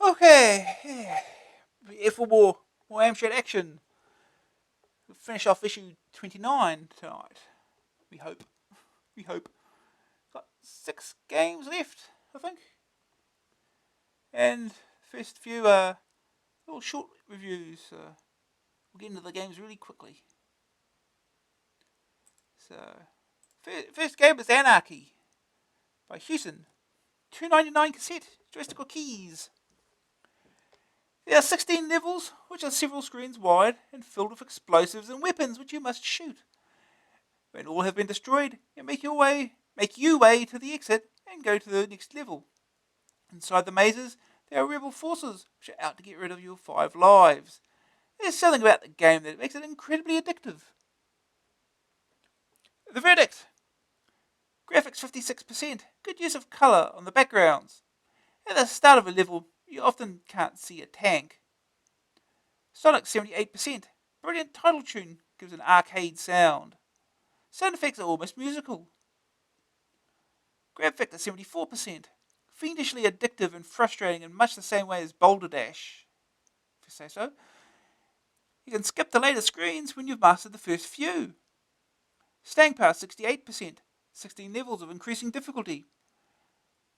Okay, yeah. For more Amstrad Action. We'll finish off issue 29 tonight. We hope. We hope. Got 6 games left, I think. And first few little short reviews. We'll get into the games really quickly. So, first game is Anarchy by Houston. $2.99 cassette, joystick or keys. There are 16 levels, which are several screens wide and filled with explosives and weapons which you must shoot. When all have been destroyed, you make your way to the exit and go to the next level. Inside the mazes, there are rebel forces which are out to get rid of your 5 lives. There's something about the game that makes it incredibly addictive. The verdict. Graphics 56%, good use of colour on the backgrounds. At the start of a level, you often can't see a tank. Sonic 78%, brilliant title tune, gives an arcade sound. Sound effects are almost musical. Grab factor 74%, fiendishly addictive and frustrating in much the same way as Boulderdash, if you say so. You can skip the later screens when you've mastered the first few. Staying power 68%, 16 levels of increasing difficulty.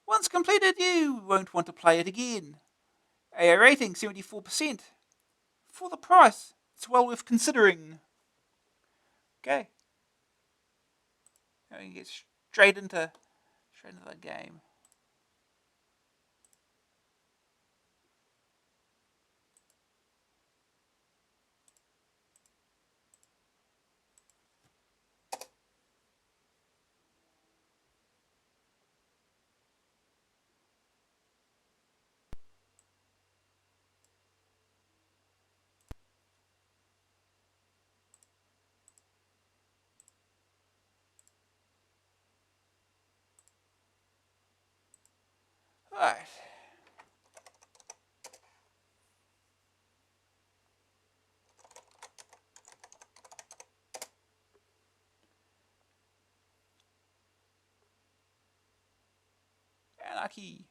Once completed, you won't want to play it again. AA rating 74%. For the price, it's well worth considering. Okay. Now we can get straight into the game. Alright. Anarchy.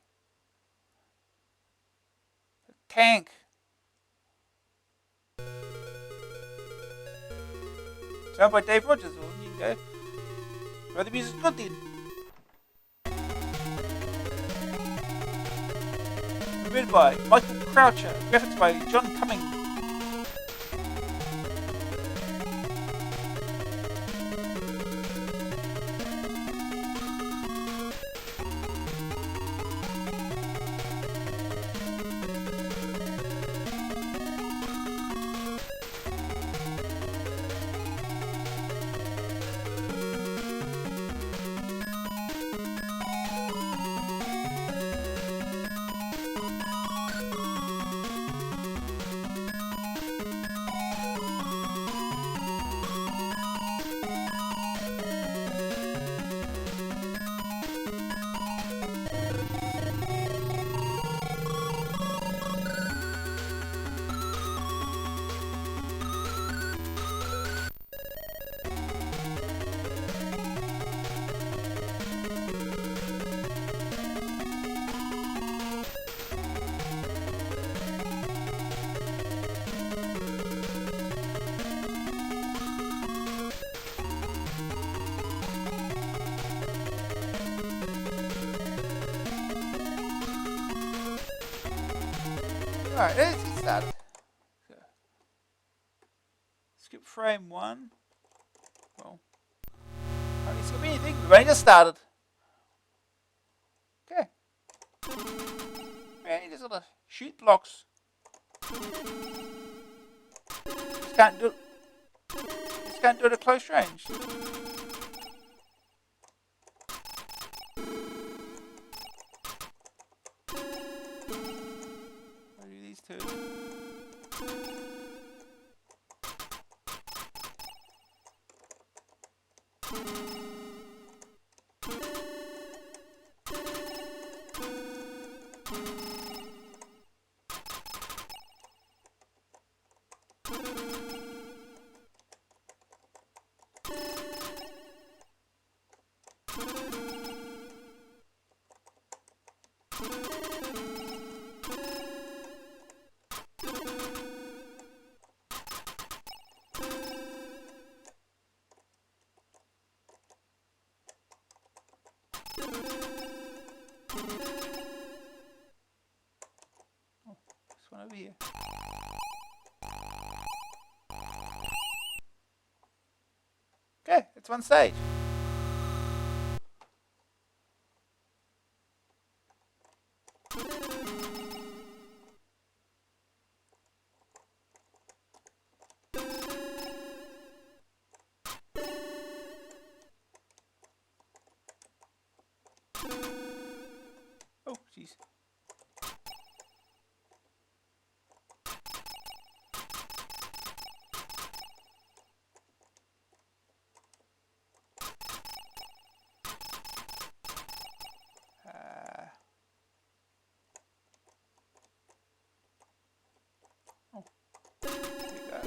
The tank. Sound by Dave Rogers. Well, you can go. Well, the music's good then. Read by Michael Croucher. Graphics by John Cumming. Alright, let's get started. So, skip frame 1. Well, can't really skip anything, we've only just started. Okay. Man, you just gotta shoot blocks. Just can't do it at close range. I'll do these two. That's one stage. Oh, jeez. Oh, there you go.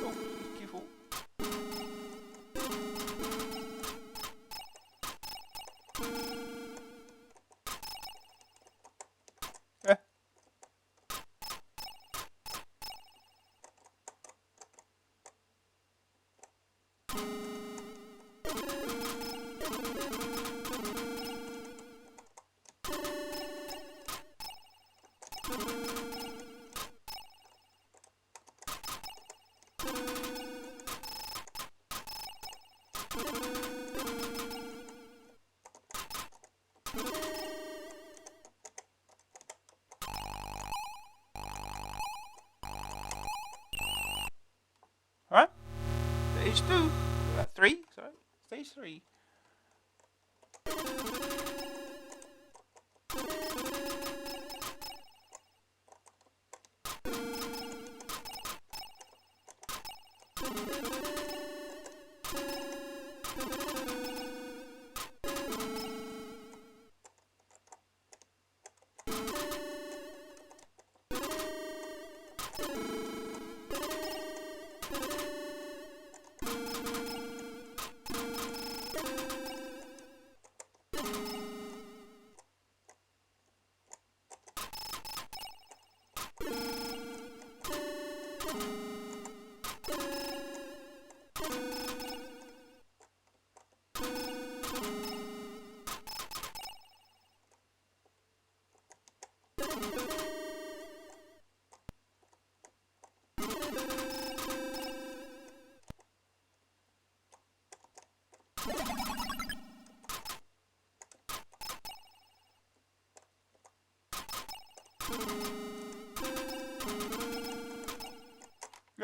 Oh, careful. Eh. Alright. Stage 2. 3, sorry. Stage 3.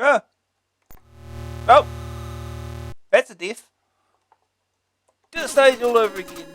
Ah! Oh! That's a death. Do the stage all over again.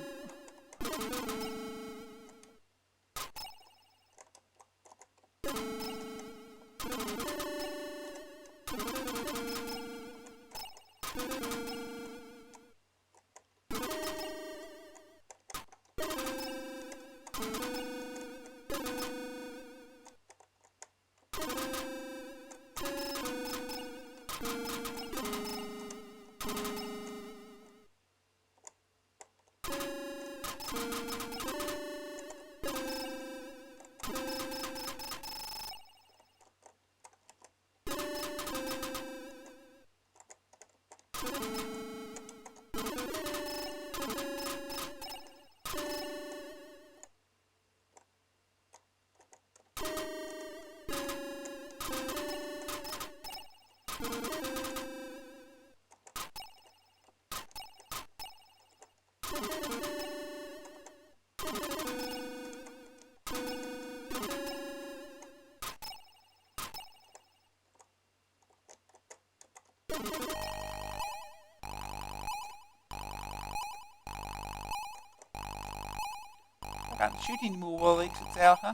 I can't shoot anymore while the exit's out, huh?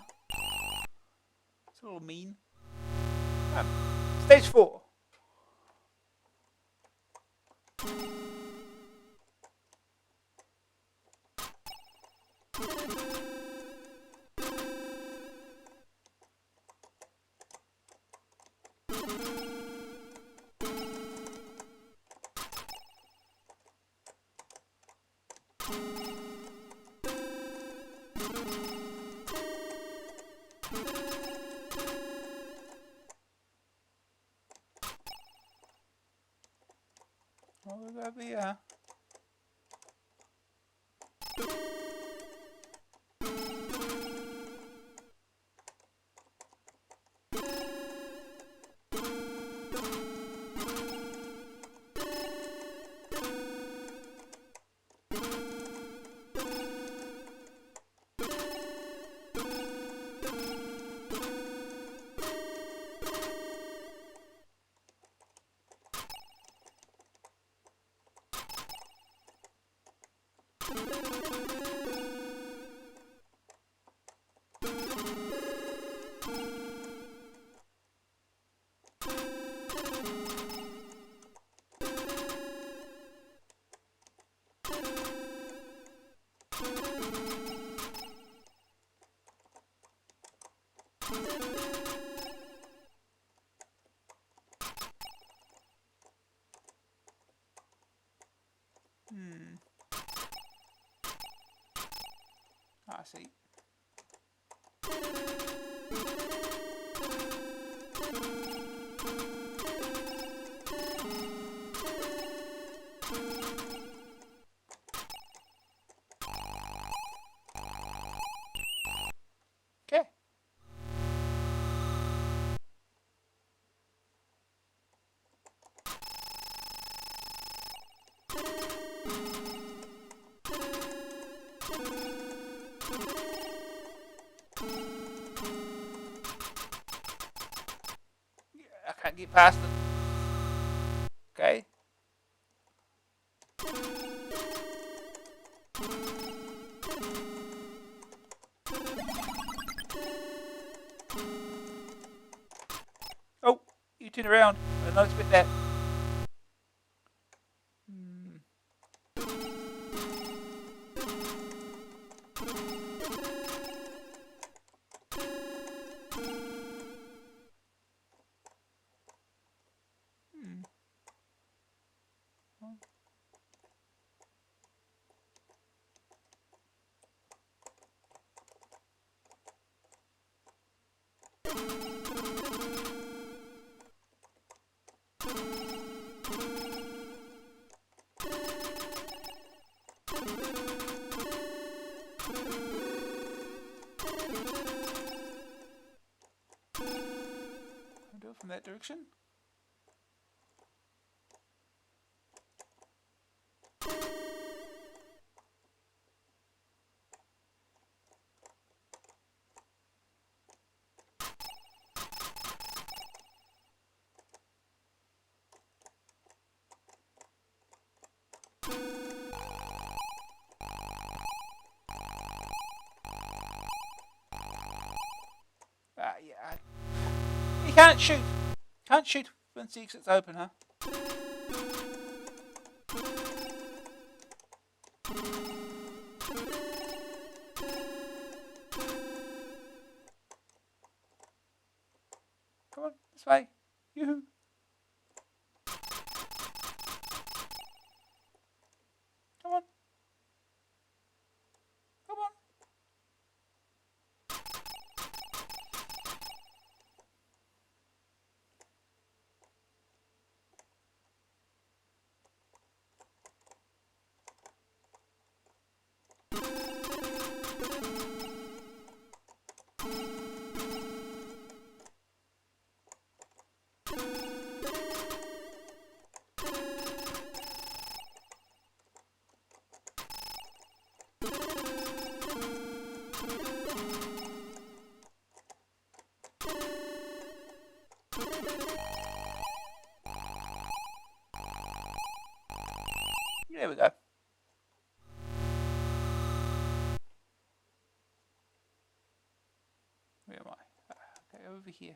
It's a little mean. Stage 4. Oh, we'll go over here. I see. Okay. I can't get past it. Okay. Oh, you turn around. I did not expect that. I'll do it from that direction. Yeah. You can't shoot. Can't shoot once the exit's open, huh? Come on, this way. Yoo-hoo. Come on. Come on. There we go. Where am I? Okay, over here.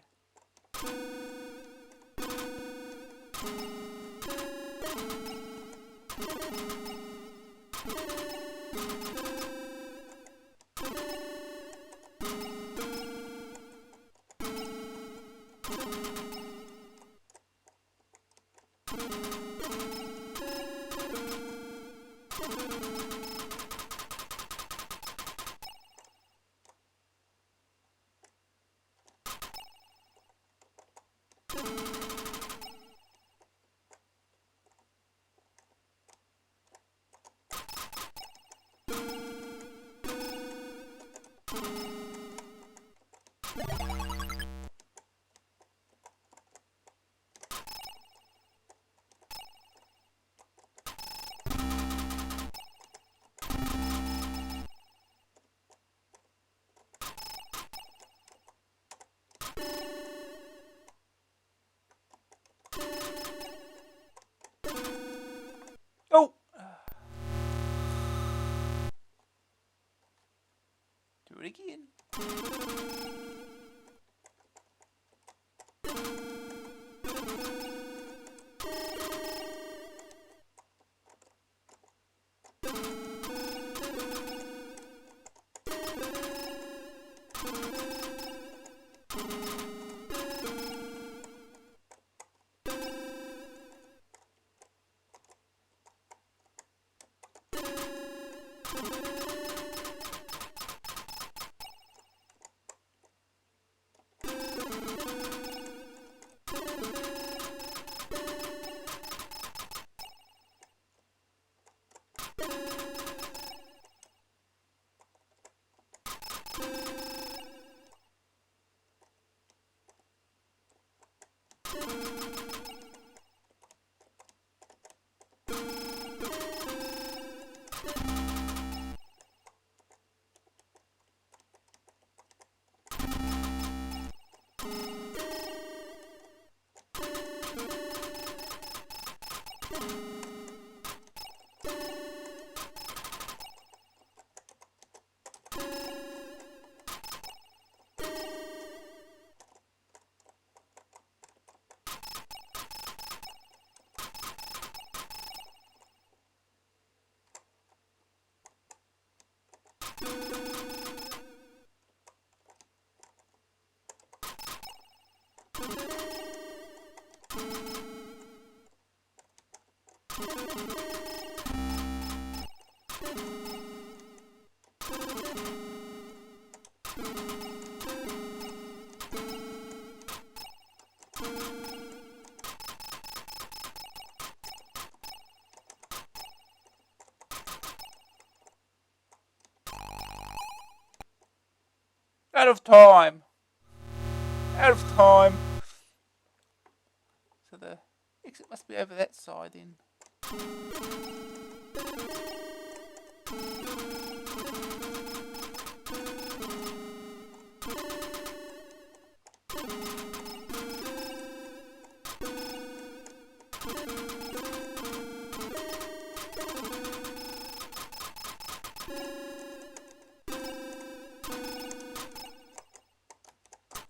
Oh! Do it again. Out of time. Out of time. So the exit must be over that side then.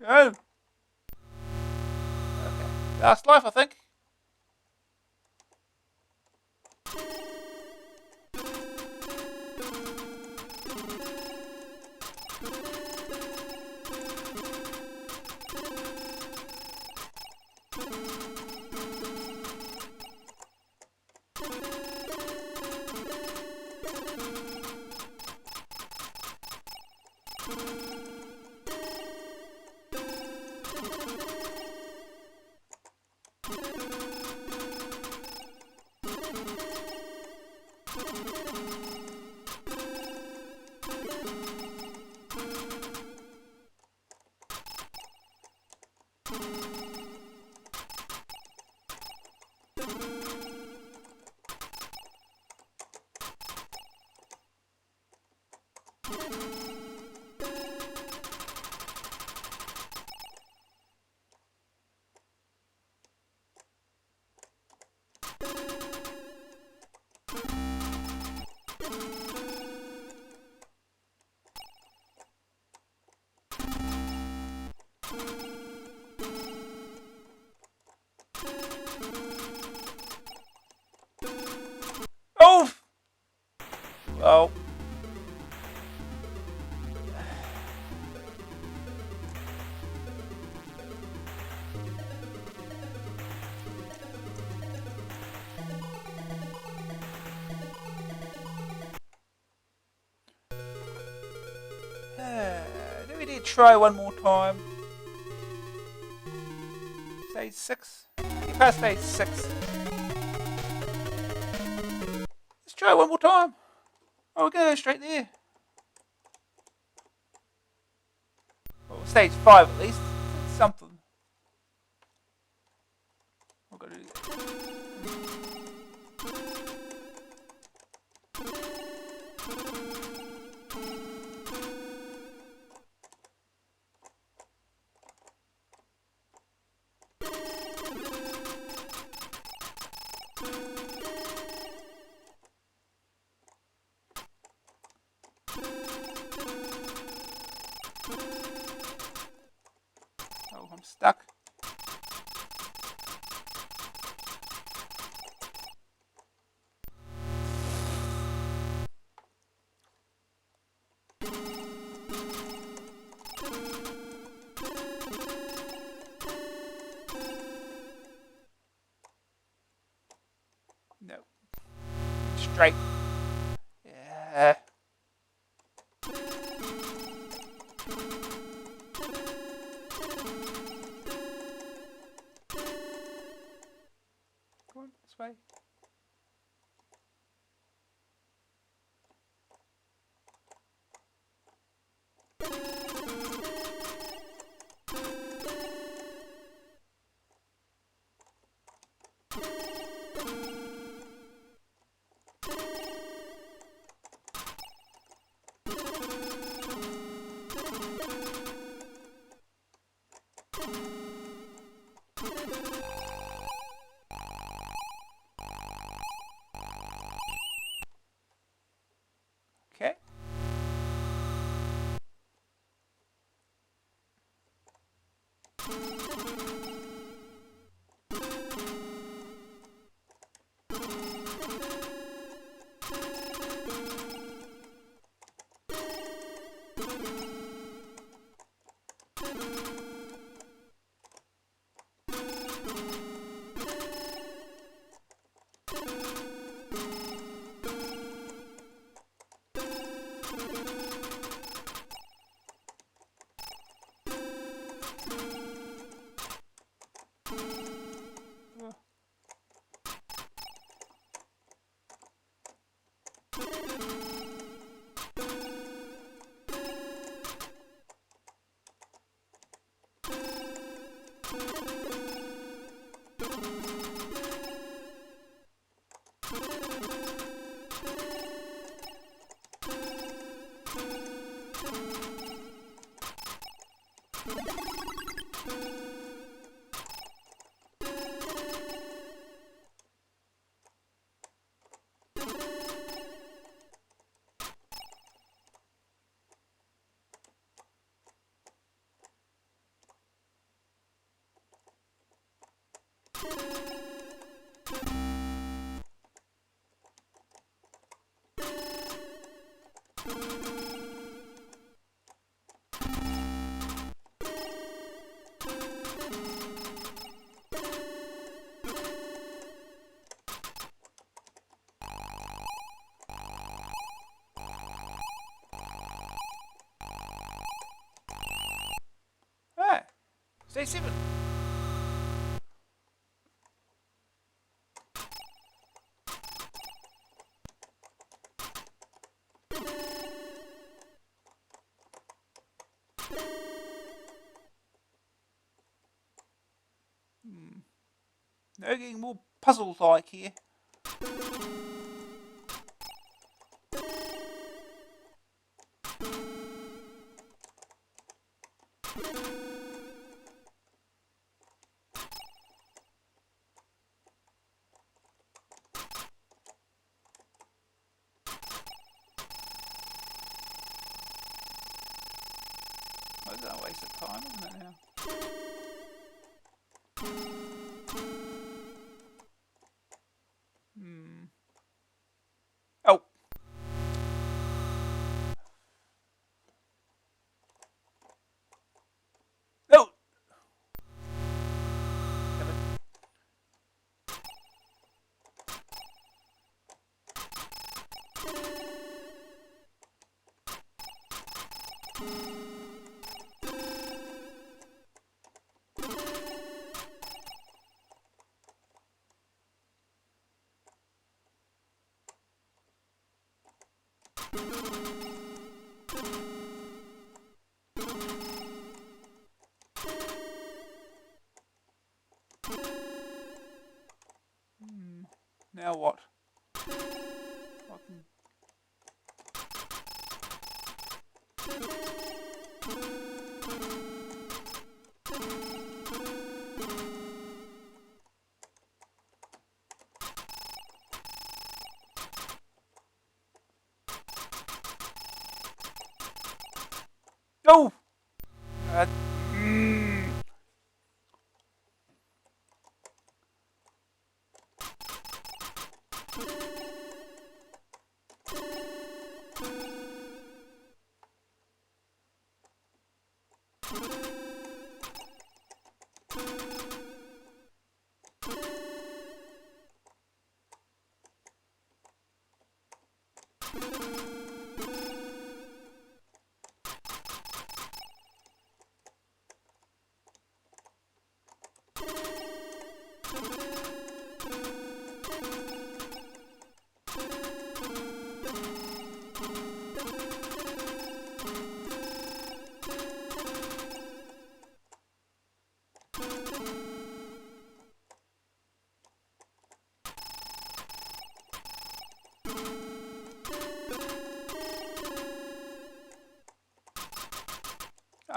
Oh! Okay. Last life, I think. Oh! Well. Do we need to try one more time? Stage 6. Get past stage 6. Let's try one more time. Oh, we're going to go straight there. Well, stage 5 at least. It's something. I've got to do that. Oh, I'm stuck. No. Straight. Yeah. Come on, this way. Okay. Alright. Stage 7. Now getting more puzzle-like here. Well, that's a waste of time, isn't it now? Oh. No. Damn it. Now what? Oh! Uh, mm.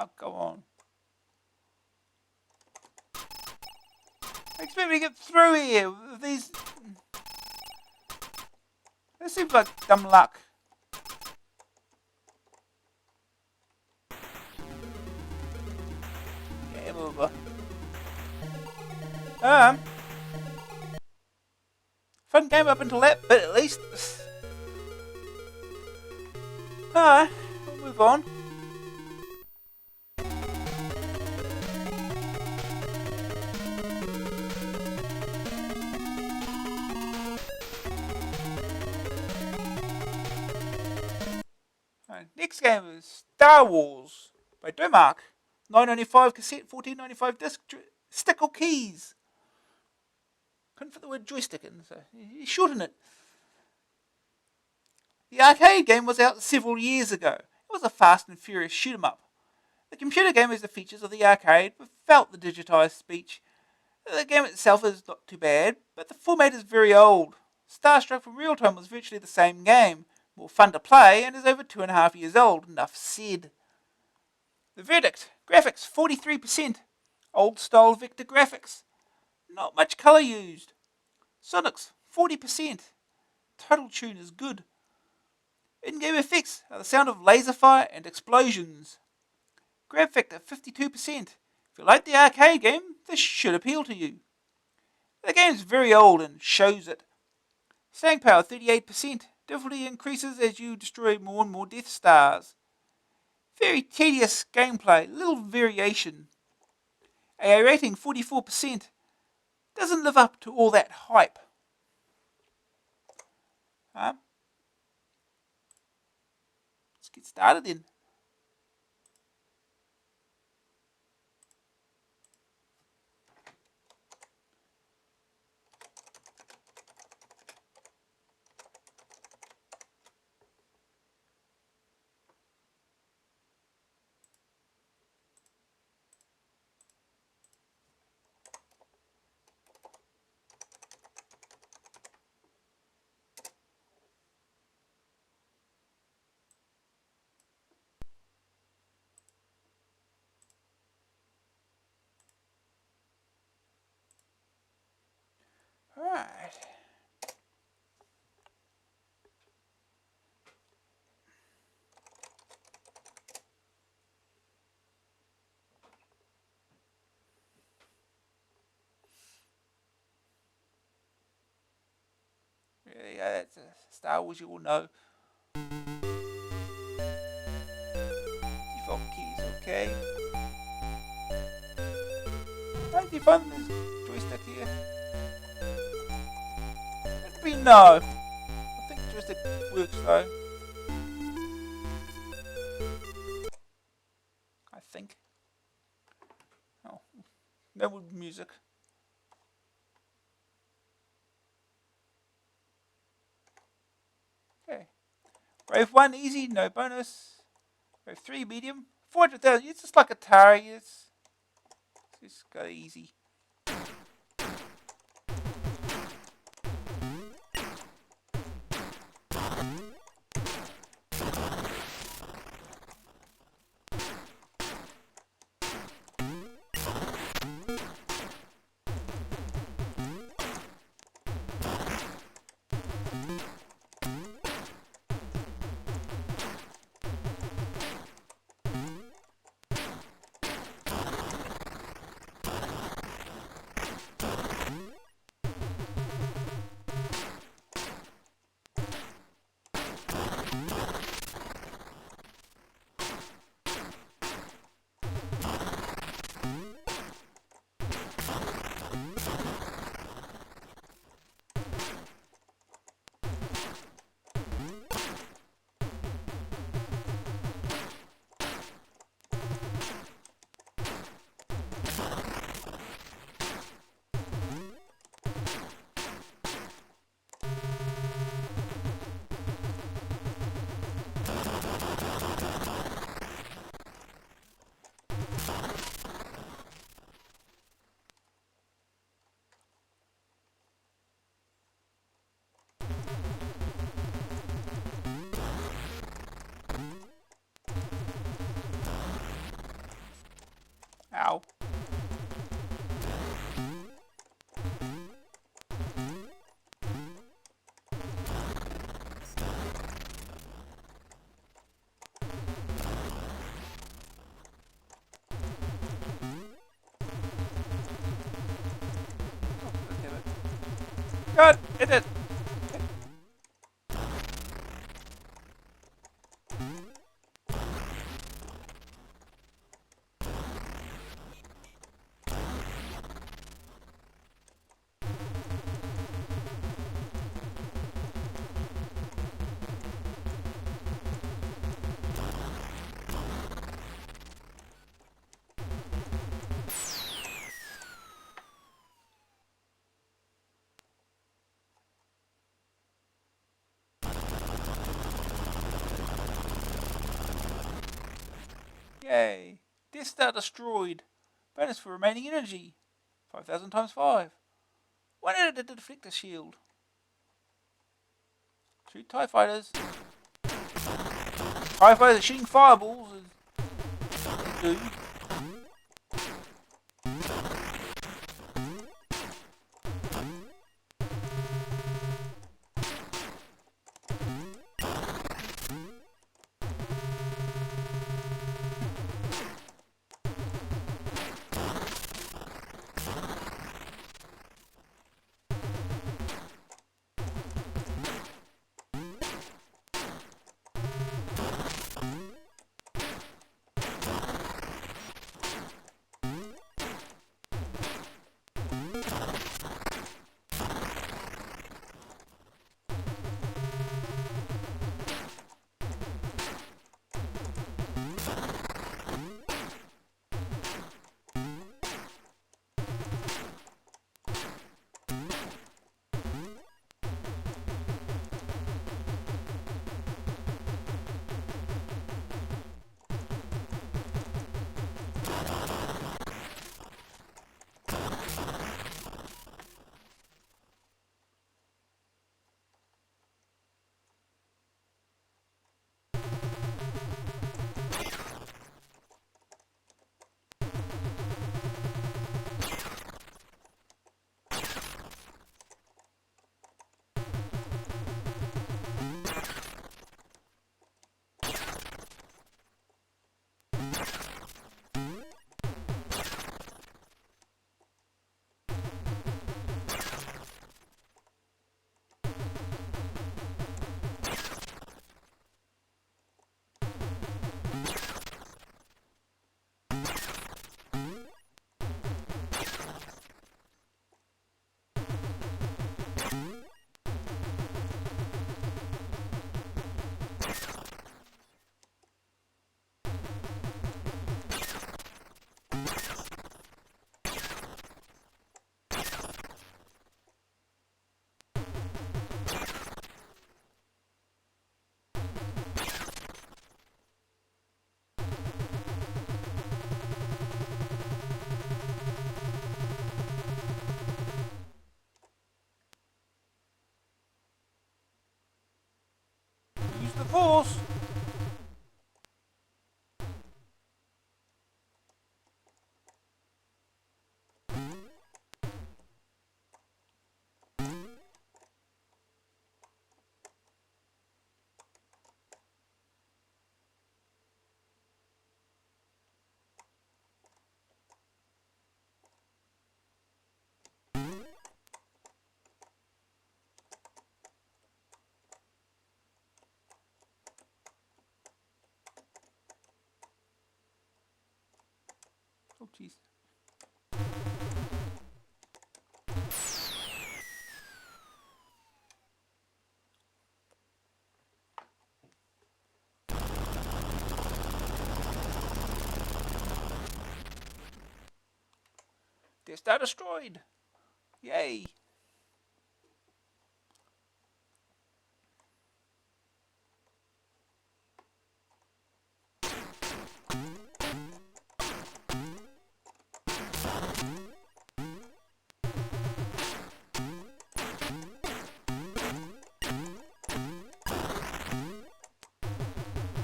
Oh, come on. I expect me to get through here with these. This seems like dumb luck. Game over. Fun game up until that bit at least. Alright, we'll move on. Right, next game is Star Wars by Domark. $9.95 cassette, $14.95 disc, stick or keys. Couldn't fit the word joystick in, so you shorten it. The arcade game was out several years ago. It was a fast and furious shoot 'em up. The computer game has the features of the arcade without the digitized speech. The game itself is not too bad, but the format is very old. Starstruck from Real Time was virtually the same game, more fun to play, and is over 2.5 years old. Enough said. The verdict: graphics 43%, old style vector graphics, not much colour used. Sonics 40%, total tune is good. In-game effects are the sound of laser fire and explosions. Grab factor 52%. If you like the arcade game, this should appeal to you. The game is very old and shows it. Staying power 38%. Difficulty increases as you destroy more and more Death Stars. Very tedious gameplay, little variation. AA rating 44%. Doesn't live up to all that hype. Let's get started then. Alright. Yeah, that's Star Wars, you all know. Default keys, okay. How do you find this joystick here? It'd be no. I think the joystick works though. I think. Oh, no more music. Okay. Wave 1 easy, no bonus. Wave 3 medium. 400,000. It's just like Atari. It's just go easy. Ow. Good, hit it. Yay. Death Star destroyed. Bonus for remaining energy. 5,000 times 5. When did it deflect the shield? Shoot TIE fighters. TIE fighters are shooting fireballs. As they do. Use the force. Oh, jeez. Death Star destroyed. Yay.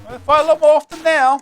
I'll fight a lot more often now.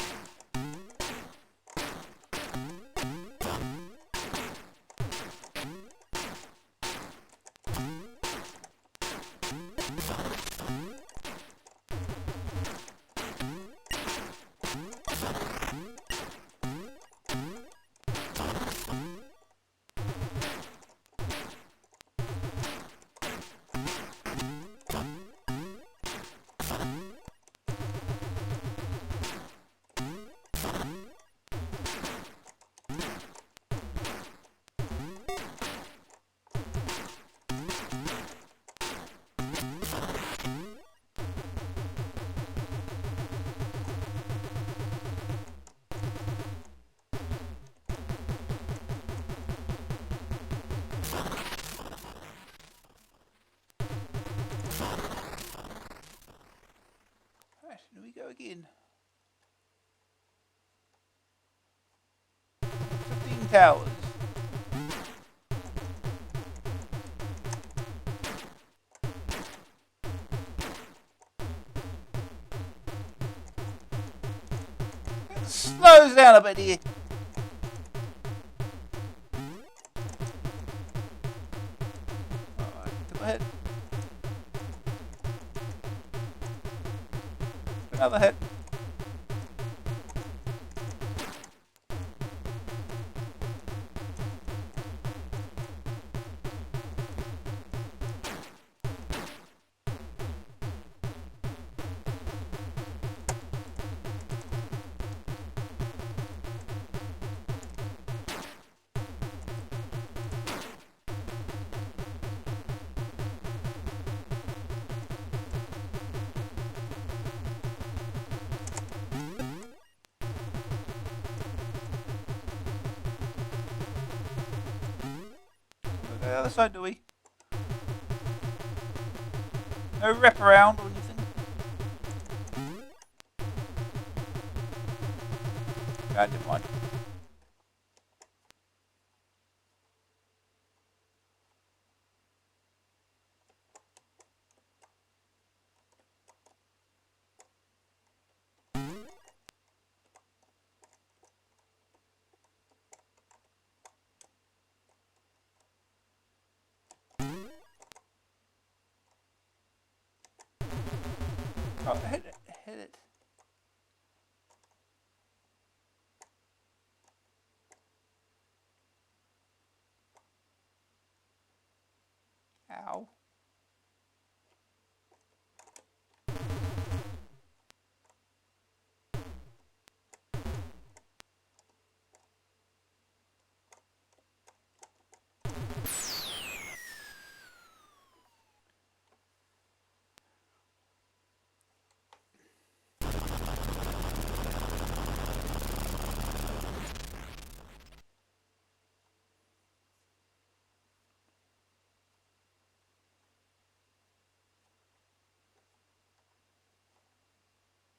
towers. It slows down a bit here. Alright, double hit. Another hit. The other side, do we? No wrap around or anything? God, never mind. Oh, hit it, hit it. Ow.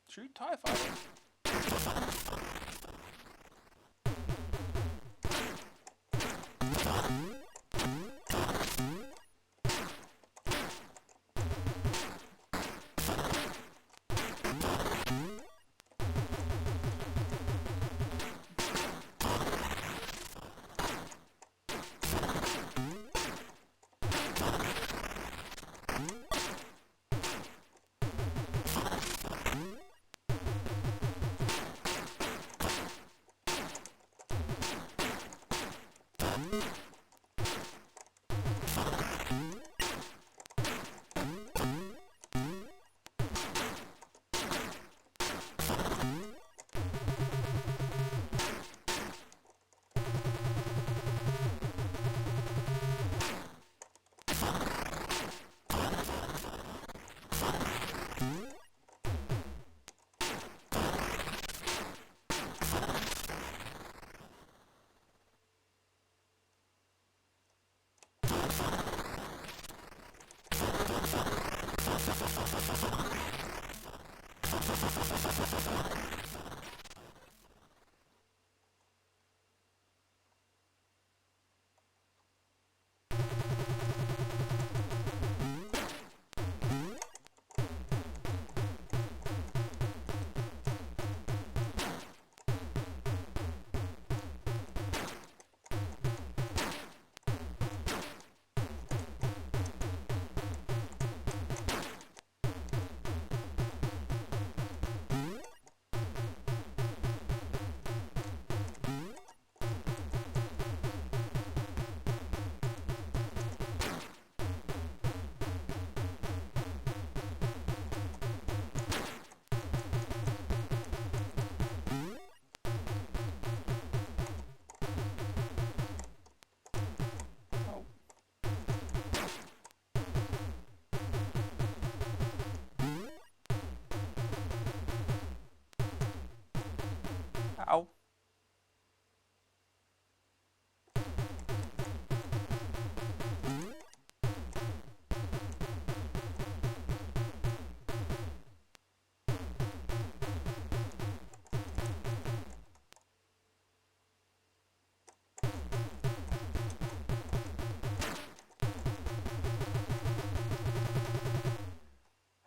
Shoot TIE fighter.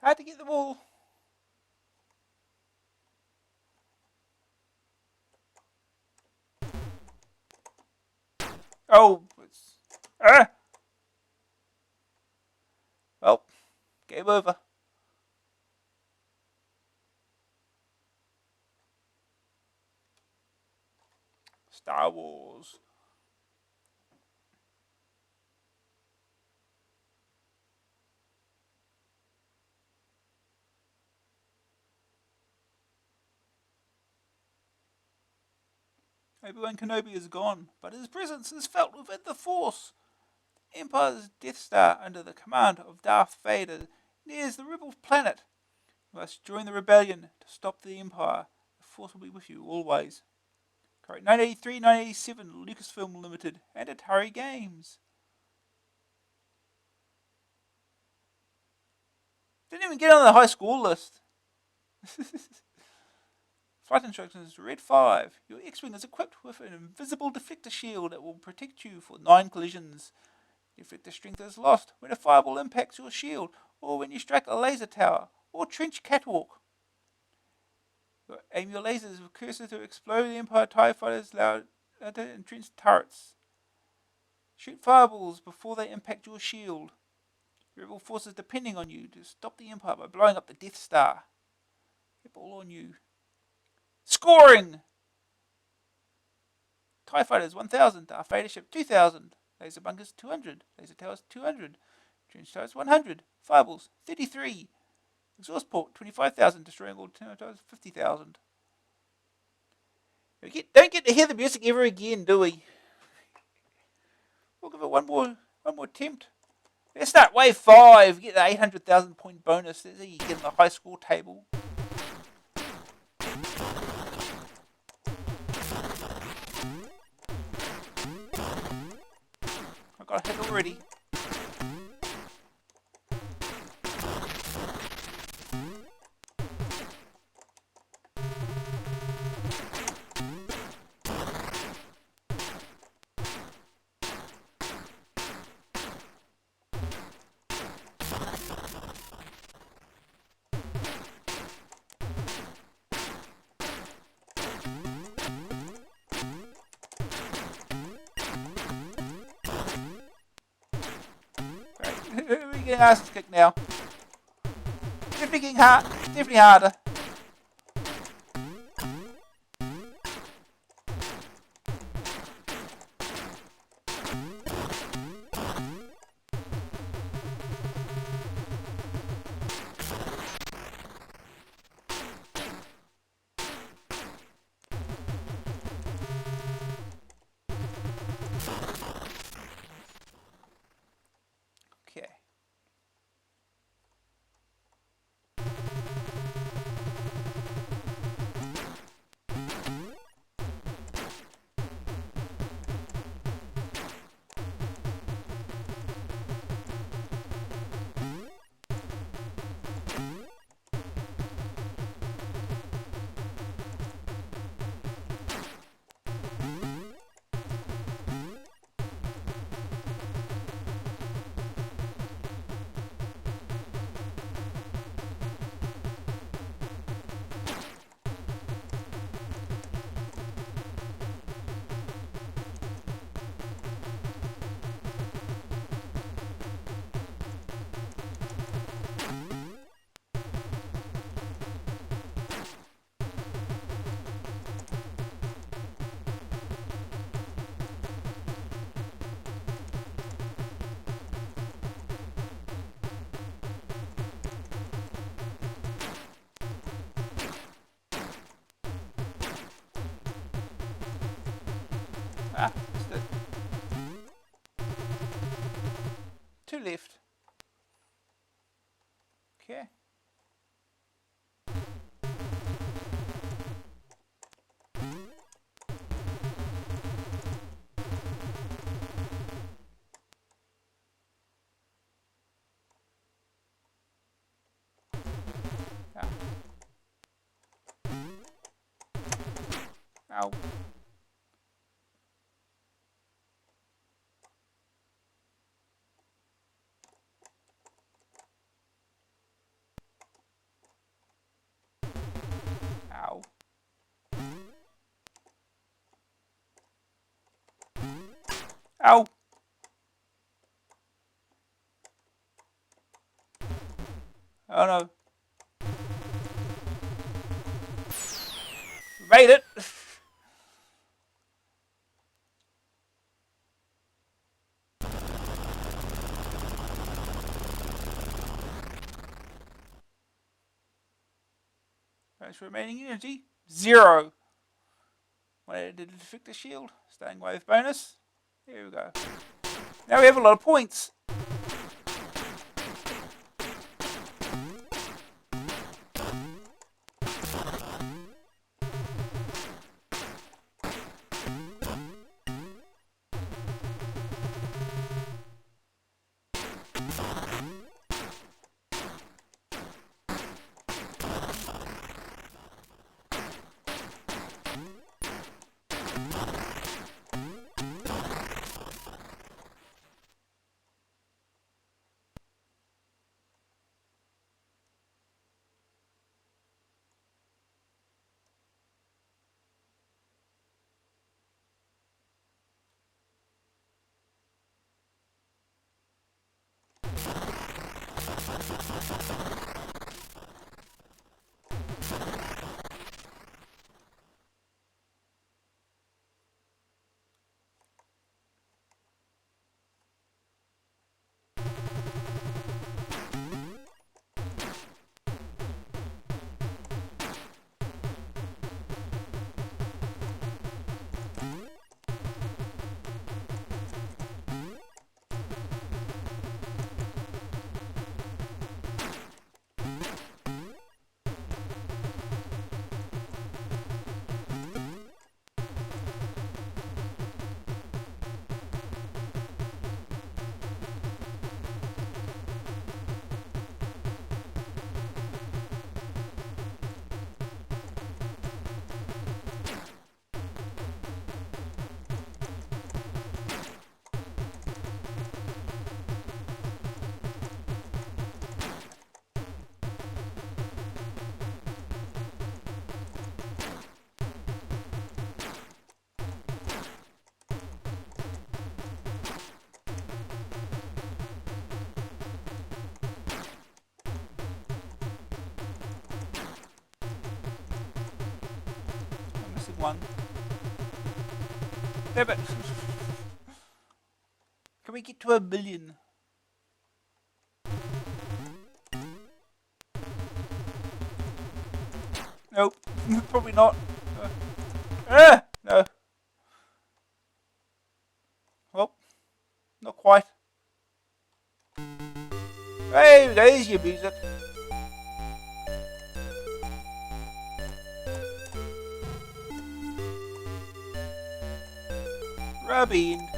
Hard to get them all. Oh, it's... Well, game over. Star Wars. Obi-Wan Kenobi is gone, but his presence is felt within the Force. The Empire's Death Star, under the command of Darth Vader, nears the rebel planet. You must join the rebellion to stop the Empire. The Force will be with you always. Correct. 1983, 1987, Lucasfilm Limited, and Atari Games. Didn't even get on the high school list. Flight instructions, Red 5. Your X-Wing is equipped with an invisible deflector shield that will protect you for 9 collisions. Deflector strength is lost when a fireball impacts your shield, or when you strike a laser tower, or trench catwalk. Aim your lasers with cursor to explode the Empire TIE Fighters' loud entrenched turrets. Shoot fireballs before they impact your shield. Rebel forces depending on you to stop the Empire by blowing up the Death Star. Keep all on you. Scoring! TIE Fighters 1000, Darth Vader ship 2000, laser bunkers 200, laser towers 200, trench towers 100, fireballs 33, exhaust port 25,000, destroying all towers 50,000. Don't get to hear the music ever again, do we? We'll give it one more attempt. Let's start wave 5. Get the 800,000 point bonus. There you get in the high score table. I got a hit already. We're getting ass kicked now. Definitely getting hard. Definitely harder. Okay. Ah, missed it. 2 left. Okay. Ah. Ow. Ow. Oh no. We made it. Thanks for remaining energy. 0. When I did defect the shield. Staying wave bonus. Here we go. Now we have a lot of points. I'm missing one. Damn it. Can we get to 1 billion? Nope. Probably not. No. Well, not quite. Hey, there's your music. Rubbing.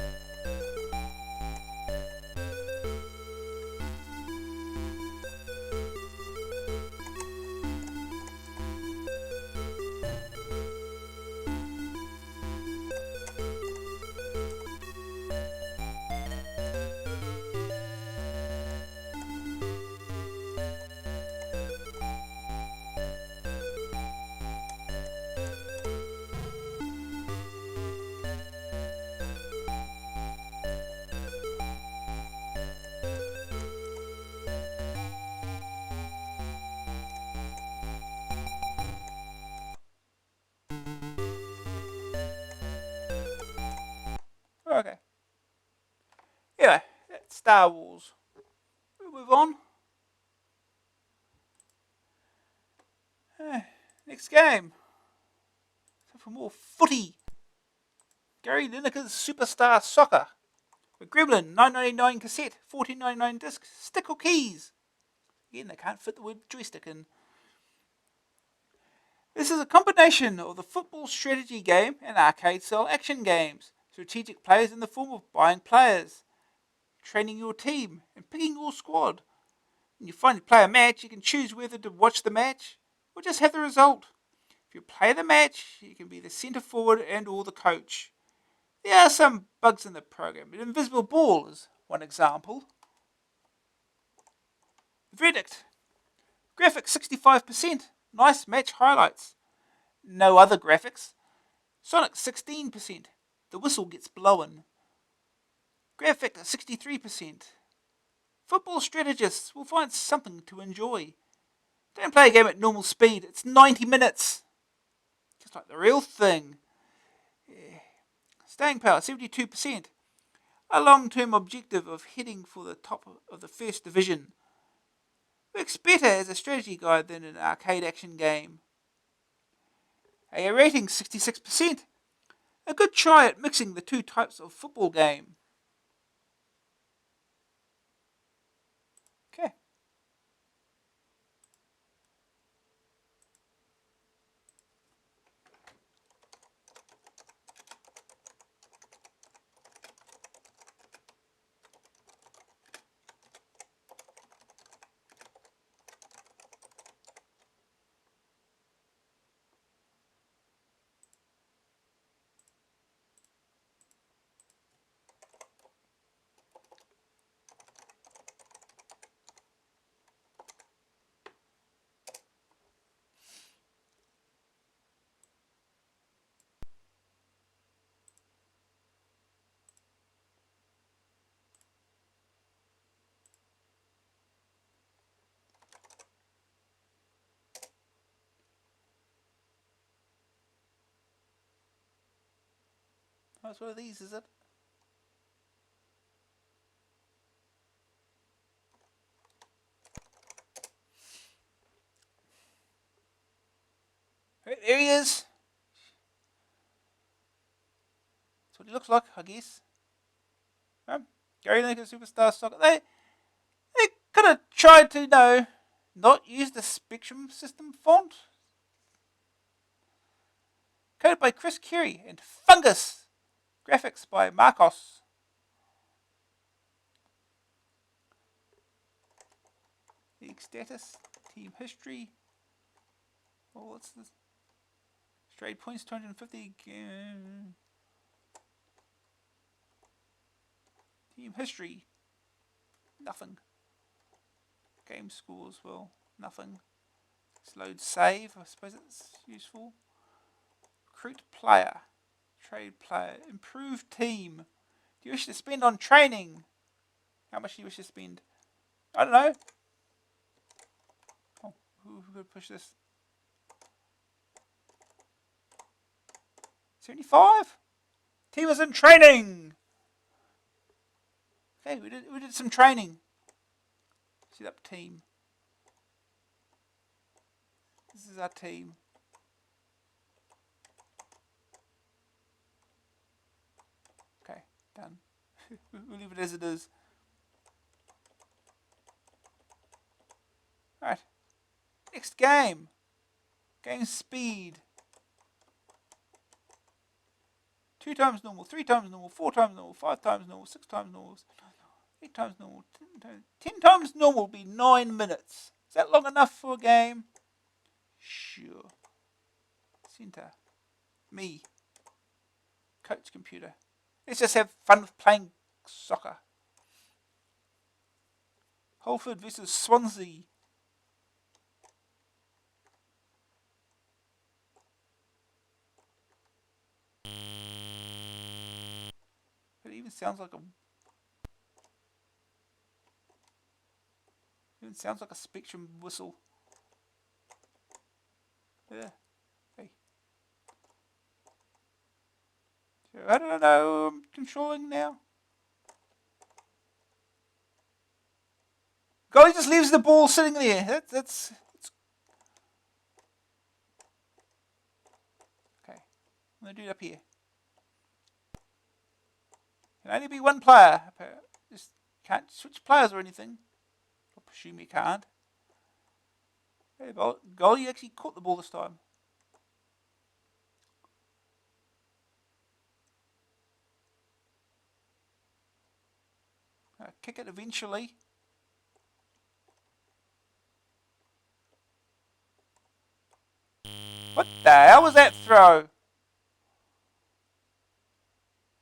Okay. Yeah, that's Star Wars. We'll move on. Next game. So for more footy. Gary Lineker's Superstar Soccer. A Gremlin 9.99 cassette, 14.99 disc, stick or keys. Again, they can't fit the word joystick in. This is a combination of the football strategy game and arcade style action games. Strategic players in the form of buying players, training your team, and picking your squad. When you finally play a match, you can choose whether to watch the match or just have the result. If you play the match, you can be the centre forward and or the coach. There are some bugs in the program. An invisible ball is one example. Verdict. Graphics 65%. Nice match highlights. No other graphics. Sonic 16%. The whistle gets blown. Graphic at 63%. Football strategists will find something to enjoy. Don't play a game at normal speed. It's 90 minutes. Just like the real thing. Yeah. Staying power, 72%. A long-term objective of heading for the top of the first division. Works better as a strategy guide than an arcade action game. A rating, 66%. A good try at mixing the two types of football game. Okay. That's one of these, is it? There he is. That's what he looks like, I guess. Gary Lineker Superstar Soccer. They could have tried to, not use the Spectrum System font. Coded by Chris Carey and Fungus. Graphics by Marcos. League status, team history. Oh, what's this? Trade points, 250. Team history. Nothing. Game scores, well, nothing. Let's load save, I suppose it's useful. Recruit player. Trade player. Improve team. Do you wish to spend on training? How much do you wish to spend? I don't know. Oh, who could push this? 75? Team is in training! Okay, we did some training. Set up team. This is our team. Okay, done. We'll leave it as it is. Alright. Next game. Game speed. 2 times normal, 3 times normal, 4 times normal, 5 times normal, 6 times normal, 8 times normal, 10 times normal will be 9 minutes. Is that long enough for a game? Sure. Center. Me. Coach computer. Let's just have fun with playing soccer. Holford versus Swansea. It even sounds like a Spectrum whistle. Yeah. Hey. So, I don't know. I'm controlling now. Goalie just leaves the ball sitting there. That's okay. I'm gonna do it up here. Can only be one player. Just can't switch players or anything. I presume you can't. Hey, goalie actually caught the ball this time. Kick it eventually. What the hell was that throw?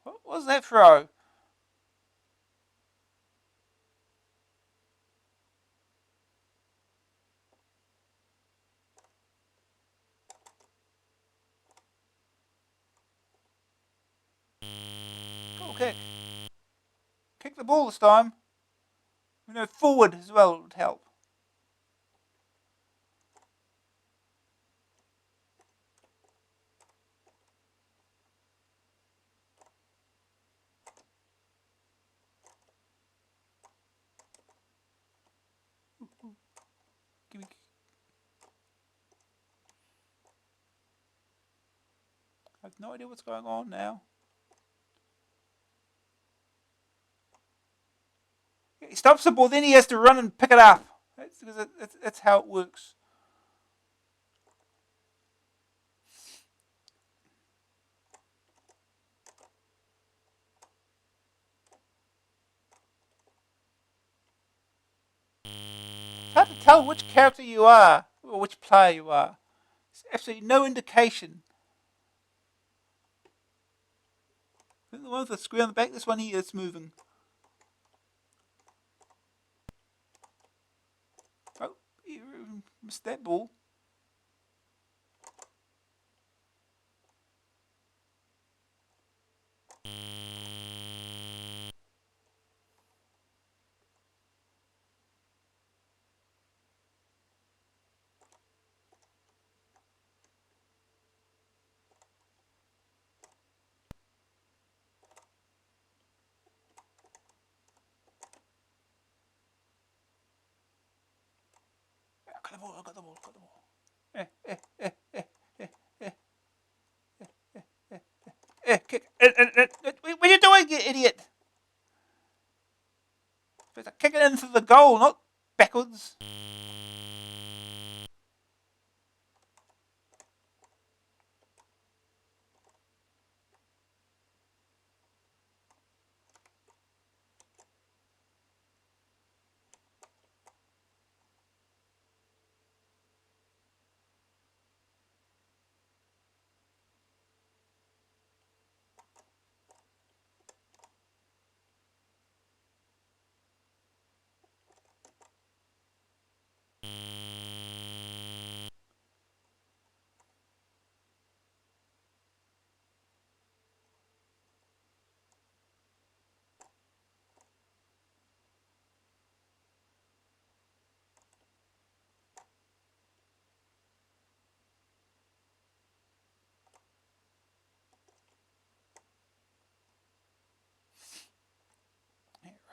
What was that throw? Goal kick. Kick the ball this time. Forward as well would help. Give me. I have no idea what's going on now. He stops the ball, then he has to run and pick it up. That's how it works. It's hard to tell which character you are, or which player you are. There's absolutely no indication. The one with the square on the back, this one here is moving. Oh, you missed that ball. I got the ball. Kick. What are you doing, you idiot? Supposed to kick it into the goal, not backwards.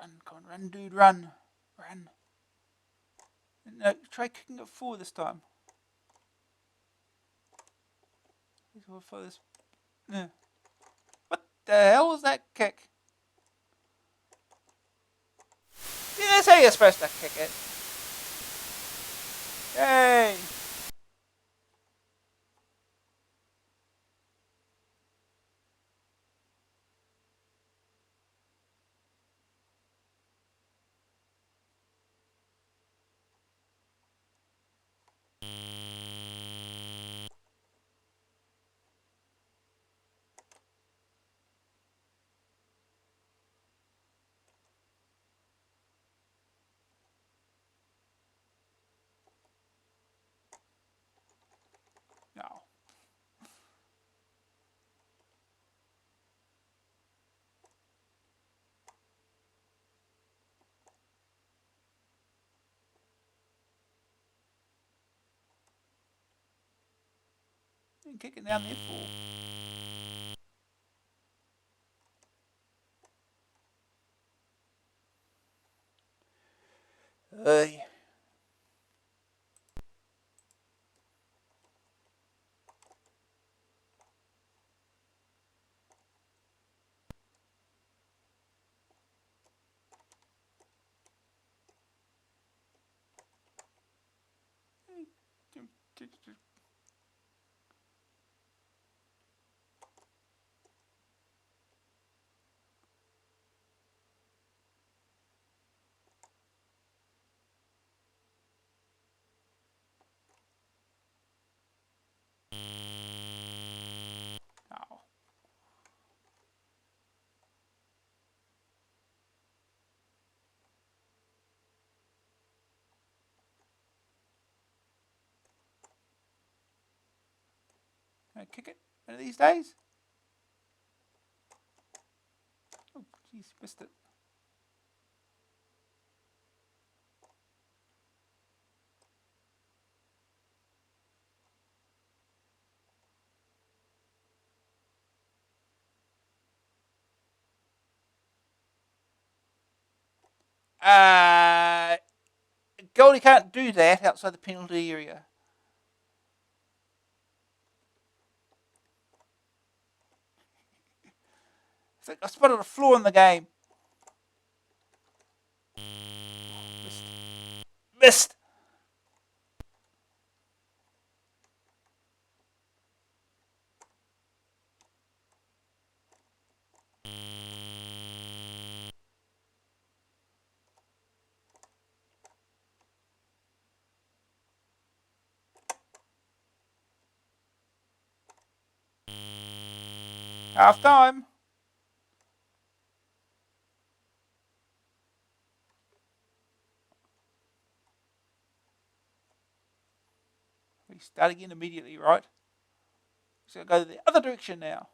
Run, come on, run, dude, run. No, try kicking it forward this time. Yeah. What the hell was that kick? Yeah, that's how you're supposed to kick it. Yay! No. You kick it down there for. Hey. No. Can I kick it one of these days? Oh, jeez, missed it. Goldie can't do that outside the penalty area. It's like I spotted a flaw in the game. Missed. Half time. We start again immediately, right? So go the other direction now.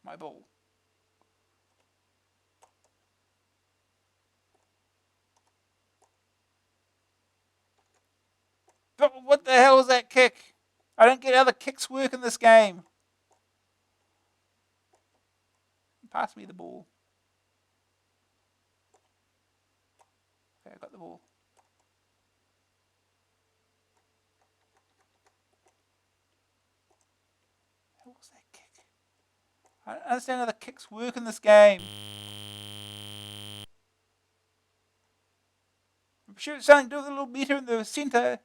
My ball. But what the hell is that kick? I don't get how the kicks work in this game. Pass me the ball. Okay, I got the ball. What was that kick? I don't understand how the kicks work in this game. I'm sure it's something to do with the little meter in the center.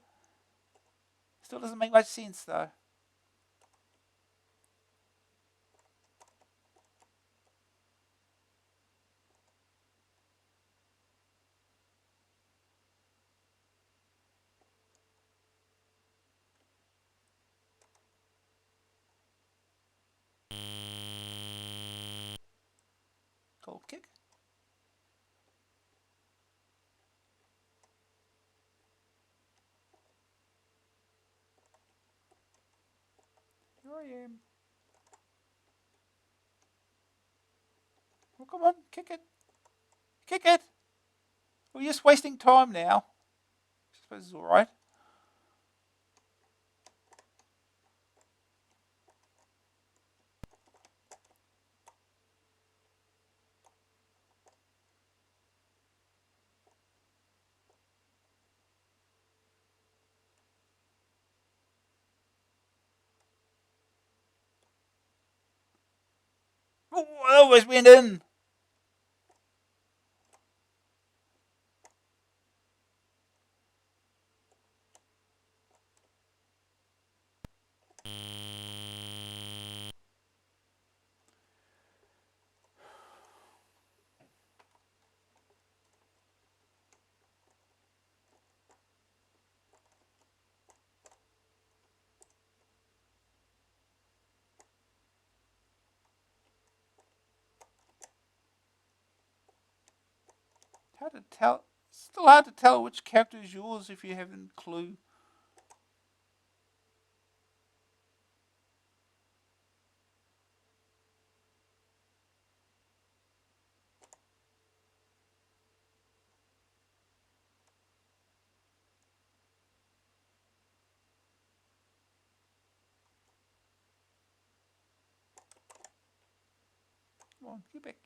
Still doesn't make much sense though. Goal kick. Here I am. Well, come on, kick it. Kick it. We're just wasting time now. I suppose it's alright. Oh, I always went in. Hard to tell. Still hard to tell which character is yours if you haven't a clue. Come on, get back.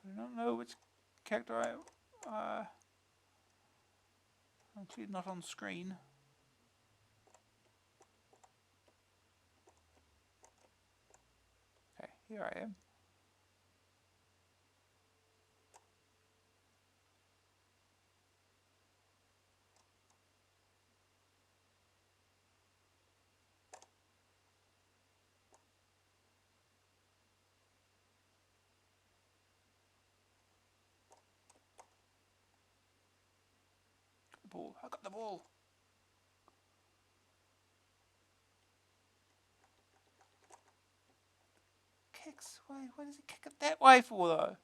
I don't know which character actually not on screen. Okay, here I am. ball. I got the ball. Kicks. Why does he kick it that way for, though?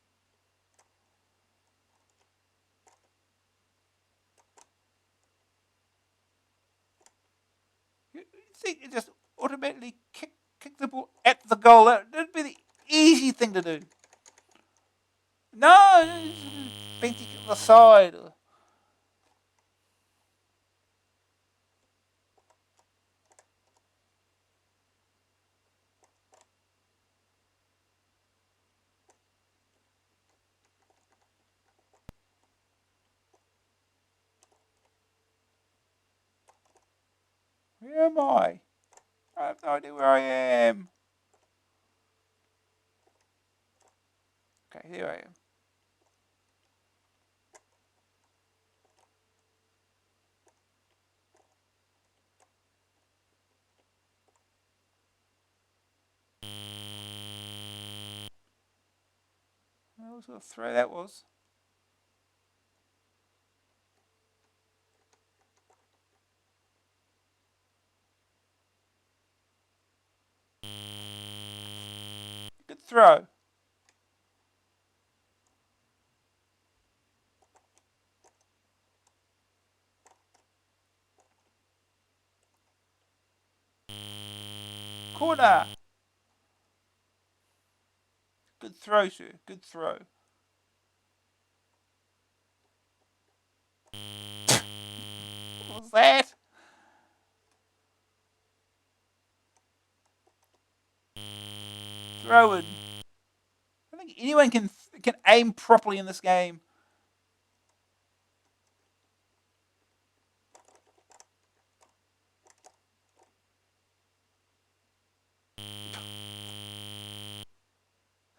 You think you just automatically kick the ball at the goal? That'd be the easy thing to do. No, bent it to the side. Where am I? I have no idea where I am. Okay, here I am. What sort of throw that was? Good throw. Corner. Good throw, sir. Good throw. What was that? Throwing. I don't think anyone can aim properly in this game.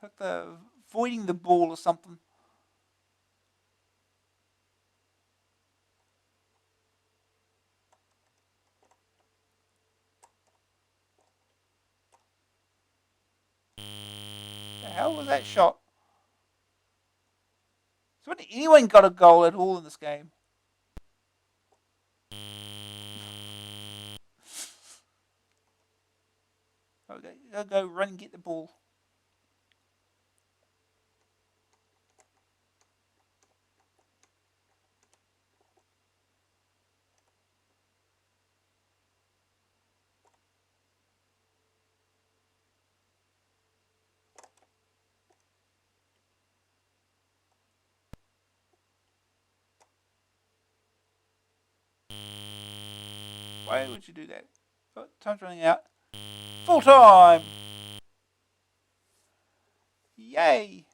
Like the voiding the ball or something. The hell was that shot? So when anyone got a goal at all in this game? Okay, I'll go run and get the ball. Why would you do that? Oh, time's running out. Full time! Yay!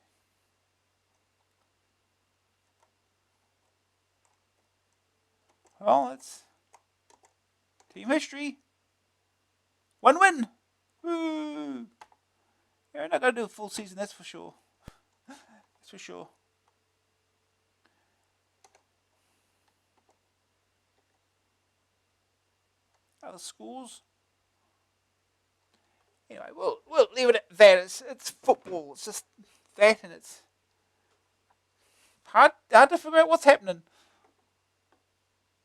Well, it's team history. One win! Woo! They're not going to do a full season, that's for sure. That's for sure. Other schools. Anyway, we'll leave it at that. It's football. It's just that, and it's hard to figure out what's happening.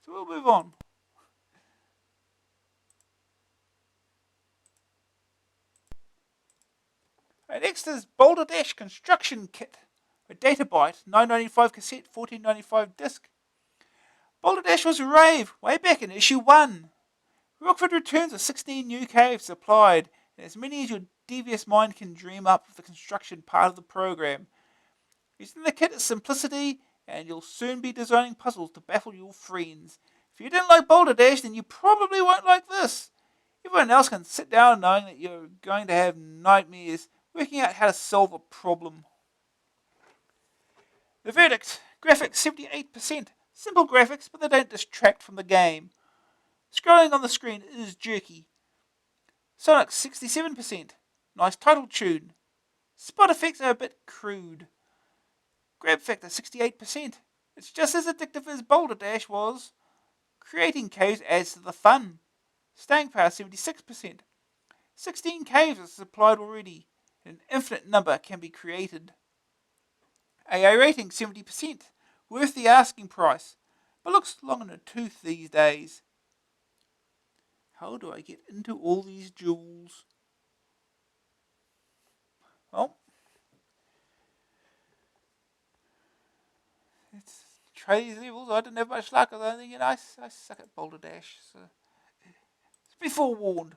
So we'll move on. Right, next is Boulderdash Construction Kit. A Databyte, $9.95 cassette, $14.95 disc. Boulderdash was a rave way back in issue 1. Rockford returns with 16 new caves supplied, and as many as your devious mind can dream up of the construction part of the program. Using the kit is simplicity, and you'll soon be designing puzzles to baffle your friends. If you didn't like Boulderdash, then you probably won't like this. Everyone else can sit down knowing that you're going to have nightmares working out how to solve a problem. The verdict: graphics 78%. Simple graphics, but they don't distract from the game. Scrolling on the screen is jerky. Sonic 67%. Nice title tune. Spot effects are a bit crude. Grab factor 68%. It's just as addictive as Boulderdash was. Creating caves adds to the fun. Staying power 76%. 16 caves are supplied already, and an infinite number can be created. AA rating 70%. Worth the asking price. but looks long in a tooth these days. How do I get into all these jewels? Well, let's try these levels. I didn't have much luck. I think I suck at Boulderdash, so be forewarned.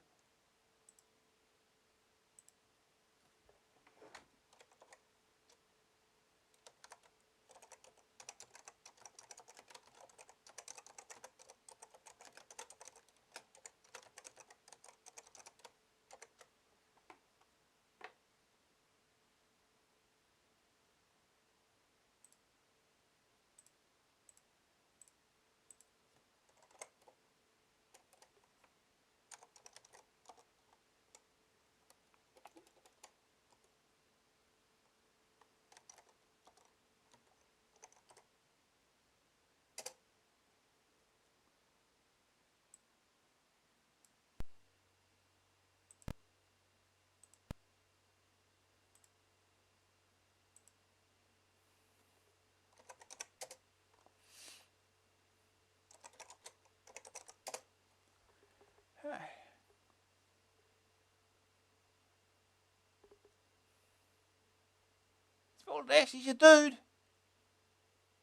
It's Boulderdash, he's your dude.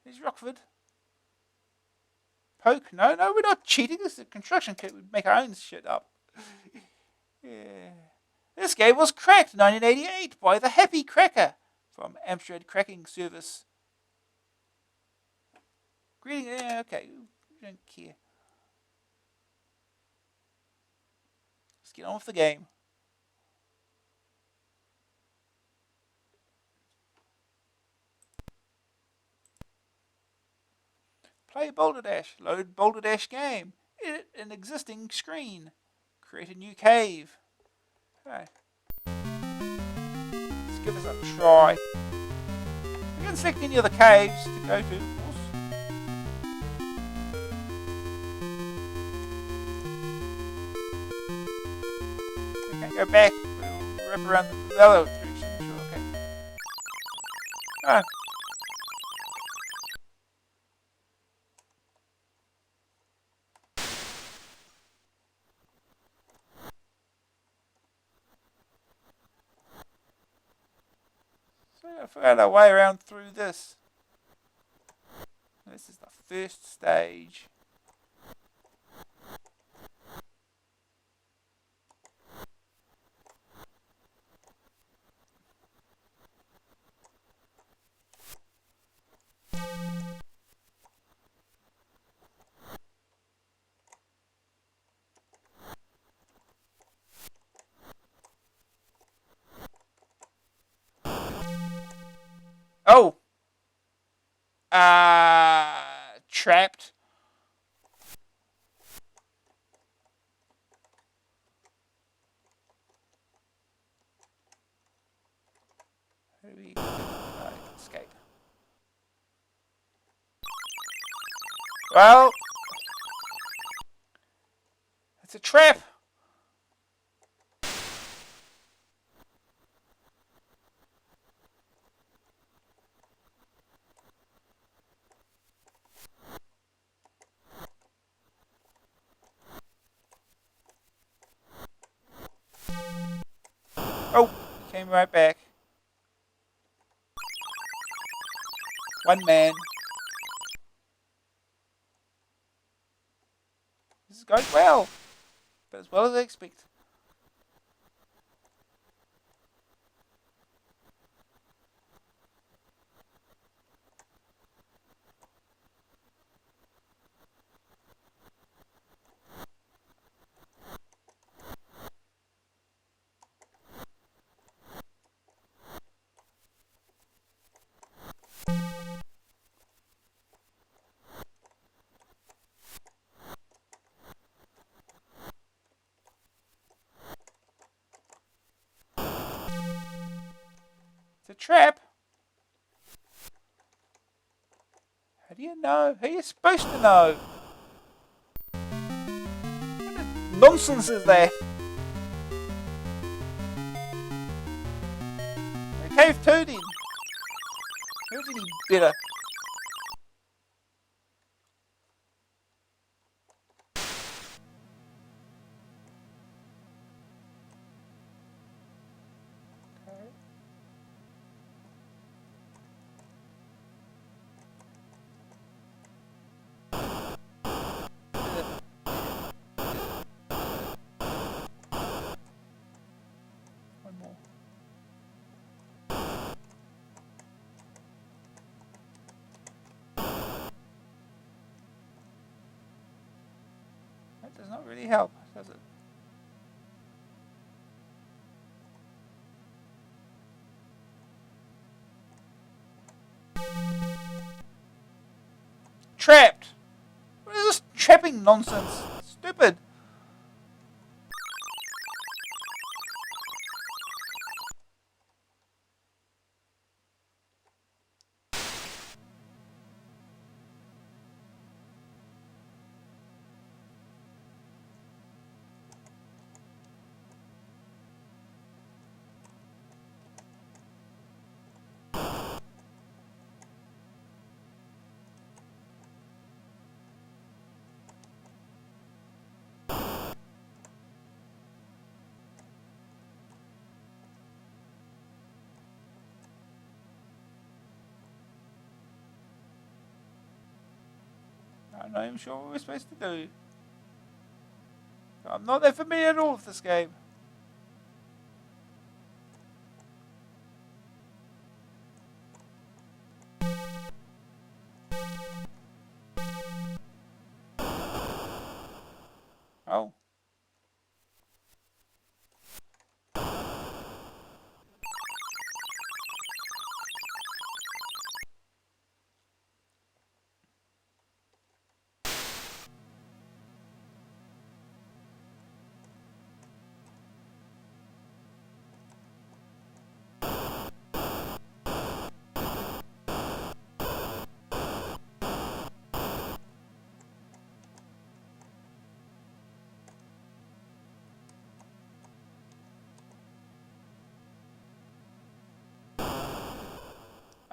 He's Rockford. Poke? No, we're not cheating. This is a construction kit. We'd make our own shit up. Yeah. This game was cracked in 1988 by the Happy Cracker from Amstrad Cracking Service. Greeting, yeah, okay, we don't care. Let's get on with the game. Play Boulderdash. Load Boulderdash game. Edit an existing screen. Create a new cave. Okay. Let's give this a try. You can select any of the caves to go to, of course. We can't go back. We'll wrap around the other direction. Sure, okay. Alright. So I found our way around through this. This is the first stage. Oh! Trapped. How do we escape? Well, it's a trap. Oh, he came right back. One man. This is going well, but as well as I expect. It's a trap. How do you know? How are you supposed to know? What nonsense is that? A cave too then. Who's any better? That does not really help, does it? Trapped! What is this trapping nonsense? Stupid! I'm not even sure what we're supposed to do. I'm not that familiar at all with this game. Oh.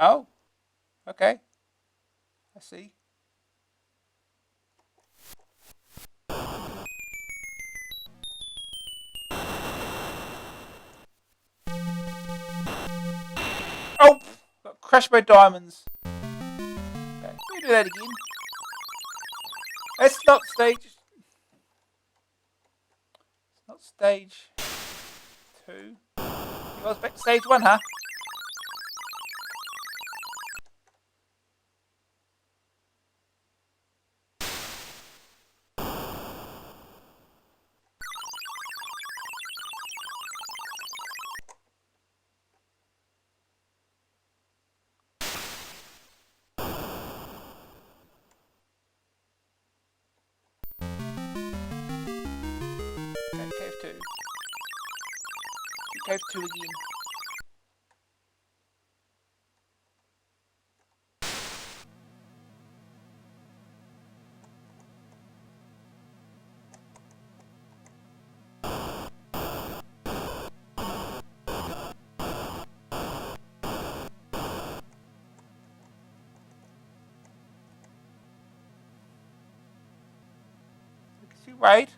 Oh. Okay. I see. Oh! Got crushed by diamonds. Okay, we do that again. That's not stage. It's not stage 2. You guys back to stage 1, huh? Okay, cave 2. Cave 2 again. Is he right?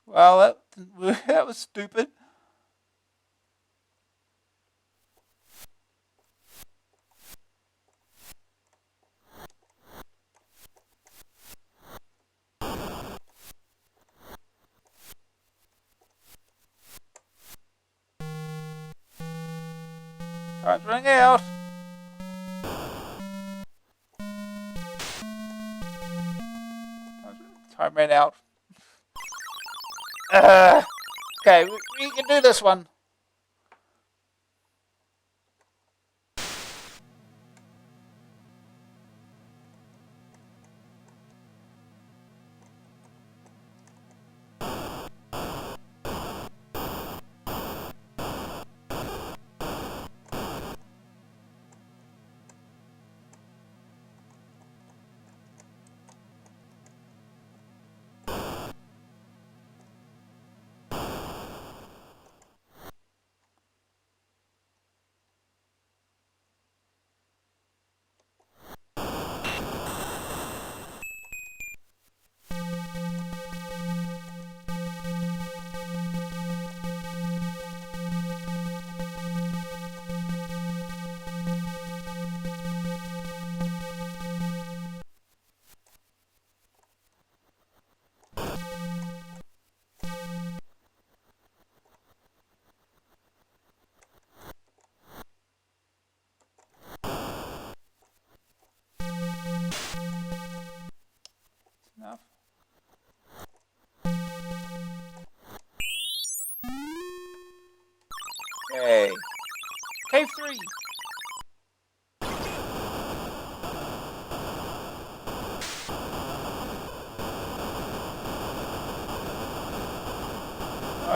Well, that didn't work. That was stupid. Time's running out. Time ran out. Okay, we can do this one.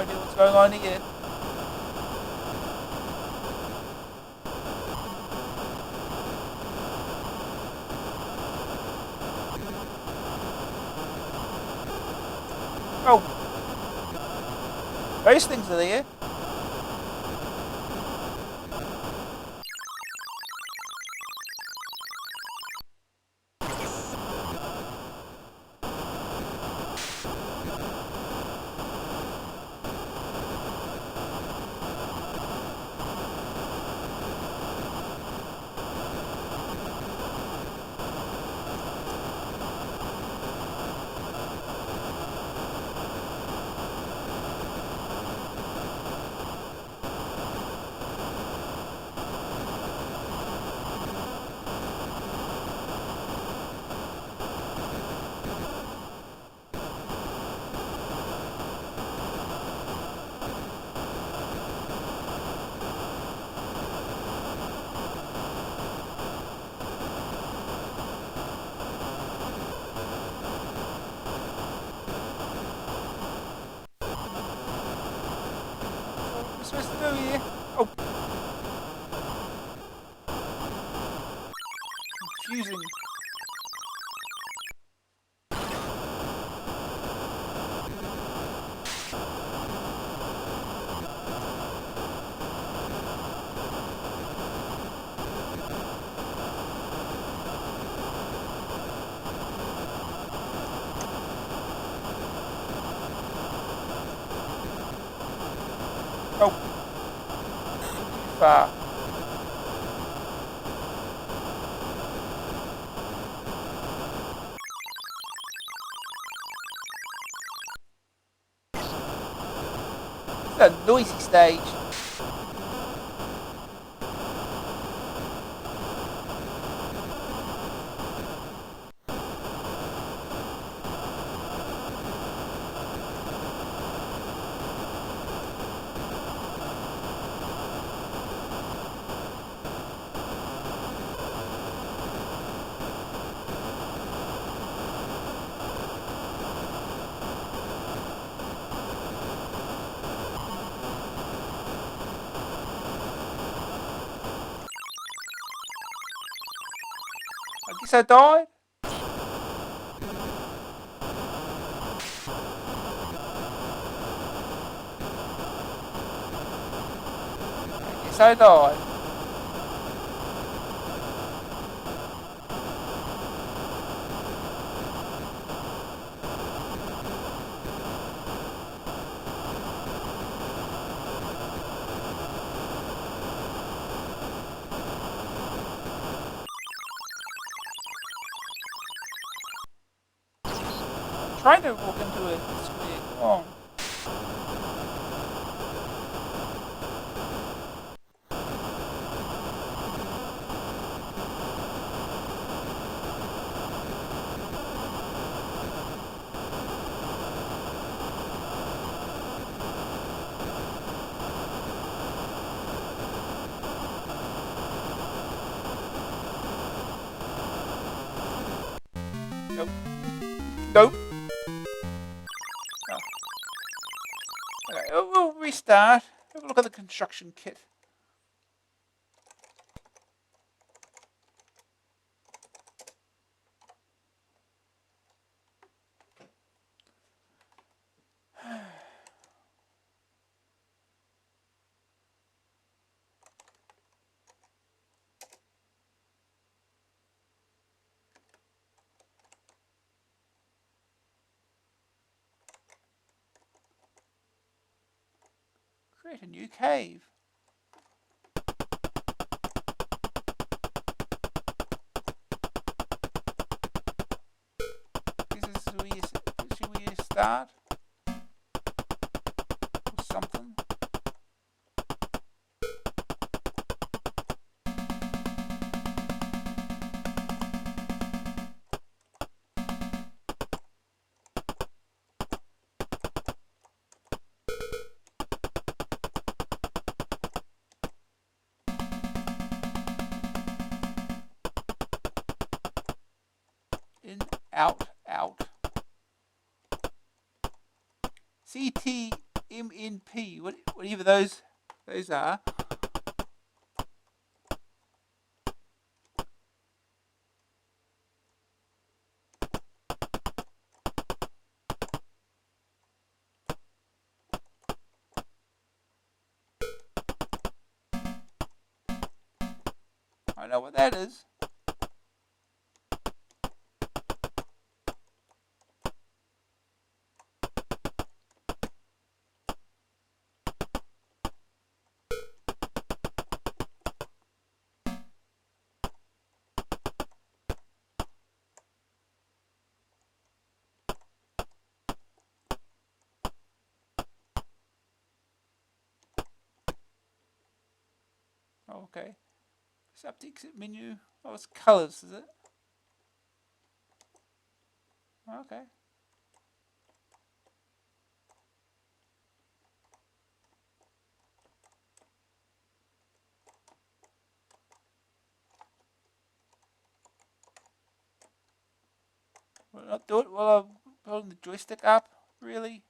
idea what's going on here. Oh, those things are there. What's supposed to do here? Oh, confusing. Oh, too far. It's a noisy stage. I guess I died. I guess I died. I'm trying to walk into a square. Come on. Nope. Nope. Oh. Okay, we'll restart. Have a look at the construction kit. Create a new cave. This is where you start. Or something. In, out, out. CTN MNP, whatever those are. I know what that is. Oh, okay. Sub exit menu. Oh, it's colors, is it? Okay. Will I not do it while I'm pulling the joystick up? Really?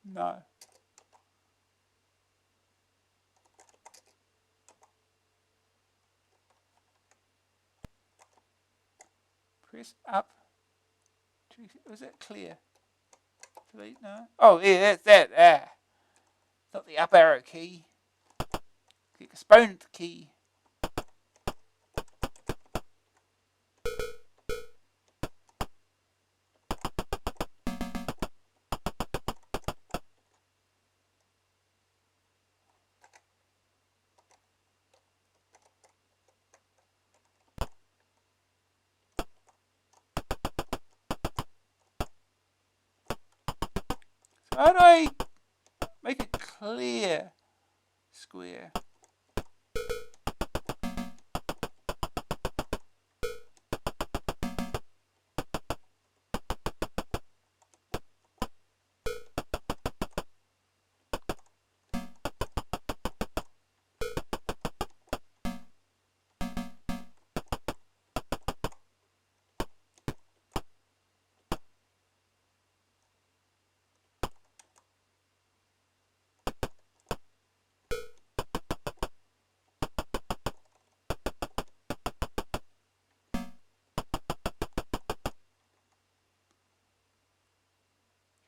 No. Press up. Was that clear? Delete? No. Oh, yeah, that's that. Ah. Not the up arrow key. The exponent key. So how do I make it clear? Square.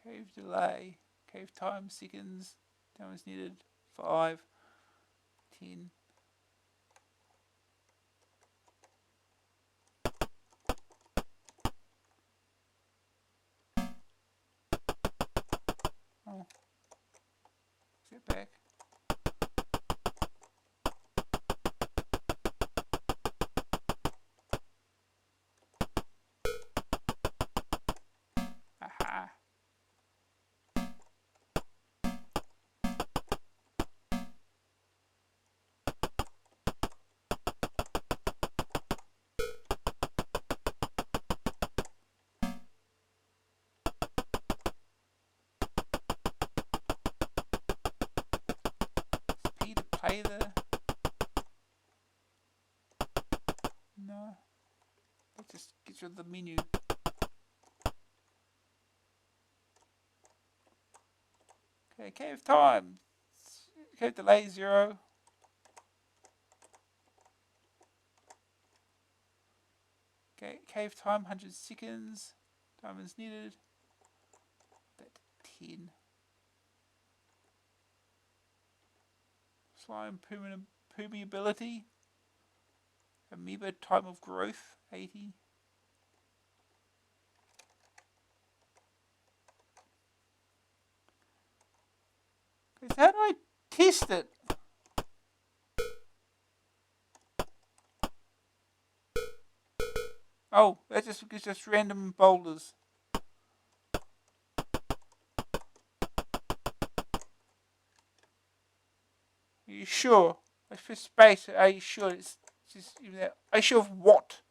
Cave delay. Cave time seconds. Time is needed. 5. 10. Oh. Step back. Aha. P to play the... No. That just gets rid of the menu. Okay, cave time. Cave delay 0. Okay, cave time 100 seconds. Time is needed. That 10. Slime permeability. Amoeba time of growth 80. Okay, so how do I test it? Oh, that just random boulders. Are you sure? I press space. Are you sure? It's just even that. Are you sure of what?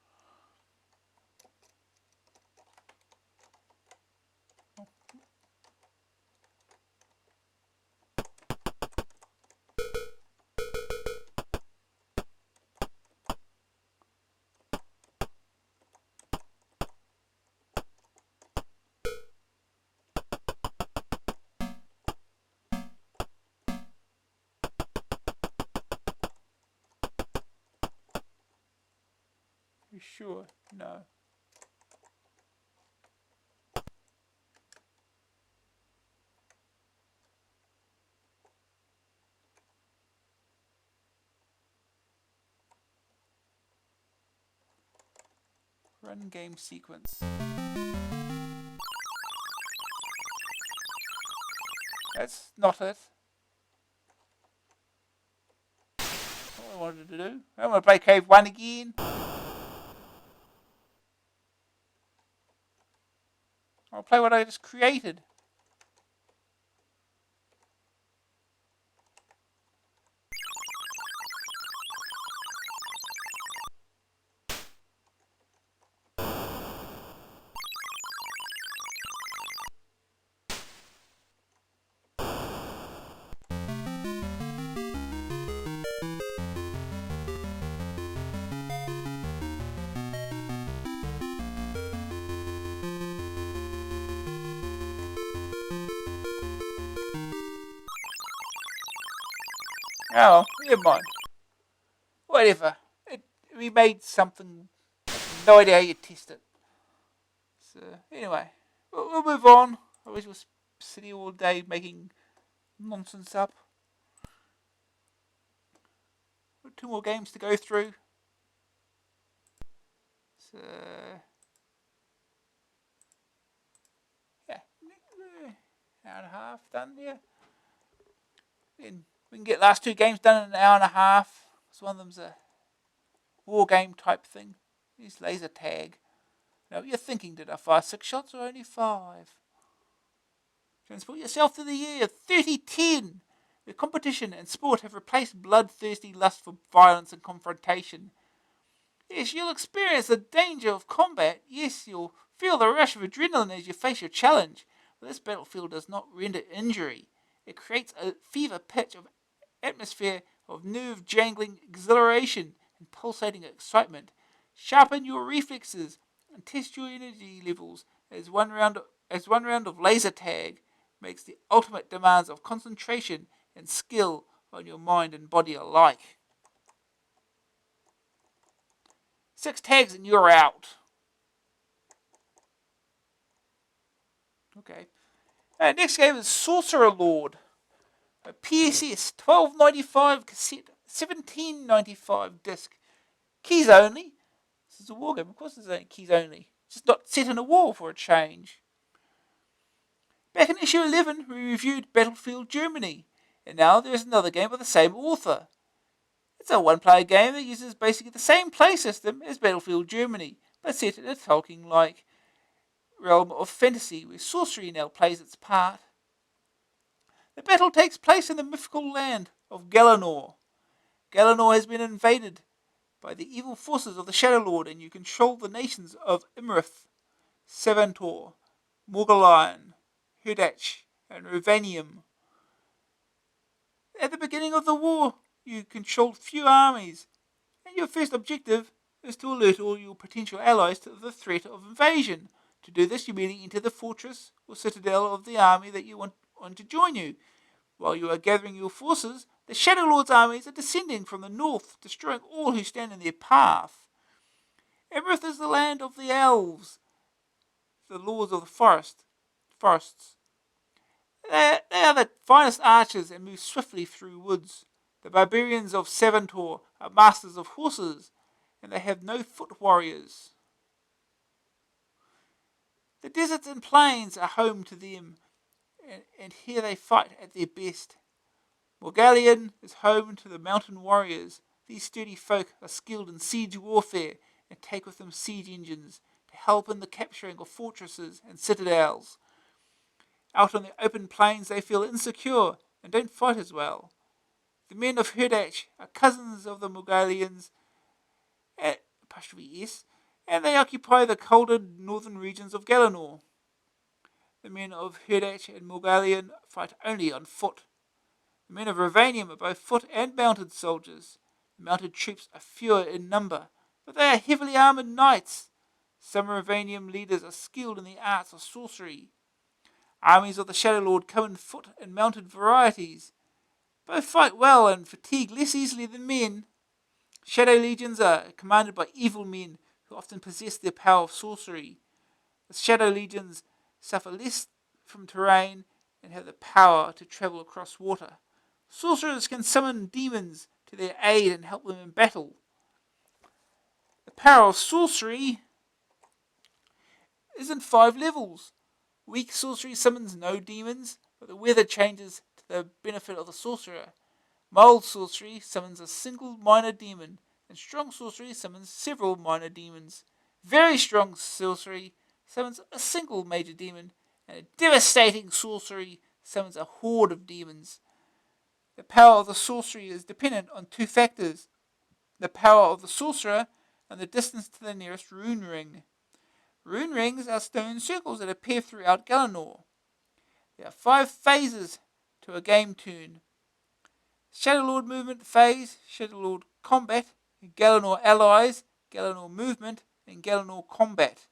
Sure, no. Run game sequence. That's not it. What I wanted to do. I want to play Cave 1 again. I'll play what I just created. Oh, never mind. Whatever. We made something. No idea how you test it. So, anyway. We'll move on. I wish we'll sit here all day making nonsense up. 2 more games to go through. So, yeah. Hour and a half done, yeah. Then we can get last 2 games done in an hour and a half. So one of them's a war game type thing. Use laser tag. Now you're thinking, did I fire 6 shots or only 5? Transport yourself to the year 3010, where competition and sport have replaced bloodthirsty lust for violence and confrontation. Yes, you'll experience the danger of combat. Yes, you'll feel the rush of adrenaline as you face your challenge. But this battlefield does not render injury. It creates a fever pitch of atmosphere of nerve-jangling exhilaration and pulsating excitement. Sharpen your reflexes and test your energy levels as one round of laser tag makes the ultimate demands of concentration and skill on your mind and body alike. 6 tags and you're out. Okay. Next game is Sorcerer Lord. A PSS 12.95 cassette, 17.95 disc. Keys only. This is a war game. Of course, it's only keys only. It's just not set in a war for a change. Back in issue 11, we reviewed Battlefield Germany, and now there's another game by the same author. It's a one-player game that uses basically the same play system as Battlefield Germany, but set in a Tolkien-like realm of fantasy where sorcery now plays its part. The battle takes place in the mythical land of Galanor. Galanor has been invaded by the evil forces of the Shadow Lord, and you control the nations of Imrith, Savantor, Morgalion, Herdach, and Ravanium. At the beginning of the war, you controlled few armies, and your first objective is to alert all your potential allies to the threat of invasion. To do this, you merely enter the fortress or citadel of the army that you want to join you. While you are gathering your forces, the Shadow Lord's armies are descending from the north, destroying all who stand in their path. Emrith is the land of the elves, the lords of the forests. They are the finest archers and move swiftly through woods. The barbarians of Savantor are masters of horses, and they have no foot warriors. The deserts and plains are home to them, and here they fight at their best. Morgalion is home to the mountain warriors. These sturdy folk are skilled in siege warfare and take with them siege engines to help in the capturing of fortresses and citadels. Out on the open plains they feel insecure and don't fight as well. The men of Herdach are cousins of the Morgalians, ''S, and they occupy the colder northern regions of Galanor. The men of Herdach and Morgalion fight only on foot. The men of Ravanium are both foot and mounted soldiers. The mounted troops are fewer in number, but they are heavily armoured knights. Some Ravanium leaders are skilled in the arts of sorcery. Armies of the Shadow Lord come in foot and mounted varieties. Both fight well and fatigue less easily than men. Shadow legions are commanded by evil men who who often possess the power of sorcery. The Shadow Legions suffer less from terrain and have the power to travel across water. Sorcerers can summon demons to their aid and help them in battle. The power of sorcery is in 5 levels. Weak sorcery summons no demons, but the weather changes to the benefit of the sorcerer. Mild sorcery summons a single minor demon, and strong sorcery summons several minor demons. Very strong sorcery summons a single major demon, and a devastating sorcery summons a horde of demons. The power of the sorcery is dependent on 2 factors: the power of the sorcerer and the distance to the nearest rune ring. Rune rings are stone circles that appear throughout Galanor. There are 5 phases to a game turn: Shadow Lord movement phase, Shadow Lord combat, Galanor allies, Galanor movement, and Galanor combat.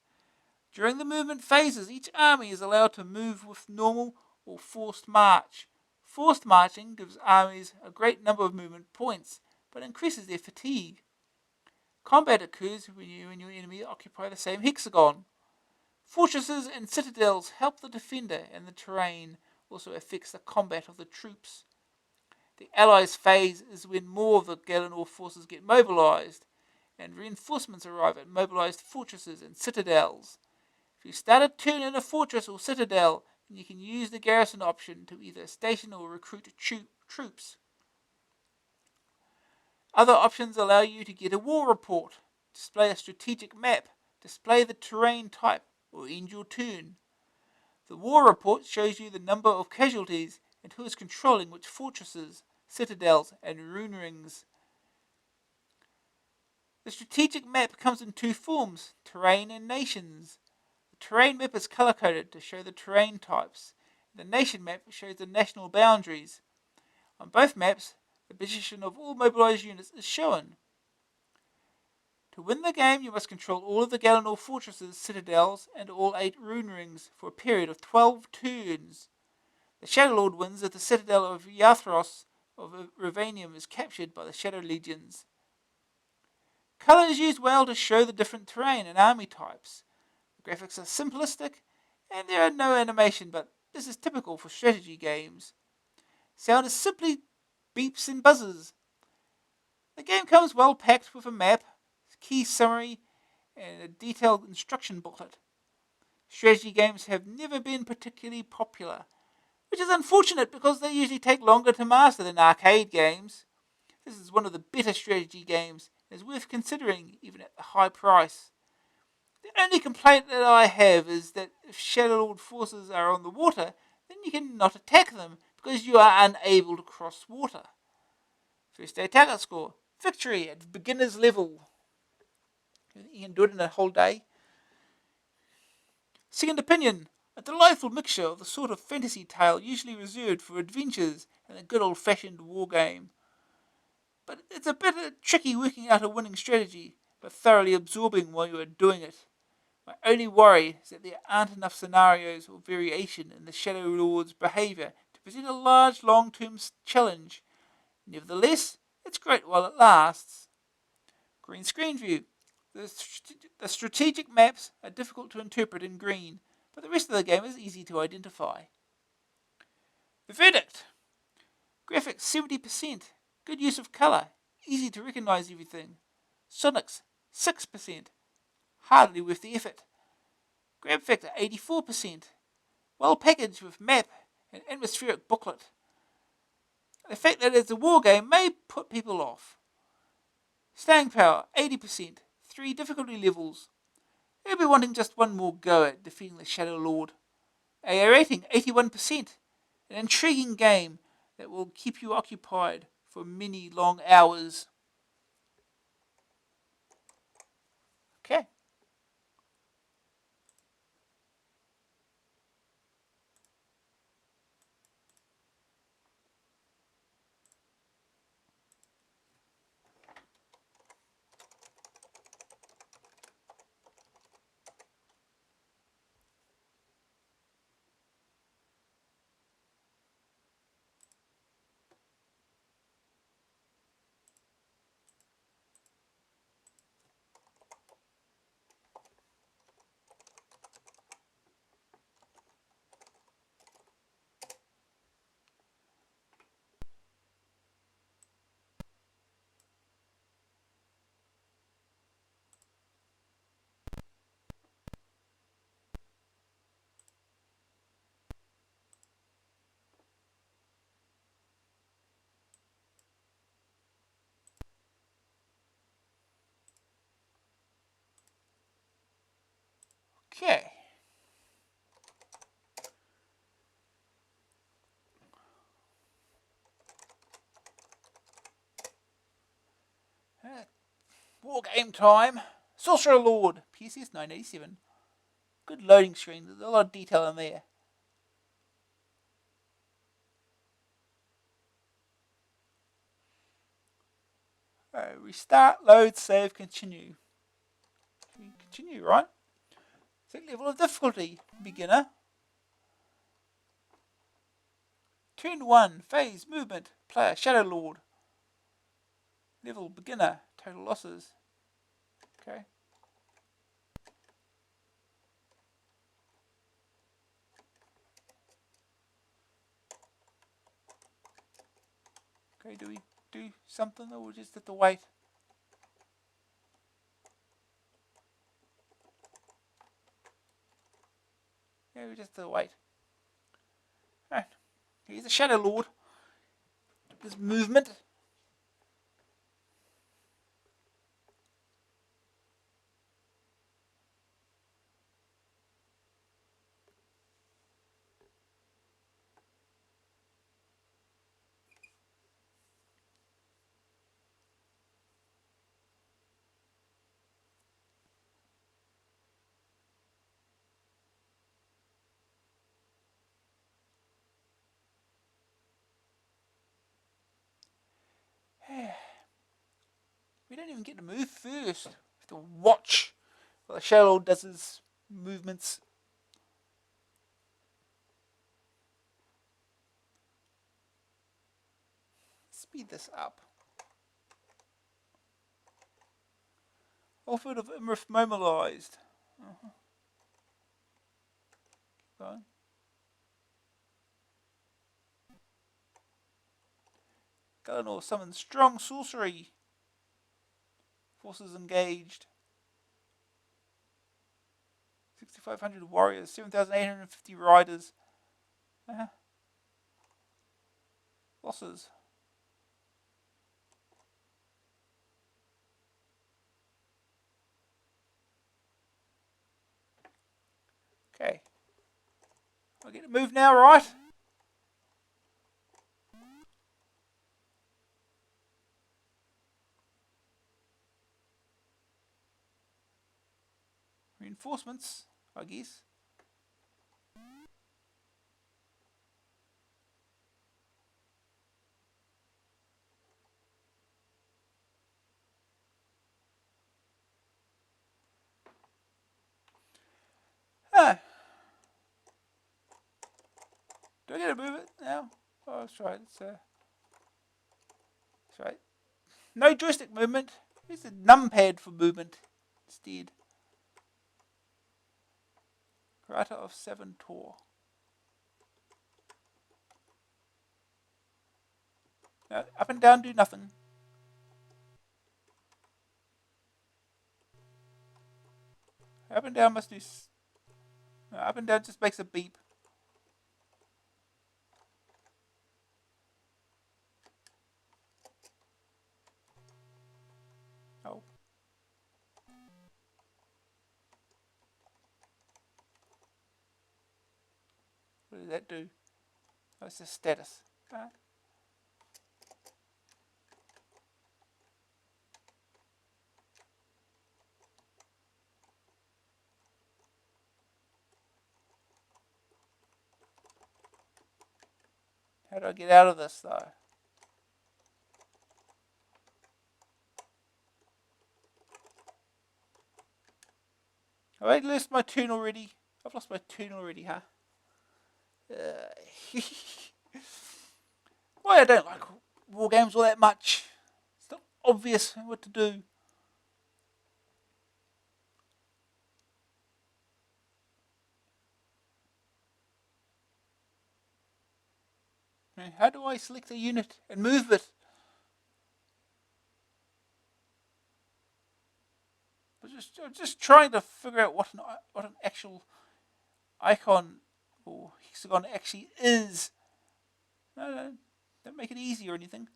During the movement phases, each army is allowed to move with normal or forced march. Forced marching gives armies a great number of movement points, but increases their fatigue. Combat occurs when you and your enemy occupy the same hexagon. Fortresses and citadels help the defender, and the terrain also affects the combat of the troops. The Allies phase is when more of the Galanor forces get mobilized, and reinforcements arrive at mobilized fortresses and citadels. If you start a turn in a fortress or citadel, then you can use the garrison option to either station or recruit troops. Other options allow you to get a war report, display a strategic map, display the terrain type, or end your turn. The war report shows you the number of casualties and who is controlling which fortresses, citadels, and rune rings. The strategic map comes in 2 forms: terrain and nations. The terrain map is color-coded to show the terrain types. The nation map shows the national boundaries. On both maps, the position of all mobilized units is shown. To win the game, you must control all of the Galanor fortresses, citadels, and all 8 rune rings for a period of 12 turns. The Shadow Lord wins if the citadel of Yathros of Ravanium is captured by the Shadow Legions. Color is used well to show the different terrain and army types. The graphics are simplistic, and there are no animation, but this is typical for strategy games. Sound is simply beeps and buzzes. The game comes well packed with a map, key summary, and a detailed instruction booklet. Strategy games have never been particularly popular, which is unfortunate because they usually take longer to master than arcade games. This is one of the better strategy games and is worth considering even at the high price. The only complaint that I have is that if Shadow Lord forces are on the water, then you cannot attack them because you are unable to cross water. First day target score: victory at beginner's level. You can do it in a whole day. Second opinion: a delightful mixture of the sort of fantasy tale usually reserved for adventures and a good old-fashioned war game. But it's a bit tricky working out a winning strategy, but thoroughly absorbing while you are doing it. My only worry is that there aren't enough scenarios or variation in the Shadow Lord's behaviour to present a large long-term challenge. Nevertheless, it's great while it lasts. Green screen view. The strategic maps are difficult to interpret in green, but the rest of the game is easy to identify. The verdict: graphics 70%, good use of colour, easy to recognise everything. Sonics 6%, hardly worth the effort. Grab factor 84%, well packaged with map and atmospheric booklet. The fact that it's a war game may put people off. Staying power 80%, 3 difficulty levels. They'll be wanting just one more go at defeating the Shadow Lord. AA rating 81%, an intriguing game that will keep you occupied for many long hours. Okay. Okay. War game time. Sorcerer Lord, PCS 987. Good loading screen. There's a lot of detail in there. Restart, load, save, continue. Continue, right? Second level of difficulty. Beginner. Turn 1. Phase. Movement. Player. Shadow Lord. Level. Beginner. Total losses. Okay. Okay, do we do something or we just have to wait? Yeah, we just have to wait. Alright. Here's the Shadow Lord. This movement. We don't even get to move first. We have to watch while the Shadow Lord does his movements. Speed this up. Offered of Imrith mobilized. Keep going. Galanor summons strong sorcery. Forces engaged. 6,500 warriors, 7,850 riders. Losses. Okay. I get to move now, right? Reinforcements, I guess. Ah. Do I get to move it now? Oh, that's right. That's right. No joystick movement. Here's a numpad for movement instead. Karata of 7 Tor. No, up and down do nothing. Up and down must do... No, up and down just makes a beep. Oh. What does that do? Oh, it's a status. Ah. How do I get out of this though? Have I lost my turn already? I've lost my turn already, huh? Why I don't like war games all that much. It's not obvious what to do. How do I select a unit and move it? I'm just trying to figure out what an actual icon or hexagon actually is. No, don't make it easy or anything.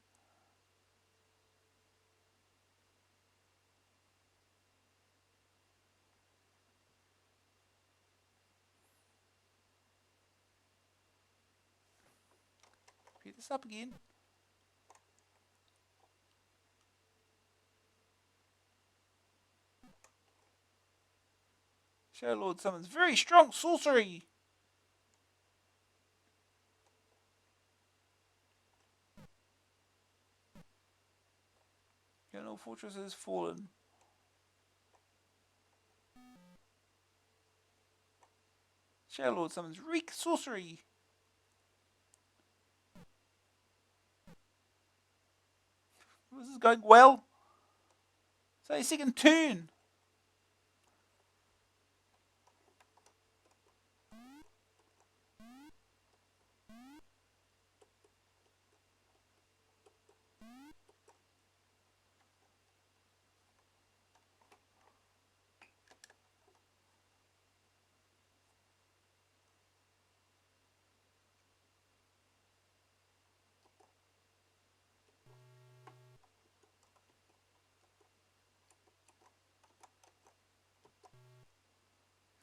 Pick this up again. Shadow Lord summons very strong sorcery. All fortress has fallen. Shadow Lord summons weak sorcery. This is going well. So second turn.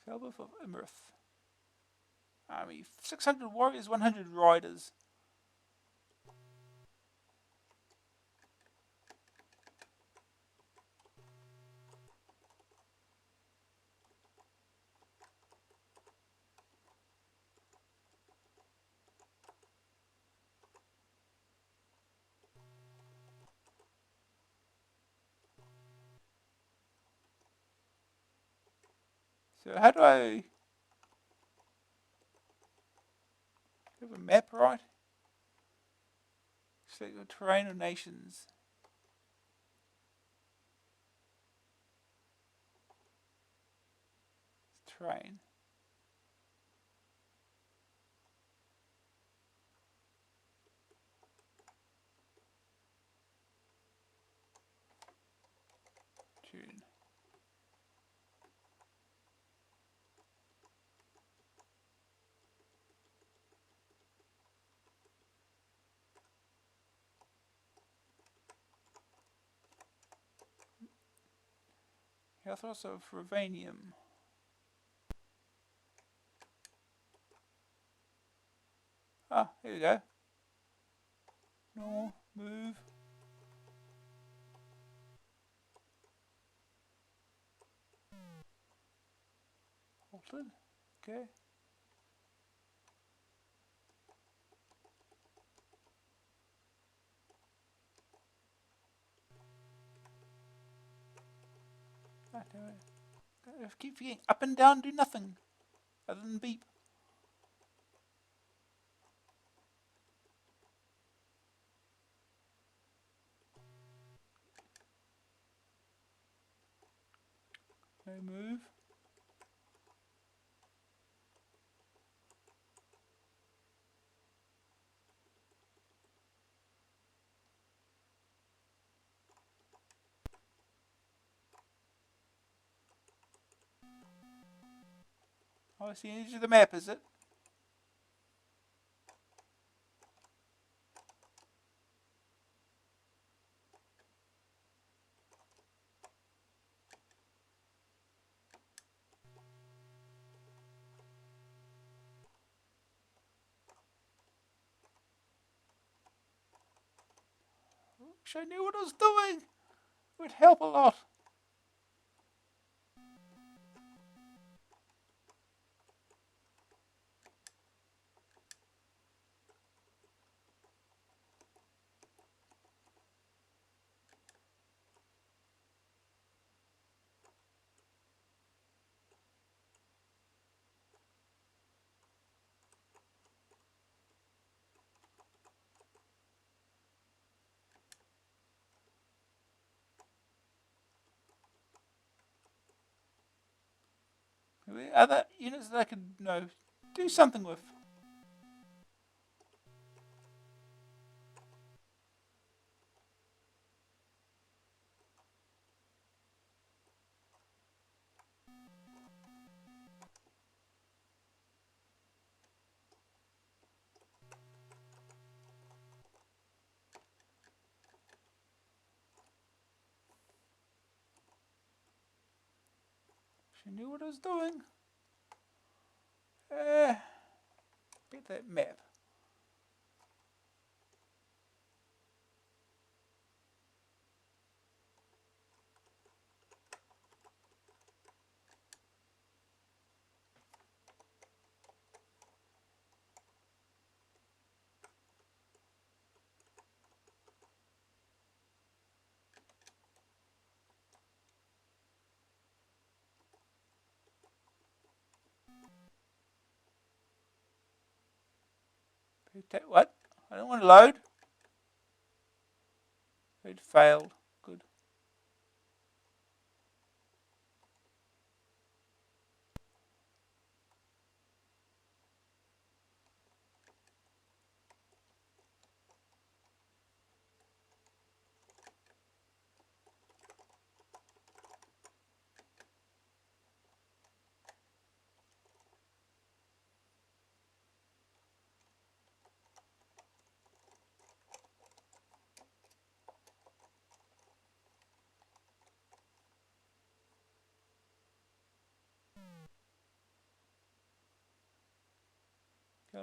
Felbeth of Imirth. Army 600 warriors, 100 riders. So how do I have a map right? Select the terrain of nations. Terrain. Turn. Healthos of Ravanium. Ah, here we go. No, move. Halted. Okay. Ah, damn it. I keep forgetting. Up and down do nothing other than beep. No move. Oh, it's the edge of the map, is it? Wish I knew what I was doing. It would help a lot. Are there other units that I could do something with? Wish I knew what I was doing. Get that map. What? I don't want to load. It failed. Good.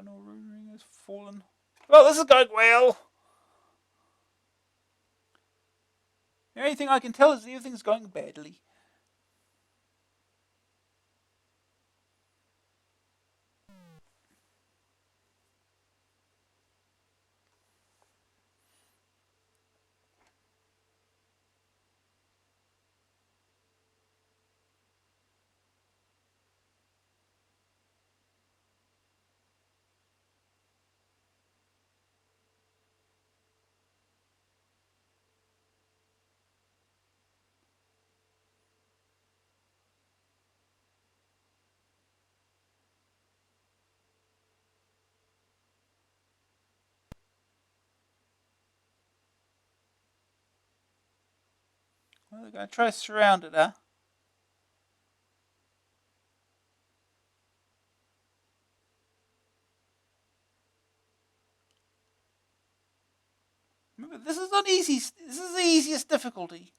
No ring has fallen. Well, this is going well. The only thing I can tell is everything's going badly. Well, they're going to try to surround it, huh? Remember, this is not easy. This is the easiest difficulty.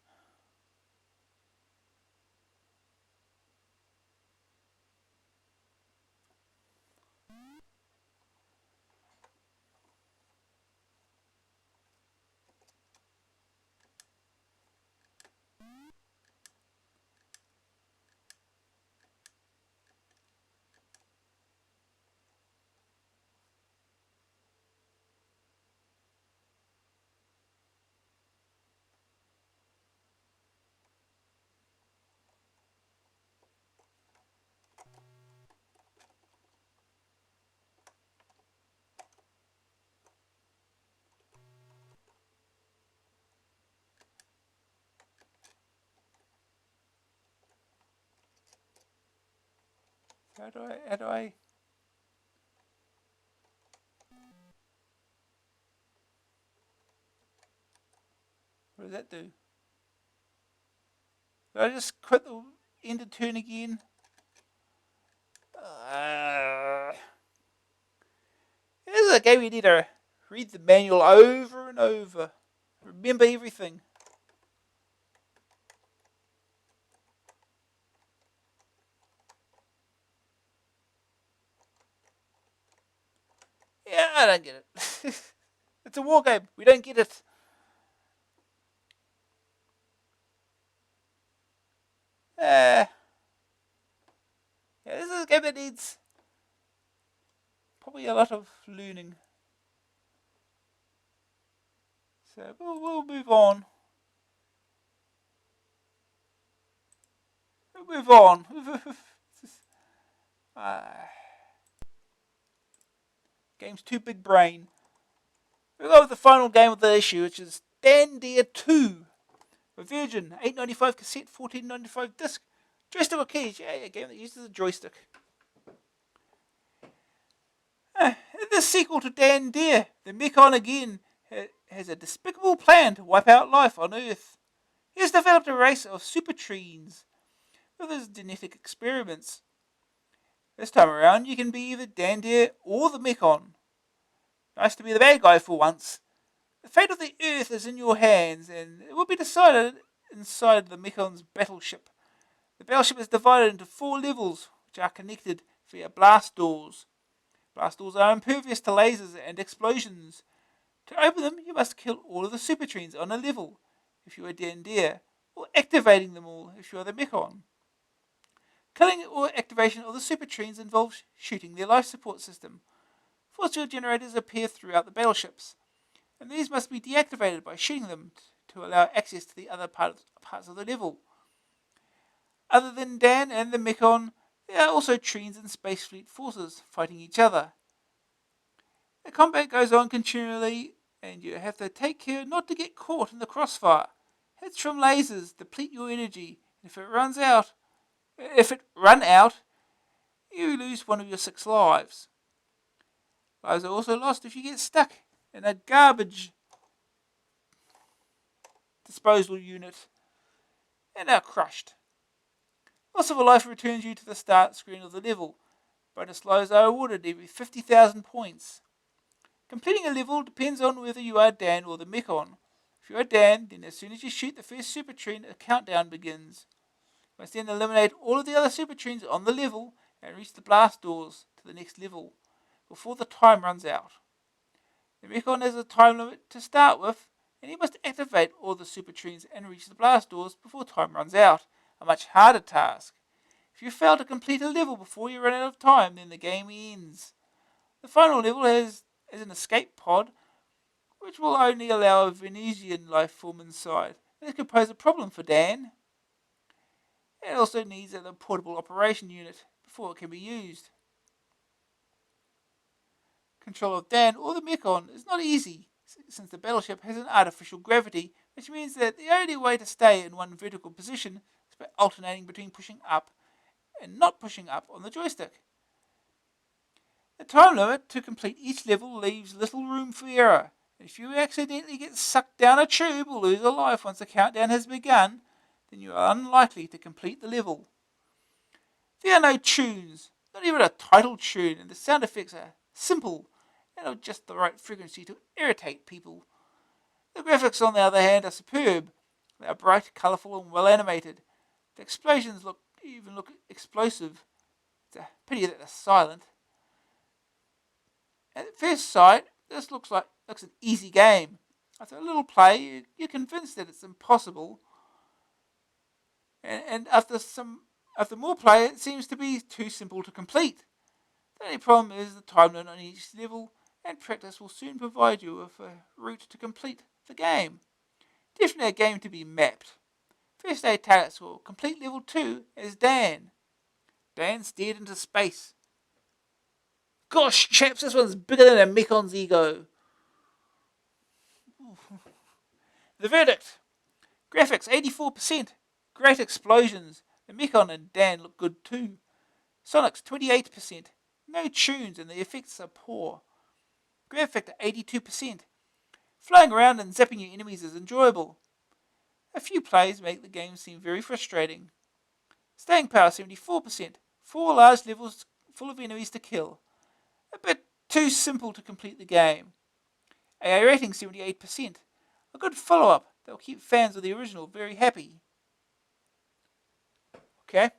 How do I? What does that do? Do I just quit the end of turn again? This is a game you need to read the manual over and over. Remember everything. Yeah, I don't get it. It's a war game. We don't get it. Yeah, this is a game that needs probably a lot of learning. So we'll move on. We'll move on. Game's too big brain. We'll go with the final game of the issue, which is Dan Dare 2. A Virgin, $8.95 cassette, $14.95 disc. Joystick or keys? Yeah, a game that uses a joystick. This sequel to Dan Dare, the Mechon again, has a despicable plan to wipe out life on Earth. He has developed a race of super trees with his genetic experiments. This time around, you can be either Dan Dare or the Mechon. Nice to be the bad guy for once. The fate of the Earth is in your hands, and it will be decided inside the Mekon's battleship. The battleship is divided into 4 levels, which are connected via blast doors. Blast doors are impervious to lasers and explosions. To open them, you must kill all of the super trees on a level, if you are Dan Dare, or activating them all, if you are the Mekon. Killing or activation of the super trees involves shooting their life support system. Force field generators appear throughout the battleships, and these must be deactivated by shooting them to allow access to the other parts of the level. Other than Dan and the Mekon, there are also trees and Space Fleet forces fighting each other. The combat goes on continually, and you have to take care not to get caught in the crossfire. Hits from lasers deplete your energy, and if it run out, you lose one of your 6 lives. Lives are also lost if you get stuck in a garbage disposal unit and are crushed. Loss of a life returns you to the start screen of the level. Bonus lives are awarded every 50,000 points. Completing a level depends on whether you are Dan or the Mechon. If you are Dan, then as soon as you shoot the first super treen, a countdown begins. You must then eliminate all of the other super treens on the level and reach the blast doors to the next level before the time runs out. The Mechon has a time limit to start with, and you must activate all the super treens and reach the blast doors before time runs out, a much harder task. If you fail to complete a level before you run out of time, then the game ends. The final level has an escape pod, which will only allow a Venusian life form inside. This could pose a problem for Dan. It also needs a portable operation unit before it can be used. Control of Dan or the Mechon is not easy, since the battleship has an artificial gravity, which means that the only way to stay in one vertical position is by alternating between pushing up and not pushing up on the joystick. The time limit to complete each level leaves little room for error. If you accidentally get sucked down a tube or lose a life once the countdown has begun, then you are unlikely to complete the level. There are no tunes, not even a title tune, and the sound effects are simple and of just the right frequency to irritate people. The graphics, on the other hand, are superb. They are bright, colourful, and well animated. The explosions look explosive. It's a pity that they're silent. At first sight, this looks an easy game. After a little play, you're convinced that it's impossible. And after more play, it seems to be too simple to complete. The only problem is the time limit on each level, and practice will soon provide you with a route to complete the game. Definitely a game to be mapped. First aid targets will complete level 2 as Dan. Dan stared into space. Gosh, chaps, this one's bigger than a Mekon's ego. The verdict. Graphics 84%. Great explosions. The Mekon and Dan look good too. Sonics 28%. No tunes and the effects are poor. Grab factor 82%. Flying around and zapping your enemies is enjoyable. A few plays make the game seem very frustrating. Staying power 74%. 4 large levels full of enemies to kill. A bit too simple to complete the game. AA rating 78%. A good follow-up that will keep fans of the original very happy. Okay.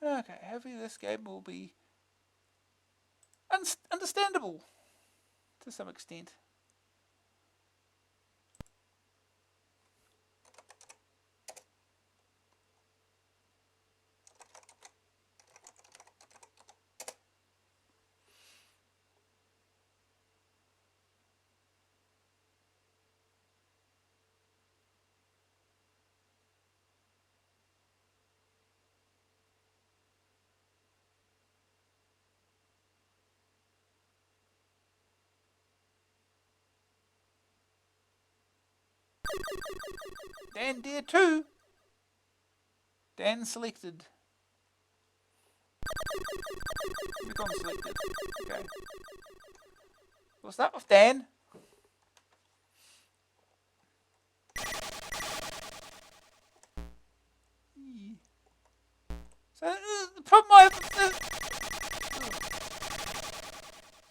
Okay, hopefully this game will be understandable to some extent. Dan Dare 2. Dan selected. Mekon selected. Okay. We'll start with Dan. So the problem I have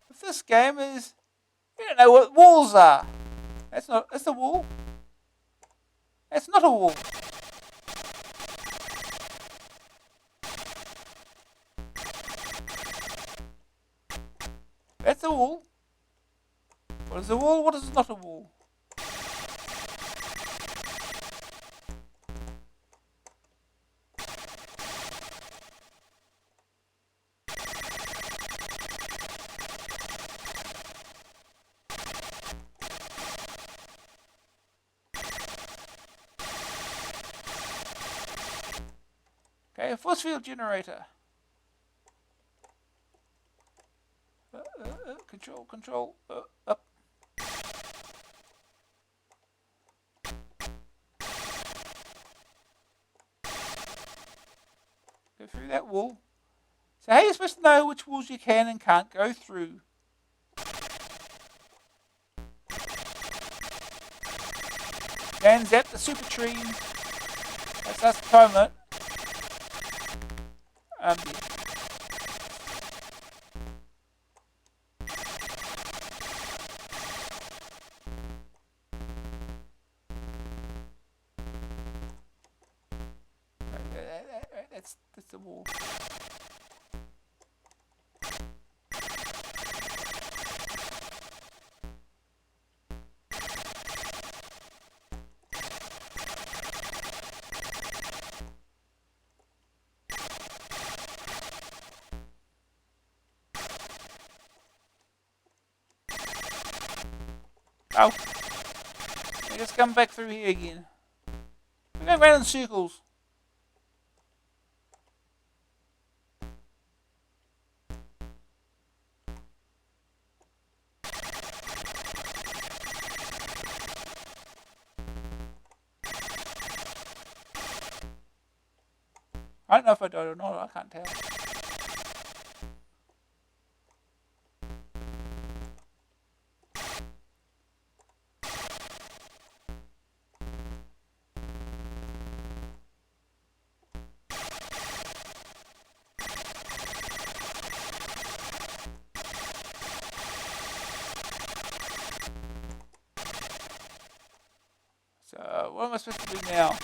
with this game is you don't know what walls are. That's a wall. That's not a wall. That's a wall. What is a wall? What is not a wall? Okay, a force field generator. Control, up. Go through that wall. So how are you supposed to know which walls you can and can't go through? Can zap the super tree. That's us time limit. That's the wall. Oh, let's come back through here again. We're going round in circles. I don't know if I died or not, I can't tell. So, what am I supposed to do now?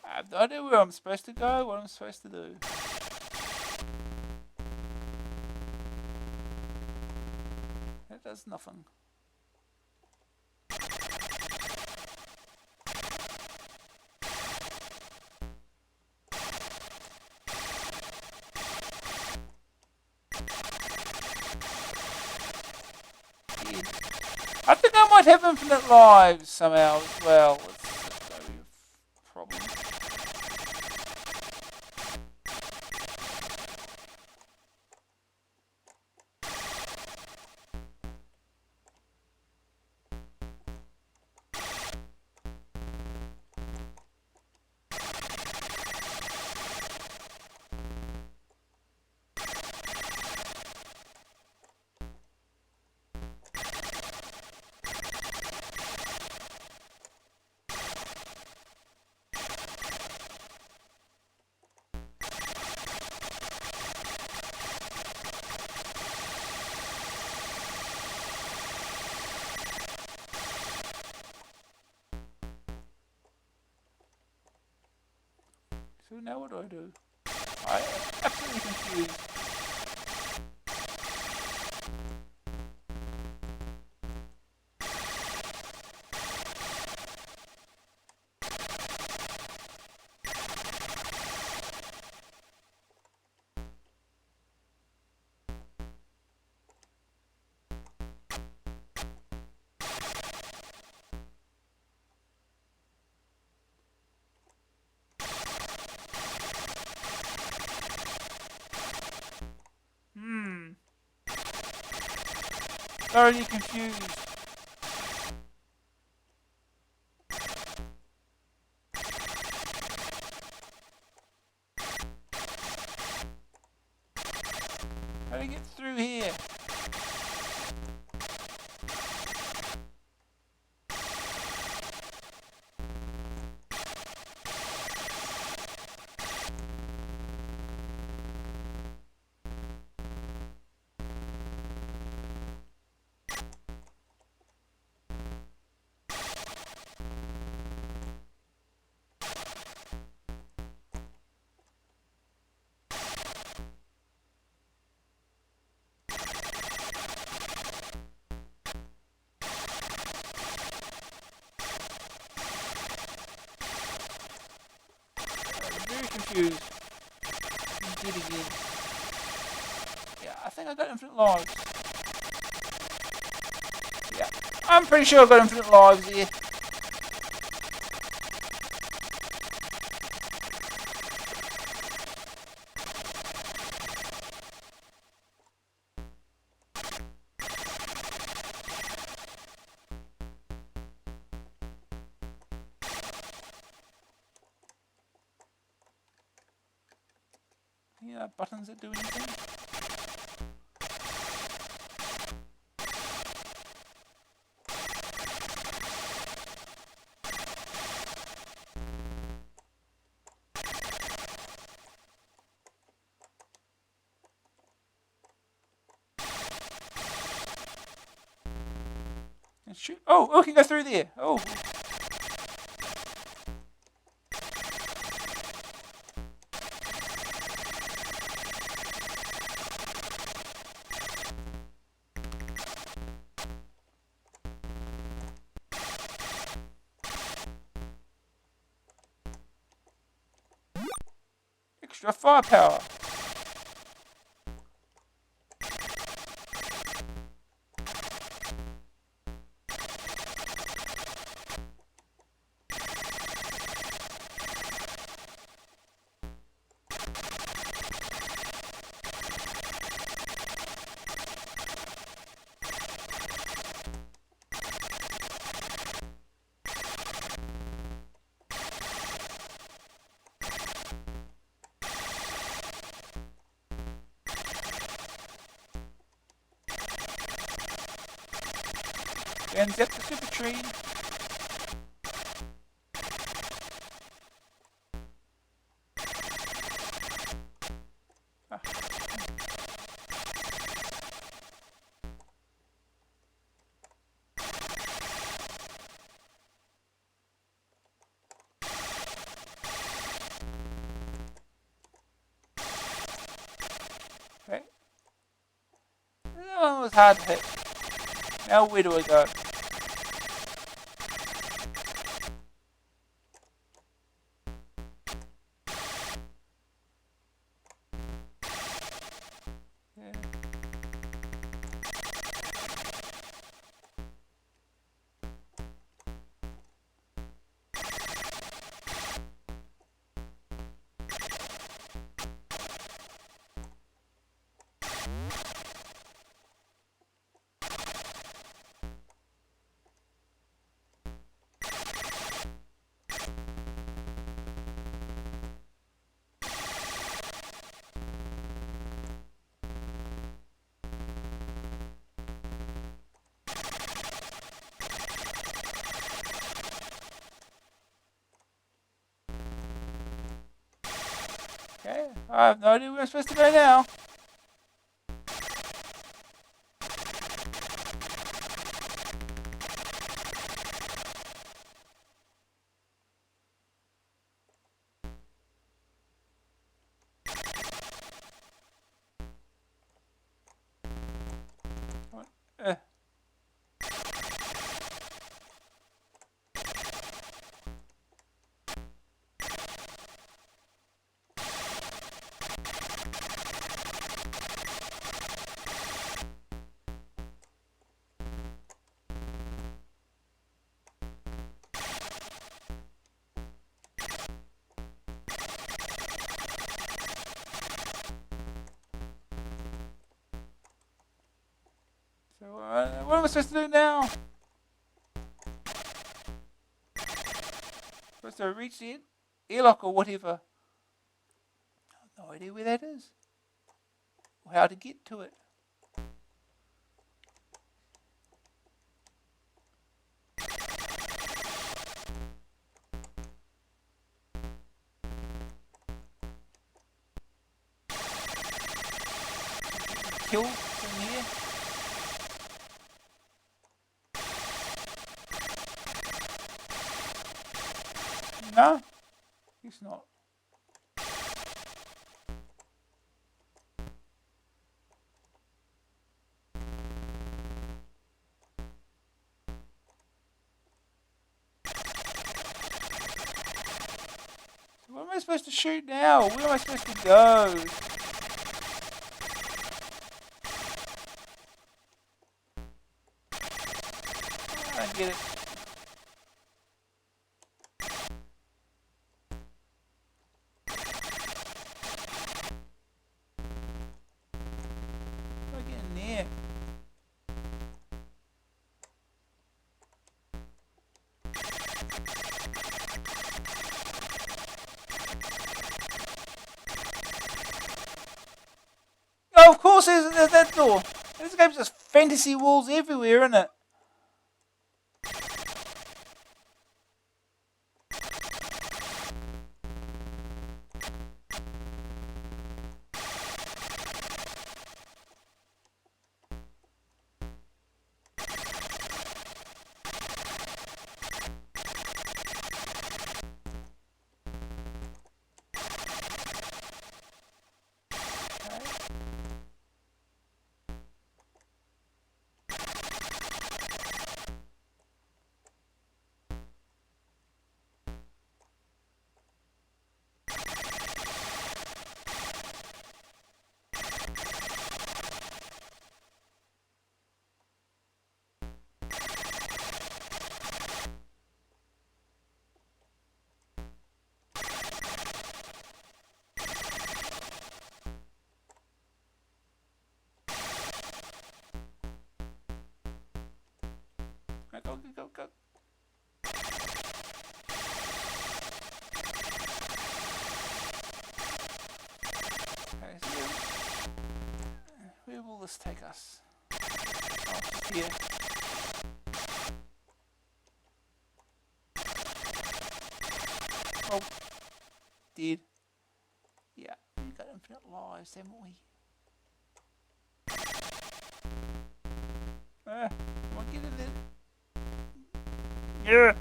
I have no idea where I'm supposed to go, what I'm supposed to do. That does nothing. I think I might have infinite lives somehow as well. It's going to be a problem. So now what do I do? I am absolutely confused. Thoroughly confused. confused. I'm dead again. Yeah, I think I got infinite lives. Yeah, I'm pretty sure I got infinite lives here. Yeah, buttons that do anything. And shoot. Oh, we can go through there. Oh. Extra firepower. And zip the super tree. Ah. Okay. That one was hard to hit. Now where do I go? Yeah. Okay, I have no idea where I'm supposed to go now. Uh, so what am I supposed to do now? Supposed to reach the airlock or whatever. I have no idea where that is. Or how to get to it. Kill from here. No, he's not. So what am I I supposed to shoot now? Where am I supposed to go? I don't get it. How do I get in there? Oh, of course there's that door. This game's just fantasy walls everywhere, isn't it? Go, go, go, go. Okay, so where will this take us? Oh, just here. Oh, dead. Yeah, we've got infinite lives, haven't we? Come on, get in there. Yeah.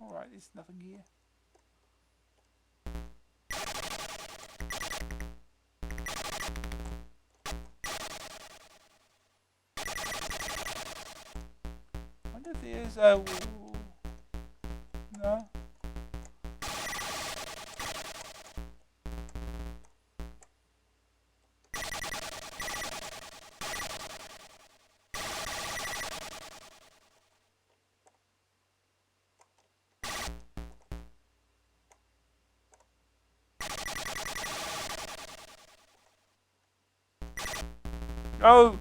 Alright, there's nothing here. I wonder if there's a... No. No!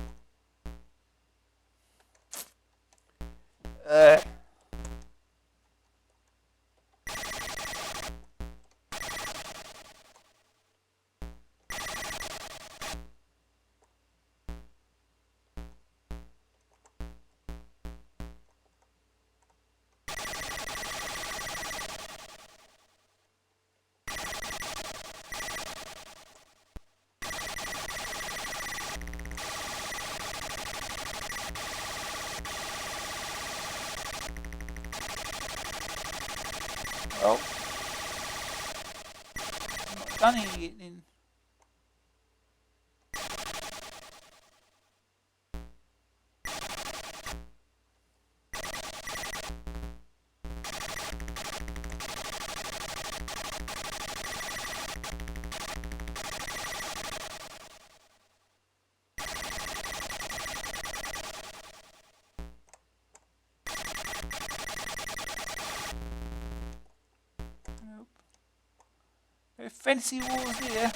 Uh. Well, I'm not done here yet then. Nope. No fancy walls here.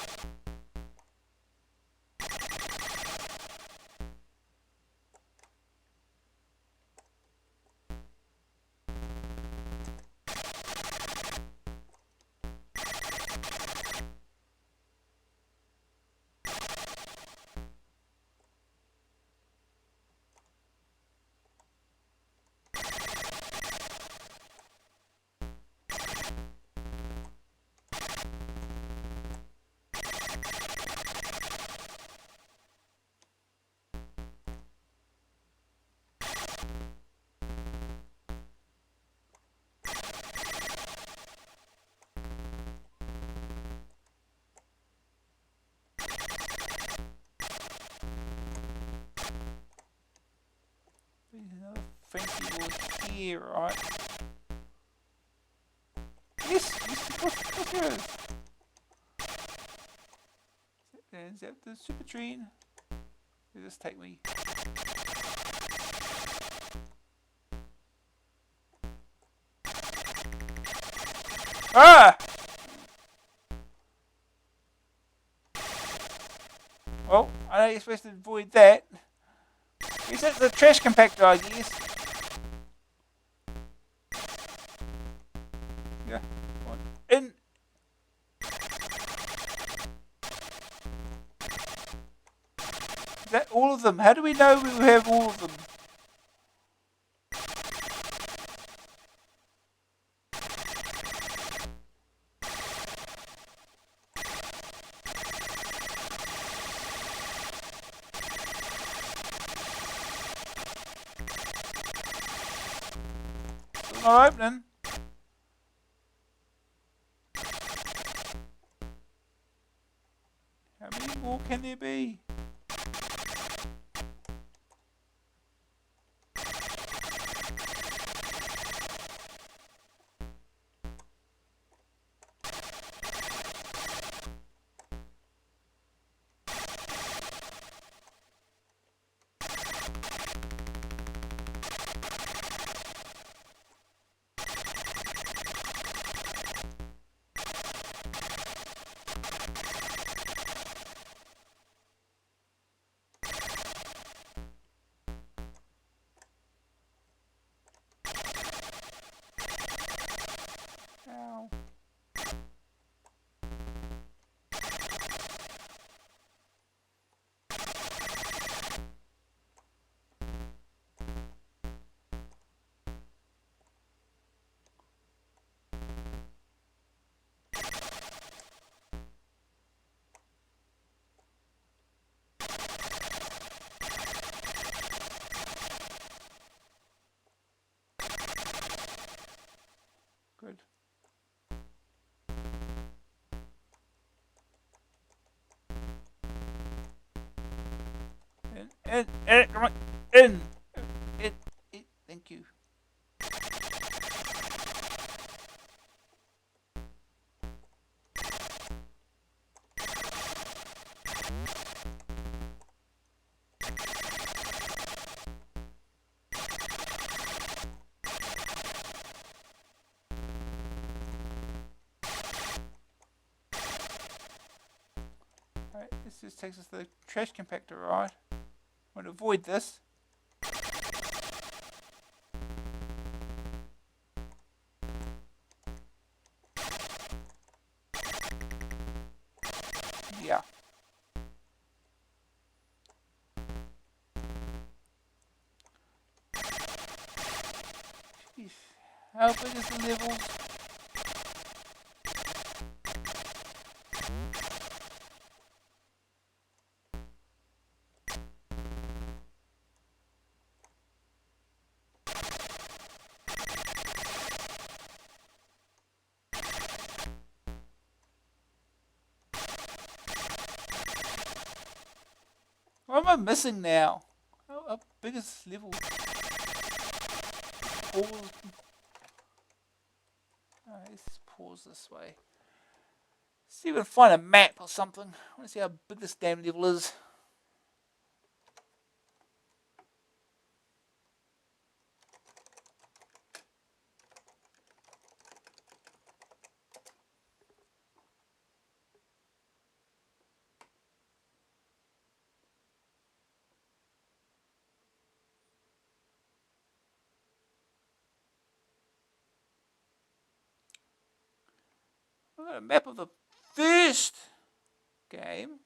fancy wood here, right? Yes, of course there is. Is that the super train? Does this take me? Ah! Well, I know you're supposed to avoid that. Is that the trash compactor, I guess? Yeah. In. Is that all of them? How do we know we have all of them? It's not opening. How many more can there be? Ow. Good. Come on, in, thank you. Alright, this just takes us to the trash compactor, right? I want to avoid this. Yeah. Jeez. How big is the level? What am I missing now? How big is this level? Pause. Let's pause this way. See if we can find a map or something. I want to see how big this damn level is. I've got a map of the first game.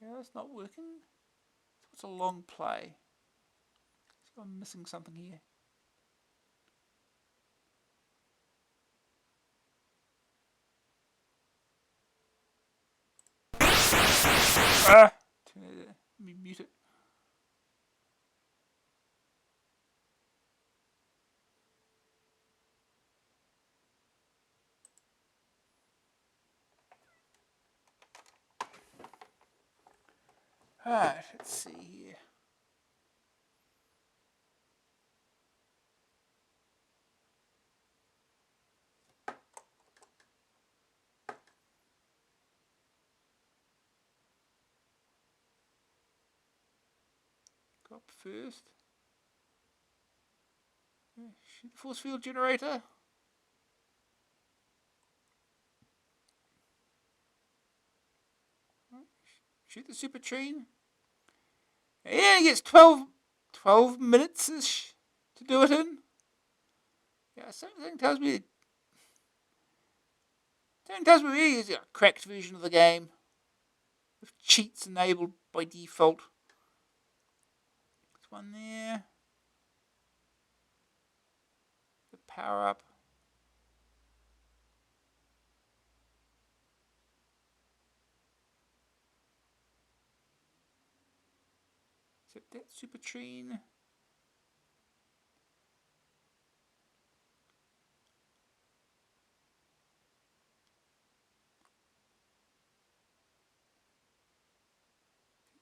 Okay, that's not working. So it's a long play. So I'm missing something here. Ah! Let me mute it. Alright, let's see here. Go up first. Shoot the force field generator. Shoot the super train. Yeah, he gets 12 minutes-ish to do it in. Yeah, something tells me he's a cracked version of the game with cheats enabled by default. There's one there. The power up. Is it that super train?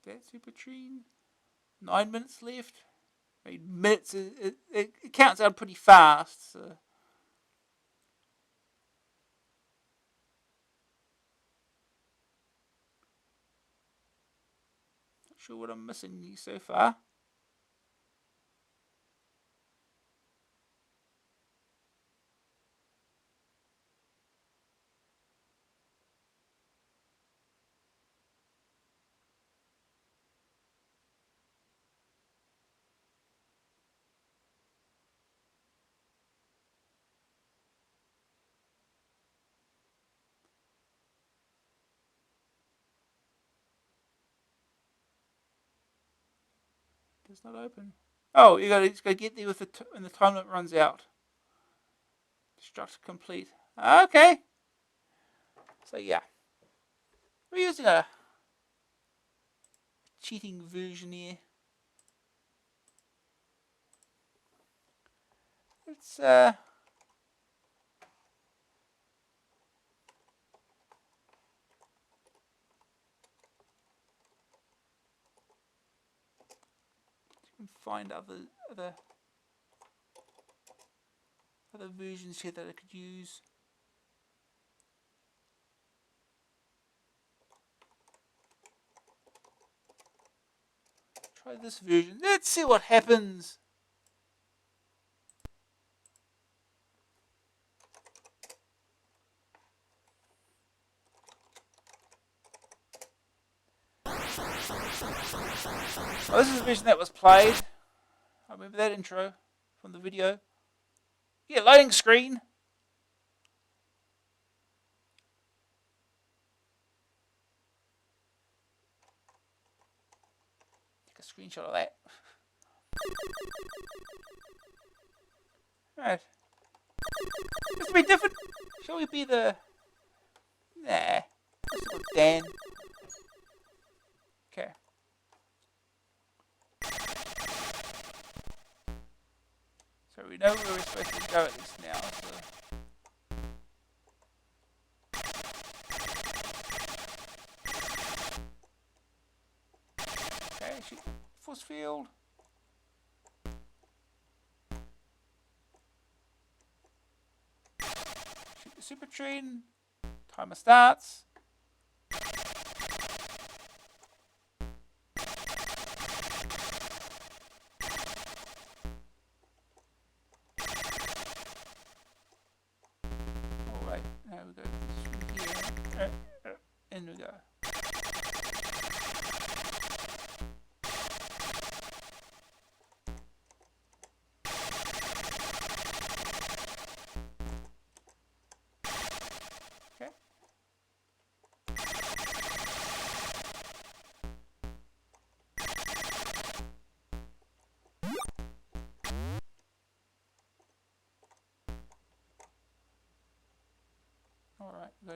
That super train. 9 minutes left. I mean, minutes. It counts out pretty fast. So. Not sure what I'm missing so far. It's not open. Oh, you got to get there with when the time limit runs out. Structure complete. Okay. So yeah, we're using a cheating version here. It's you can find other versions here that I could use. Try this version. Let's see what happens. Oh, this is the version that was played. I remember that intro from the video. Yeah, loading screen. Take a screenshot of that. Alright. This will be different. Shall we be the... Nah. Let's go with Dan. Okay. So we know where we're supposed to go at least now. So. Okay, shoot force field. Shoot the super train. Timer starts. Alright, now we go this here. In we go. No,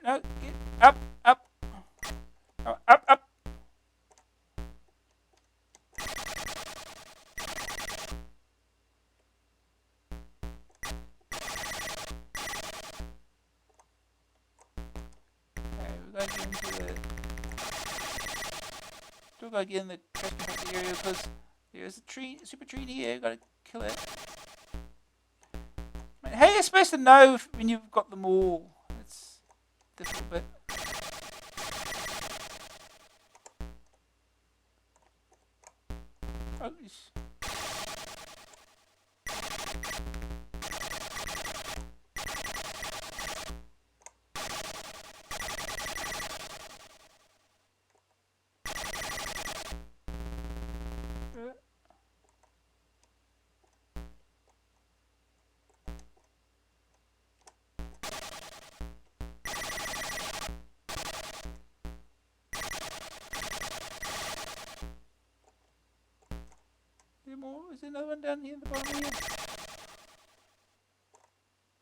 get up, up, up, up. Okay, we're going to get into the. Still gotta get in the trash compactor area because there's a tree, super tree here. Gotta kill it. I mean, how are you supposed to know when you've got them all? It's difficult, but. Oh, is there another one down here at the bottom here?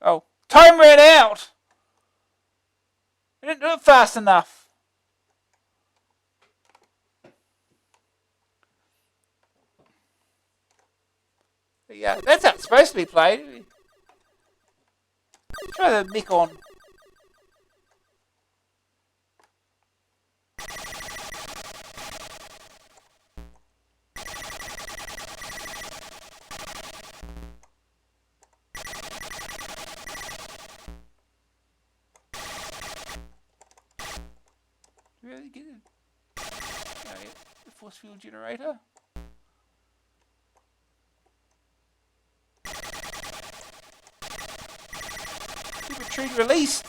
Oh, time ran out! I didn't do it fast enough. But yeah, that's how it's supposed to be played. Try the mic on. Really get it? Okay, the force field generator. Super tree released.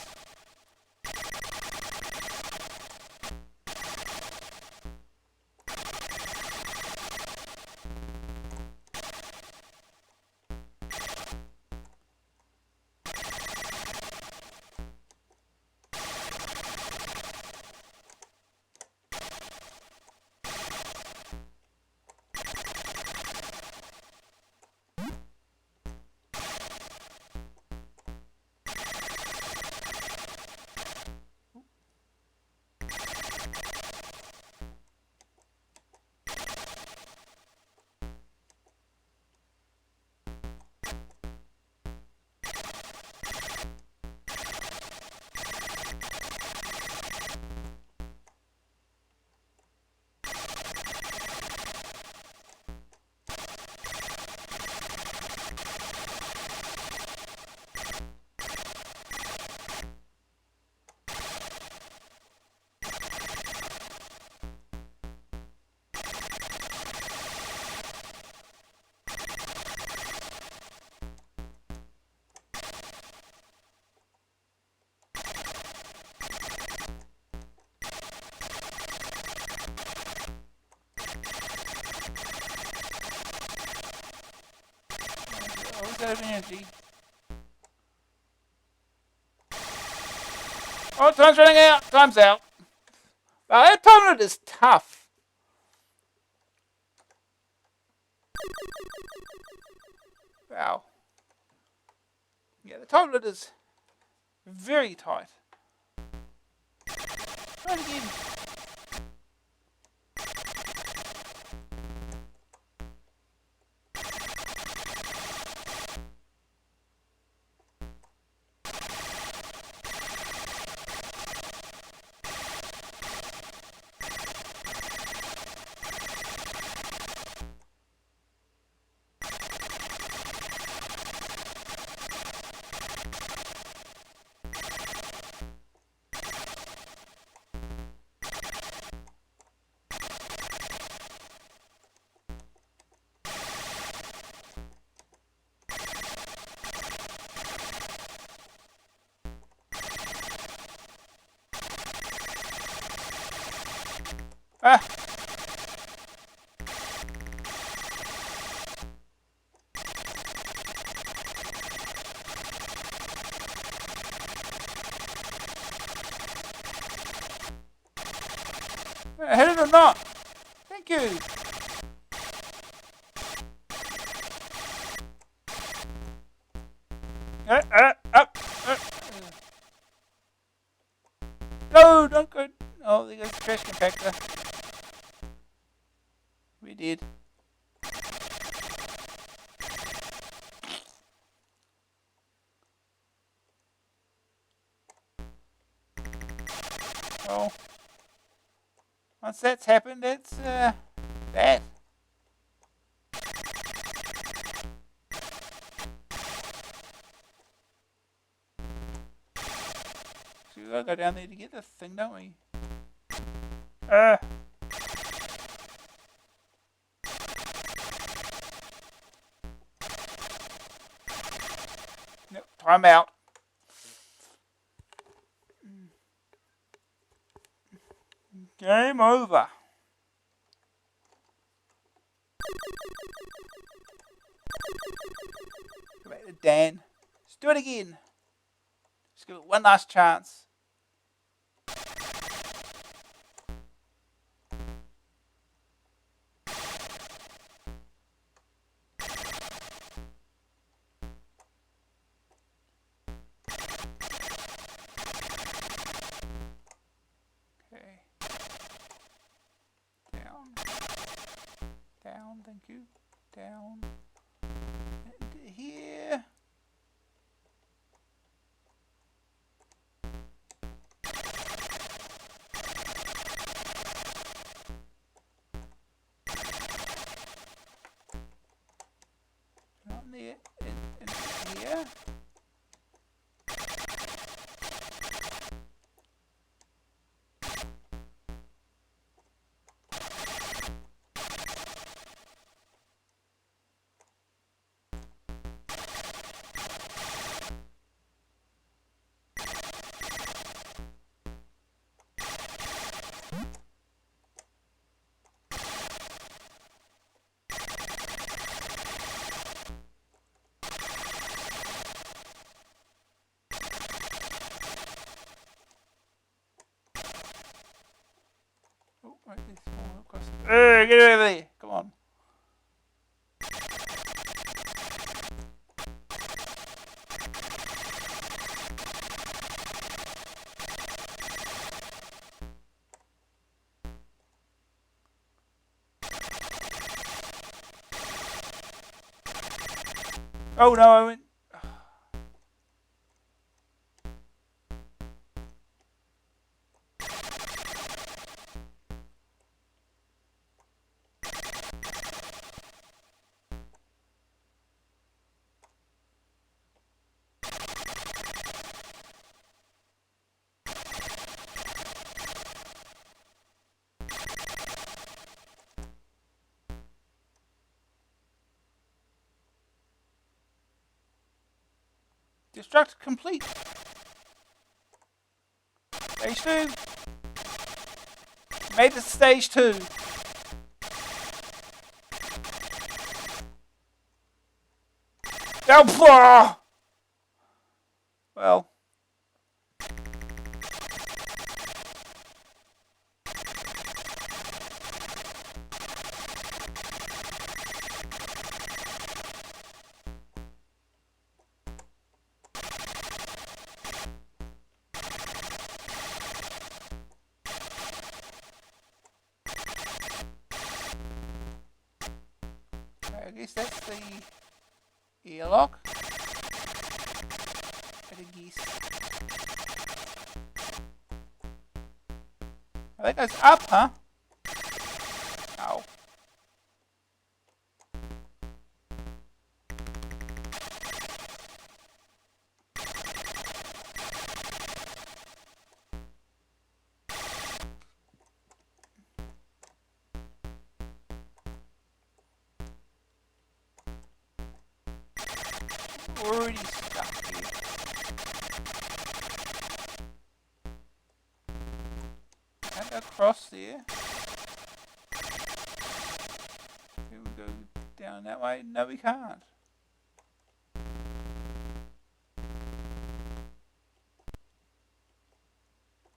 Always out of energy. Oh, time's running out. Time's out. Wow, that time limit is tough. Wow. Yeah, the time limit is very tight. Try it again. Ah. I hit it or not? Thank you. Up. trash compactor. We did. Well, once that's happened, it's bad. So we gotta go down there to get this thing, don't we? Nope, time out. Game over. Go back to Dan. Let's do it again. Let's give it one last chance. Okay. Down. Down, thank you. Down. And here. Not there. And here. Oh, right, this one across. Get over there. Come on. Oh no, I went. Destruct complete. Stage 2. Made it to stage 2. Oh, well. I guess that's the airlock. I guess. Oh, that goes up, huh? Oh. Already stuck here. Can't go across there. Can we go down that way? No, we can't.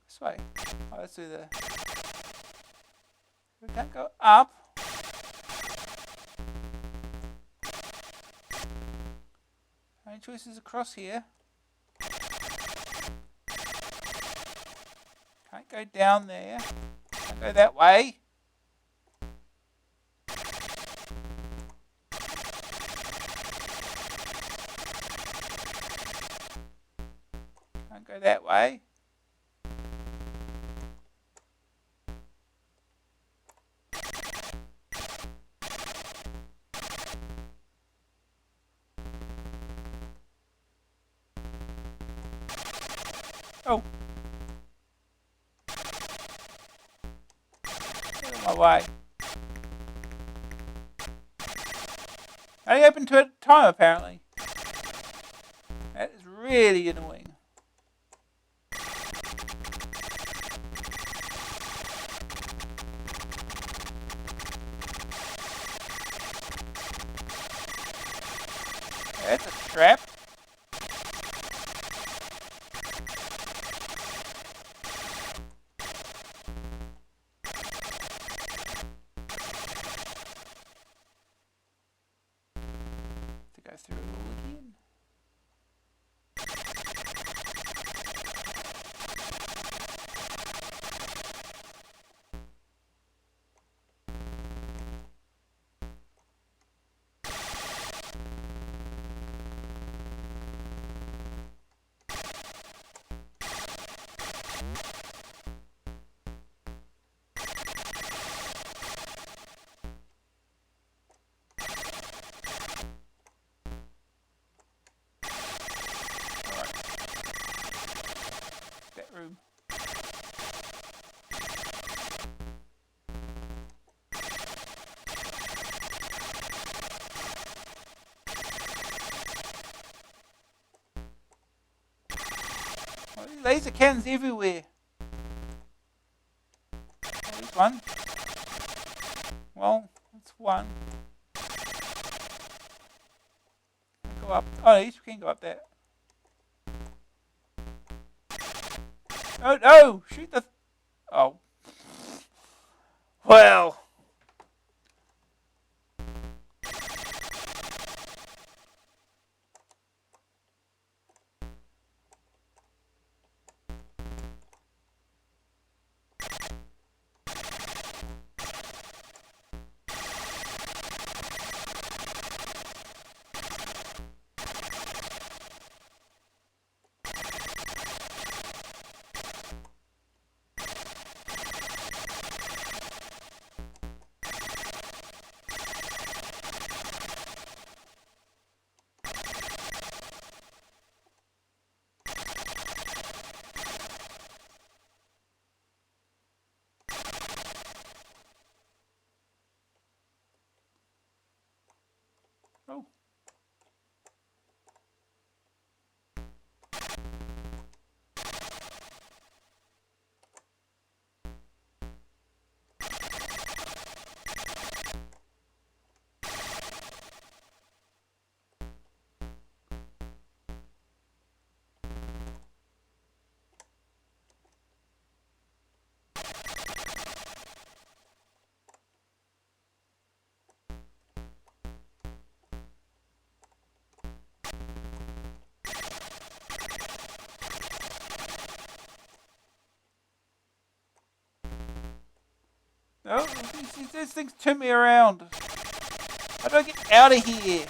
This way. Oh, let's do the. We can't go up. Only choice is across here. Can't go down there. Can't go that way. Can't go that way. Oh. Get out of my way. Only open to a time, apparently. That is really annoying. That's a trap. To go through it all again. That room. Oh, laser cannons everywhere. There's one. Well, that's one. Go up. Oh, at least we can go up there. Oh no! Shoot the. Oh. Well. Oh. No, these things turn me around. How do I get out of here?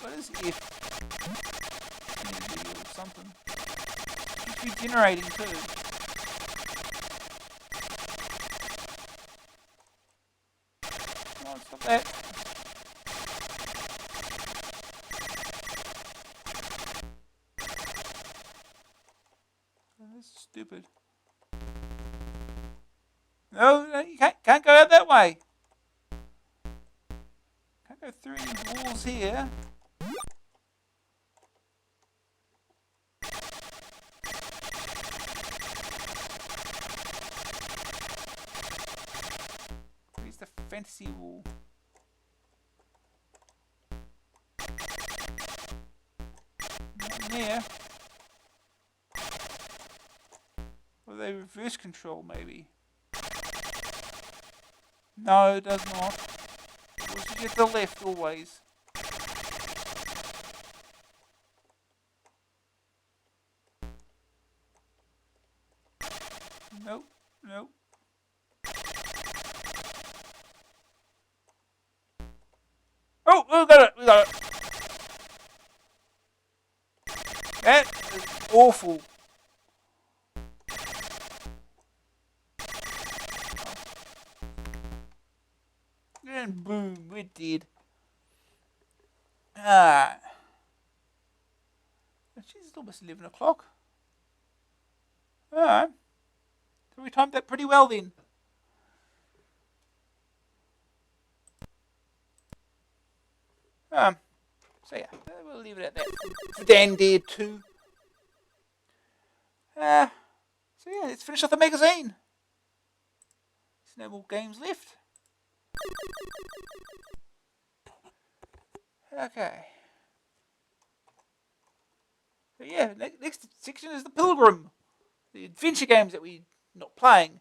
What is F? Or something. It's regenerating too. Come on, stop that. That's stupid. No, you can't go out that way. Can't go through these walls here. Where's the fantasy wall? Not there. Or they reverse control maybe. No, it does not. You should get the left always. Nope, nope. Oh, we got it, we got it. That is awful. And boom, we're dead. Ah. She's almost 11 o'clock. Alright. So we timed that pretty well then. So yeah, we'll leave it at that. Dan dead too. So yeah, let's finish off the magazine. There's no more games left. Okay. So yeah, next section is the Pilgrim. The adventure games that we're not playing.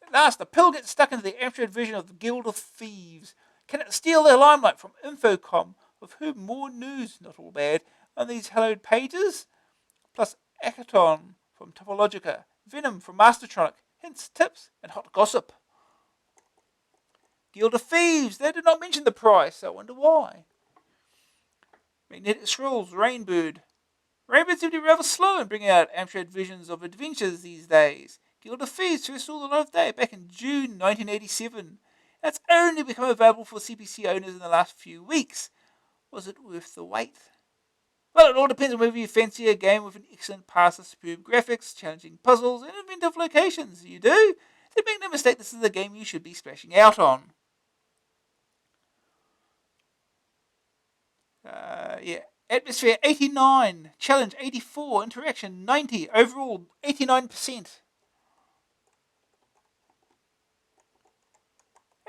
At last, the pill gets stuck into the Amstrad vision of the Guild of Thieves. Can it steal their limelight from Infocom, of whom more news, not all bad, on these hallowed pages? Plus Akaton from Topologica, Venom from Mastertronic, hints, tips, and hot gossip. Guild of Thieves, they did not mention the price, I wonder why. Magnetic Scrolls, Rainbird. Rainbird seems to be rather slow in bringing out Amstrad visions of adventures these days. Guild of Thieves first saw the light of day back in June 1987. It's only become available for CPC owners in the last few weeks. Was it worth the wait? Well, it all depends on whether you fancy a game with an excellent pass of superb graphics, challenging puzzles, and inventive locations. You do? Then make no mistake, this is the game you should be splashing out on. Yeah. Atmosphere 89, challenge 84, interaction 90, overall 89%.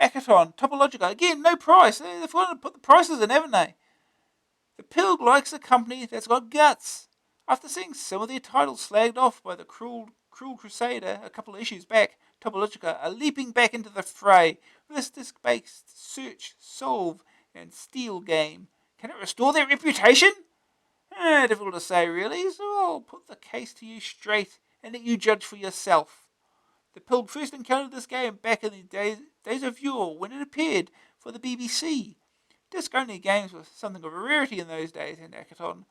Akaton, Topologica, again, no price. They've got to put the prices in, haven't they? The Pilg likes a company that's got guts. After seeing some of their titles slagged off by the Cruel Crusader a couple of issues back, Topologica are leaping back into the fray with this disc-based search, solve, and steal game. Can it restore their reputation? Difficult to say, really, so I'll put the case to you straight and let you judge for yourself. The Pilg first encountered this game back in the days of yore when it appeared for the BBC. Disc-only games were something of a rarity in those days, and Akaton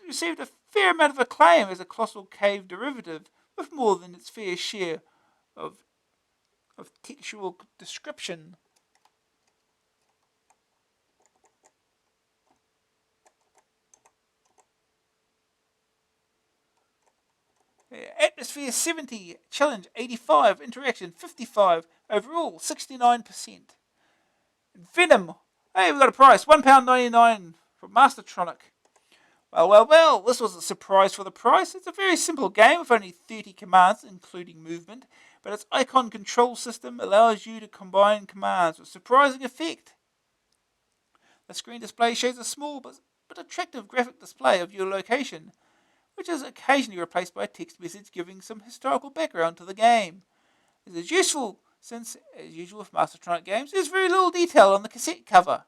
received a fair amount of acclaim as a Colossal Cave derivative, with more than its fair share of textual description. Atmosphere 70, challenge 85, interaction 55, overall 69%. Venom, hey, we got a price, £1.99 from Mastertronic. Well, this was a surprise for the price. It's a very simple game with only 30 commands, including movement, but its icon control system allows you to combine commands with surprising effect. The screen display shows a small but attractive graphic display of your location, which is occasionally replaced by a text message giving some historical background to the game. This is useful since, as usual with Mastertronic games, there's very little detail on the cassette cover.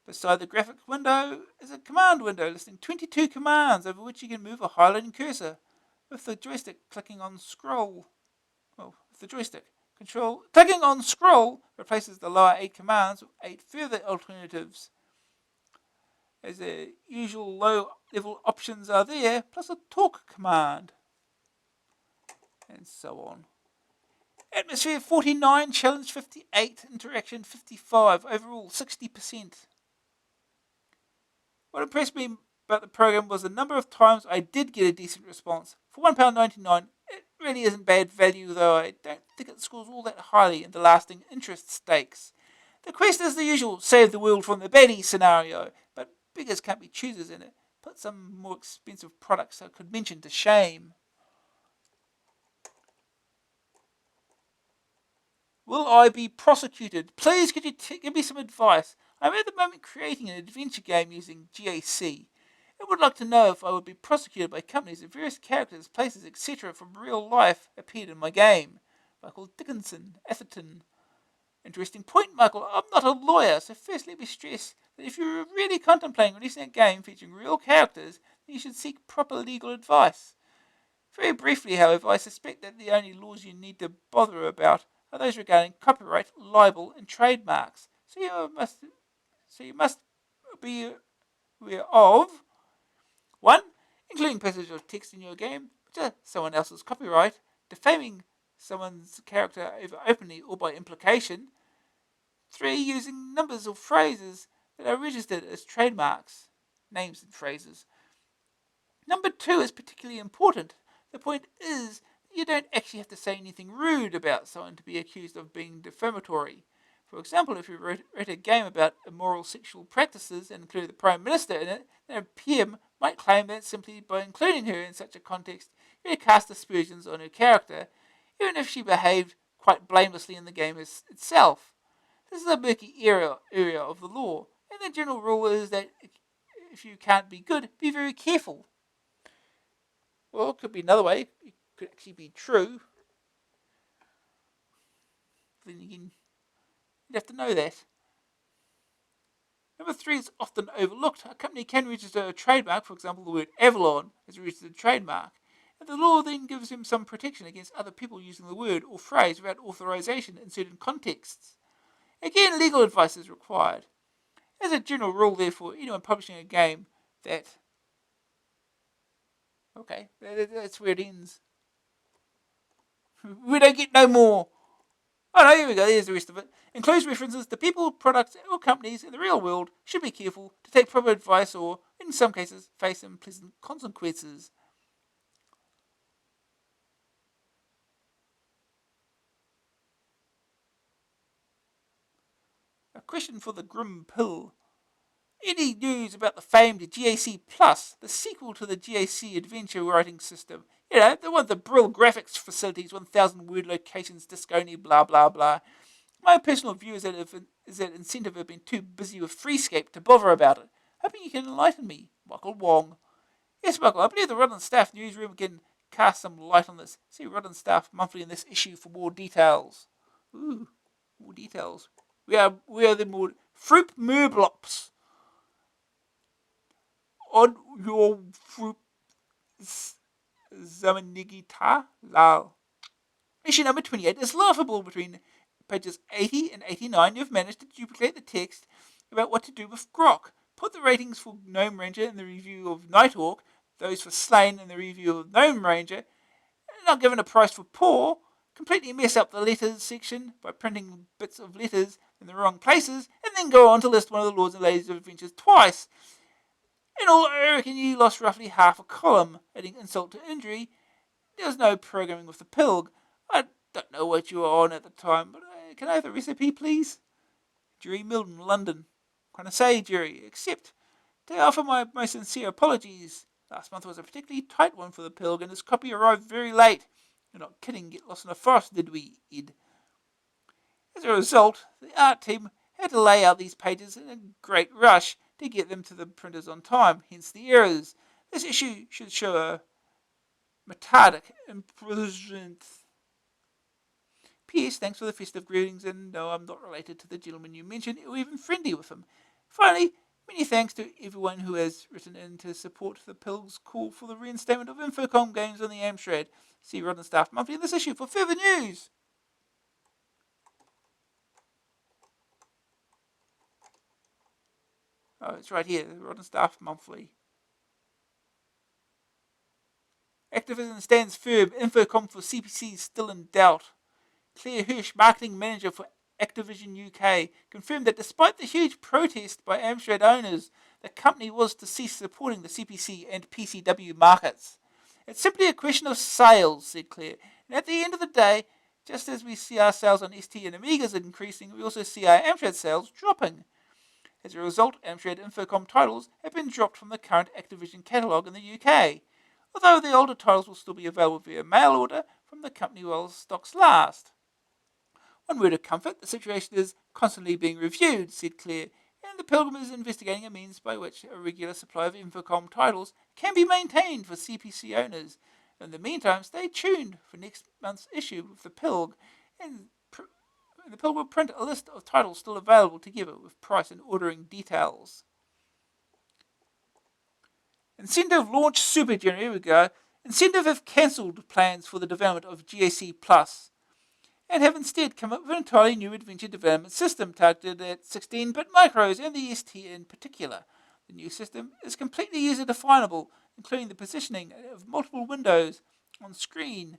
Beside the graphics window is a command window listing 22 commands over which you can move a highlighting cursor with the joystick clicking on scroll. Well, with the joystick. Clicking on scroll replaces the lower 8 commands with 8 further alternatives. As the usual low-level options are there, plus a talk command. And so on. Atmosphere 49, challenge 58, interaction 55, overall 60%. What impressed me about the program was the number of times I did get a decent response. For £1.99, it really isn't bad value, though I don't think it scores all that highly in the lasting interest stakes. The quest is the usual save the world from the baddie scenario, but beggars can't be choosers in it. Put some more expensive products I could mention to shame. Will I be prosecuted? Please could you give me some advice? I'm at the moment creating an adventure game using GAC. and would like to know if I would be prosecuted by companies if various characters, places, etc. from real life appeared in my game. Michael Dickinson, Atherton. Interesting point, Michael. I'm not a lawyer, so first let me stress that if you're really contemplating releasing a game featuring real characters, then you should seek proper legal advice. Very briefly, however, I suspect that the only laws you need to bother about are those regarding copyright, libel, and trademarks. So you must be aware of 1. Including passages of text in your game which are someone else's copyright, defaming someone's character either openly or by implication. 3. Using numbers or phrases that are registered as trademarks, names and phrases. Number 2 is particularly important. The point is that you don't actually have to say anything rude about someone to be accused of being defamatory. For example, if you wrote a game about immoral sexual practices and included the Prime Minister in it, then a PM might claim that simply by including her in such a context, you cast aspersions on her character, even if she behaved quite blamelessly in the game itself. This is a murky area of the law, and the general rule is that if you can't be good, be very careful. Well, it could be another way. It could actually be true. Then again, you'd have to know that. Number 3 is often overlooked. A company can register a trademark, for example, the word Avalon as a registered trademark, and the law then gives him some protection against other people using the word or phrase without authorization in certain contexts. Again, legal advice is required. As a general rule, therefore, anyone publishing a game that... Okay, that's where it ends. We don't get no more. Oh no, here we go, here's the rest of it. Includes references to people, products, or companies in the real world should be careful to take proper advice or, in some cases, face unpleasant consequences. A question for the Grim Pill. Any news about the famed GAC Plus, the sequel to the GAC adventure writing system? You know, the one with the Brill graphics facilities, 1,000 word locations, Disconi, blah blah blah. My personal view is that Incentive have been too busy with Freescape to bother about it. Hoping you can enlighten me, Michael Wong. Yes, Michael, I believe the Rod and Staff newsroom can cast some light on this. See Rod and Staff monthly in this issue for more details. Ooh, more details. We are the more Fruit Merblops on your Fruit Zamanigita Lal. Issue number 28 is laughable. Between pages 80 and 89, you've managed to duplicate the text about what to do with Grok. Put the ratings for Gnome Ranger in the review of Nighthawk, those for Slain in the review of Gnome Ranger, and not given a price for Poor. Completely mess up the letters section by printing bits of letters in the wrong places, and then go on to list one of the Lords and Ladies of Adventures twice. In all, I reckon you lost roughly half a column, adding insult to injury. There was no programming with the Pilg. I don't know what you were on at the time, but can I have the recipe, please? Jerry Milton, London. What can I say, Jerry? Except to offer my most sincere apologies. Last month was a particularly tight one for the Pilg, and his copy arrived very late. You're not kidding, get lost in the forest, did we, Ed? As a result, the art team had to lay out these pages in a great rush to get them to the printers on time, hence the errors. This issue should show a methodic improvement. P.S. Thanks for the festive greetings, and no, I'm not related to the gentleman you mentioned, or even friendly with him. Finally, many thanks to everyone who has written in to support the Pilg's call for the reinstatement of Infocom games on the Amstrad. See Rod and Staff monthly in this issue for further news. Oh, it's right here, Rod and Staff monthly. Activision stands firm. Infocom for CPC is still in doubt. Claire Hirsch, marketing manager for Activision UK, confirmed that despite the huge protest by Amstrad owners, the company was to cease supporting the CPC and PCW markets. It's simply a question of sales, said Claire. And at the end of the day, just as we see our sales on ST and Amigas increasing, we also see our Amstrad sales dropping. As a result, Amstrad Infocom titles have been dropped from the current Activision catalogue in the UK, although the older titles will still be available via mail order from the company while stocks last. One word of comfort, the situation is constantly being reviewed, said Claire, and and the Pilgrim is investigating a means by which a regular supply of Infocom titles can be maintained for CPC owners. In the meantime, stay tuned for next month's issue of the Pilg, and the Pilg will print a list of titles still available together with price and ordering details. Incentive launch Supergenerator. Here we go. Incentive have cancelled plans for the development of GAC Plus and have instead come up with an entirely new adventure development system targeted at 16-bit micros and the ST in particular. The new system is completely user-definable, including the positioning of multiple windows on screen,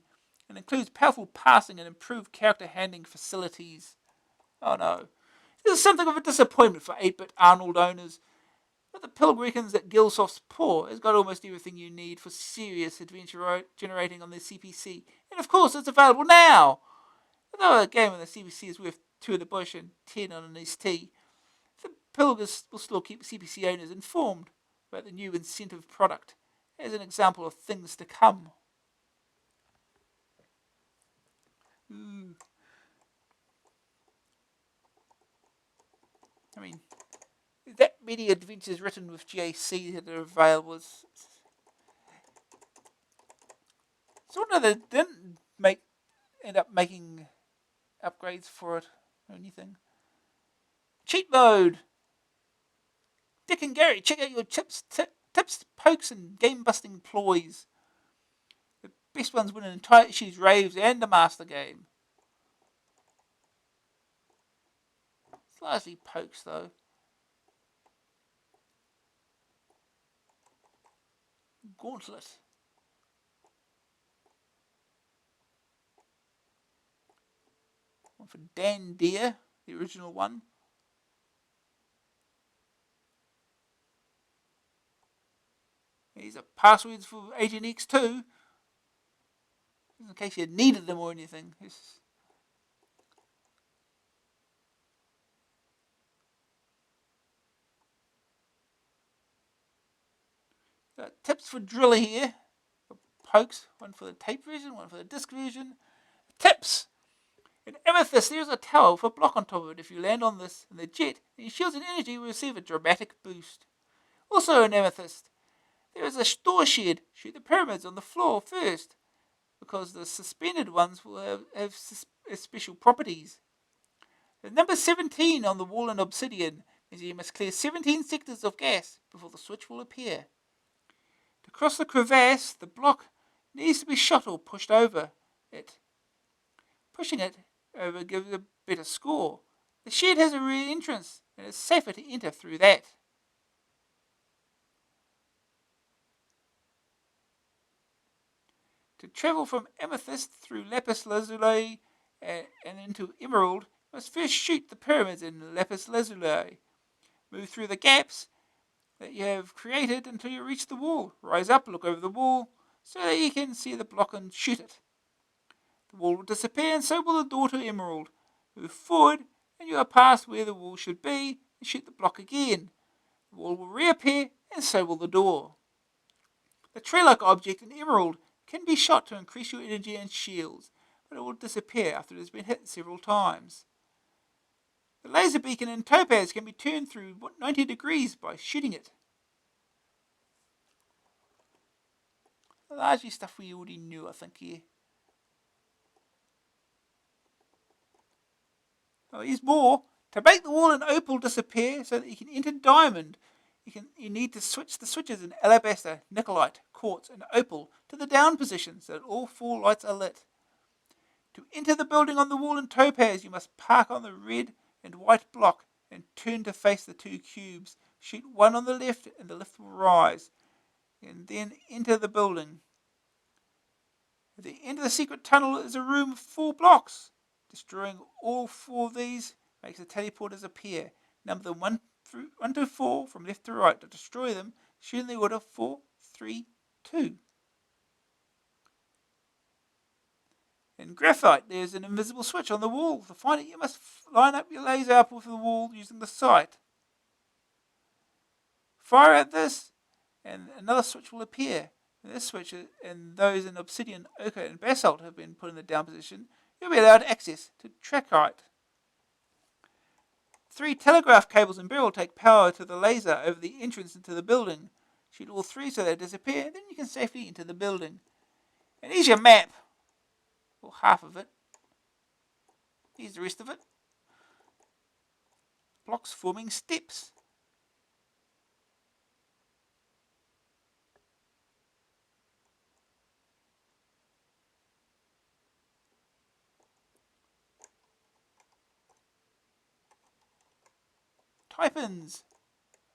and includes powerful passing and improved character handling facilities. Oh no. This is something of a disappointment for 8-bit Arnold owners, but the Pilg reckons that Gilsoft's Paw has got almost everything you need for serious adventure generating on the CPC, and of course it's available now! Although a game on the CPC is worth 2 in the bush and 10 on an ST, the Pilg will still keep CPC owners informed about the new incentive product as an example of things to come. I mean, that many adventures written with GAC that are available is sort of they didn't end up making upgrades for it or anything. Cheat mode. Dick and Gary, check out your tips, pokes, and game-busting ploys. The best ones win an entire issue's raves and a master game. It's largely pokes, though. Gauntlet. One for Dan Deere, the original one. These are passwords for Agent X2, in case you needed them or anything. Tips for driller here. Pokes, one for the tape version, one for the disc version. Tips! In Amethyst, there is a tower with a block on top of it. If you land on this in the jet, then your shields and energy will receive a dramatic boost. Also in Amethyst, there is a store shed. Shoot the pyramids on the floor first, because the suspended ones will have special properties. The number 17 on the wall in Obsidian means you must clear 17 sectors of gas before the switch will appear. To cross the crevasse, the block needs to be shot or pushed over it. Pushing it over gives a better score. The shed has a rear entrance, and it's safer to enter through that. To travel from Amethyst through Lapis Lazuli and into Emerald, you must first shoot the pyramids in Lapis Lazuli. Move through the gaps that you have created until you reach the wall. Rise up, look over the wall, so that you can see the block and shoot it. The wall will disappear, and so will the door to Emerald. Move forward, and you are past where the wall should be, and shoot the block again. The wall will reappear, and so will the door. The tree-like object in Emerald can be shot to increase your energy and shields, but it will disappear after it has been hit several times. The laser beacon in Topaz can be turned through 90 degrees by shooting it. Largely stuff we already knew, I think, here. Oh, here's more. To make the wall in Opal disappear so that you can enter Diamond, you need to switch the switches in Alabaster, Nicolite, Quartz, and Opal to the down position so that all 4 lights are lit. To enter the building on the wall in Topaz, you must park on the red and white block and turn to face the 2 cubes. Shoot one on the left and the lift will rise, and then enter the building. At the end of the secret tunnel is a room of 4 blocks. Destroying all 4 of these makes the teleporters appear. Number them 1 to 4 from left to right. To destroy them, shoot in the order 4, 3, 2. In Graphite, there is an invisible switch on the wall. To find it, you must line up your laser up with the wall using the sight. Fire at this, and another switch will appear. When this switch and those in Obsidian, Ochre, and Basalt have been put in the down position, you'll be allowed access to Trachyte. 3 telegraph cables and barrel take power to the laser over the entrance into the building. Shoot all 3 so they disappear, then you can safely enter the building. And here's your map. Or half of it. Here's the rest of it. Blocks forming steps. Type-ins.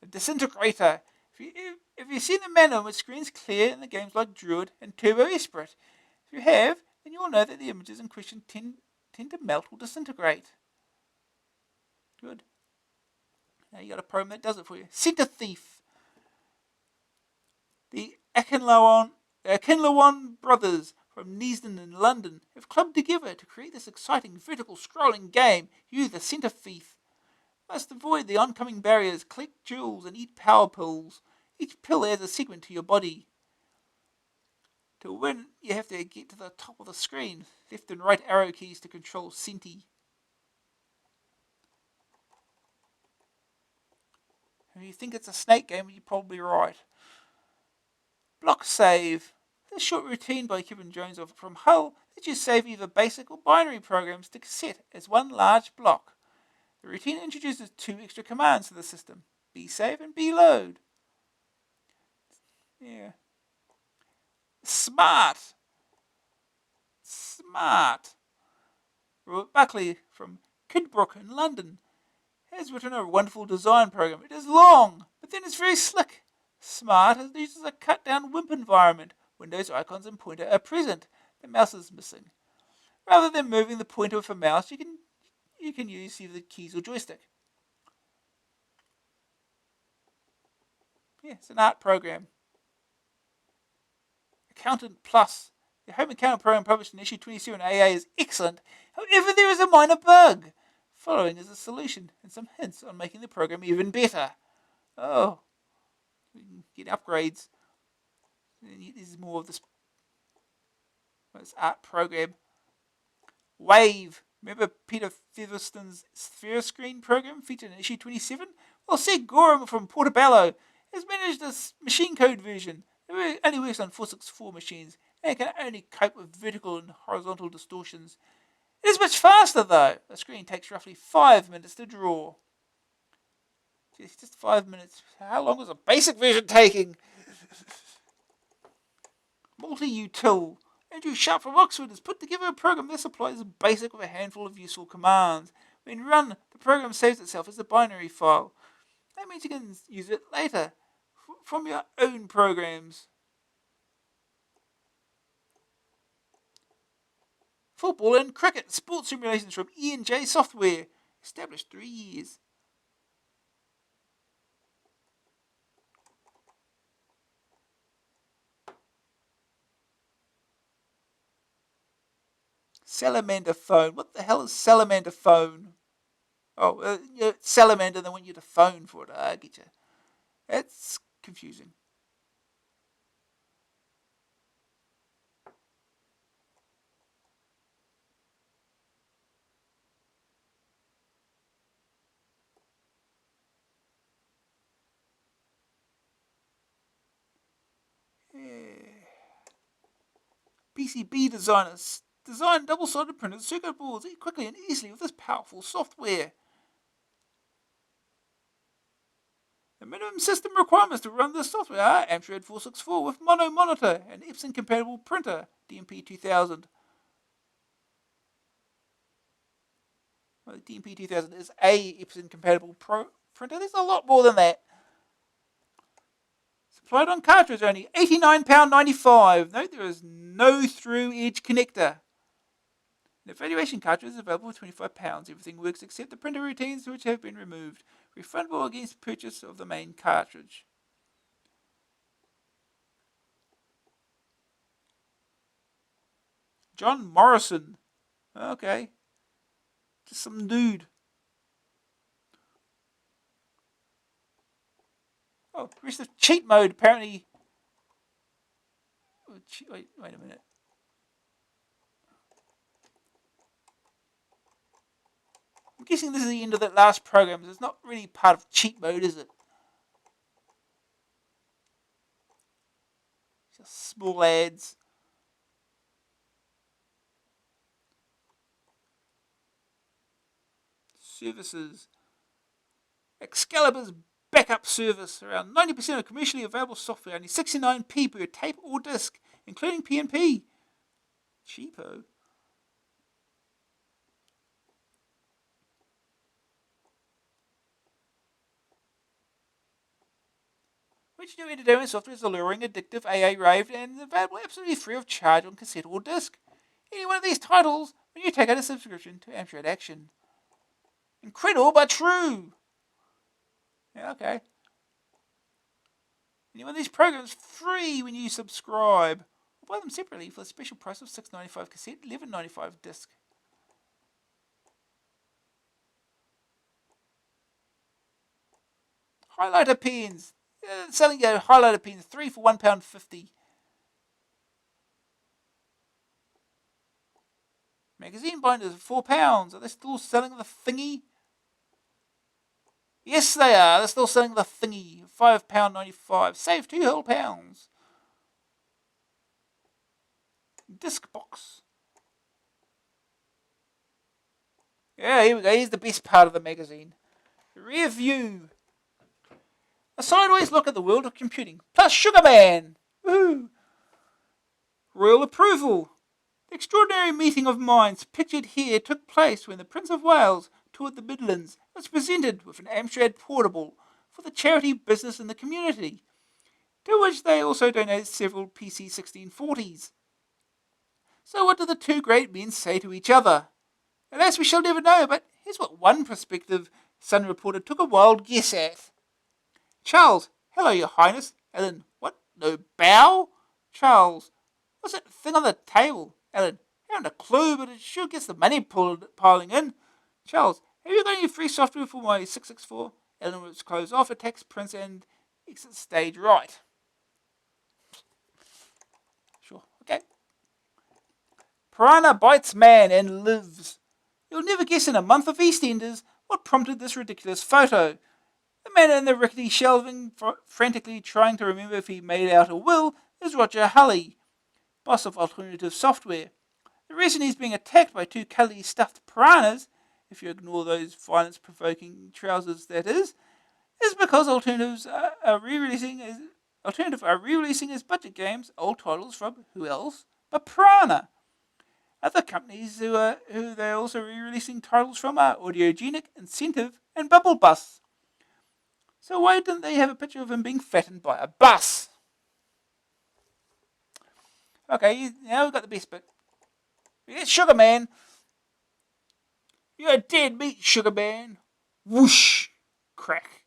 A disintegrator. If you've seen the manner in which screens clear in the games like Druid and Turbo Esprit, if you have, then you will know that the images in question tend to melt or disintegrate. Good. Now you got a program that does it for you. Center Thief. The Akinlawan brothers from Neasden in London have clubbed together to create this exciting vertical scrolling game. You, the Center Thief, must avoid the oncoming barriers, collect jewels, and eat power pills. Each pill adds a segment to your body. To win, you have to get to the top of the screen. Left and right arrow keys to control Centi. If you think it's a snake game, you're probably right. Block save. This short routine by Kevin Jones from Hull lets you save either basic or binary programs to cassette as one large block. The routine introduces 2 extra commands to the system: bsave and bload. Yeah. Smart. Robert Buckley from Kidbrooke in London has written a wonderful design program. It is long, but then it's very slick. Smart uses a cut-down WIMP environment. Windows icons and pointer are present. The mouse is missing. Rather than moving the pointer with a mouse, you can use either keys or joystick. Yeah, it's an art program. Accountant Plus. The Home Accountant program published in issue 27 AA is excellent. However, there is a minor bug. Following is a solution and some hints on making the program even better. Oh, we can get upgrades. This is more of this art program. Wave. Remember Peter Featherston's Sphere Screen program featured in issue 27? Well, Seth Gorham from Portobello has managed this machine code version. It only works on 464 machines and can only cope with vertical and horizontal distortions. It is much faster though. The screen takes roughly 5 minutes to draw. Just 5 minutes. How long was the basic version taking? Multi-util. Andrew Sharp from Oxford has put together a program that supplies basic with a handful of useful commands. When run, the program saves itself as a binary file. That means you can use it later from your own programs. Football and cricket sports simulations from E&J Software. Established 3 years. Salamander phone. What the hell is salamander phone? Oh, salamander, they want you to phone for it. I get you. That's confusing. PCB designers design double-sided printed circuit boards quickly and easily with this powerful software. The minimum system requirements to run this software are Amstrad 464 with mono monitor and Epson-compatible printer, DMP 2000. Well, the DMP 2000 is a Epson-compatible printer. There's a lot more than that. Supplied on cartridge only, £89.95. Note there is no through-edge connector. The evaluation cartridge is available for £25. Everything works except the printer routines which have been removed. Refundable against purchase of the main cartridge. John Morrison. Okay. Just some dude. Oh, rest of cheat mode apparently. Wait a minute. I'm guessing this is the end of that last program. So it's not really part of cheat mode, is it? Just small ads. Services. Excalibur's backup service. Around 90% of commercially available software. Only 69p per tape or disc, including PNP. Cheapo. Which new entertainment software is alluring, addictive, AA raved, and available absolutely free of charge on cassette or disc? Any one of these titles when you take out a subscription to Amstrad Action. Incredible but true. Yeah, okay. Any one of these programs free when you subscribe. Or buy them separately for the special price of $6.95 cassette, $11.95 disc. Highlighter pens. Selling highlighter pens, 3 for £1.50. Magazine binders, £4. Are they still selling the thingy? Yes, they are. They're still selling the thingy. £5.95. Save £2 whole pounds. Disc box. Yeah, here we go. Here's the best part of the magazine. Rear view. A sideways look at the world of computing. Plus Sugar Man. Woohoo. Royal approval. The extraordinary meeting of minds pictured here took place when the Prince of Wales toured the Midlands and was presented with an Amstrad portable for the charity business in the community, to which they also donated several PC 1640s. So what did the two great men say to each other? Alas, we shall never know, but here's what one prospective Sun reporter took a wild guess at. Charles, hello, your highness. Ellen, what, no bow? Charles, what's that thing on the table? Ellen, I haven't a clue, but it sure gets the money piling in. Charles, have you got any free software for my 664? Ellen was closed off, attacks Prince and exits stage right. Sure, okay. Piranha bites man and lives. You'll never guess in a month of EastEnders what prompted this ridiculous photo. The man in the rickety shelving, frantically trying to remember if he made out a will, is Roger Hulley, boss of Alternative Software. The reason he's being attacked by two cuddly stuffed piranhas, if you ignore those violence-provoking trousers that is because Alternative are re-releasing his budget games, old titles from who else but Piranha. Other companies who they're also re-releasing titles from are Audiogenic, Incentive, and Bubble Bus. So why didn't they have a picture of him being fattened by a bus? Okay, now we've got the best bit. It's Sugar Man. You're dead meat, Sugar Man. Whoosh. Crack.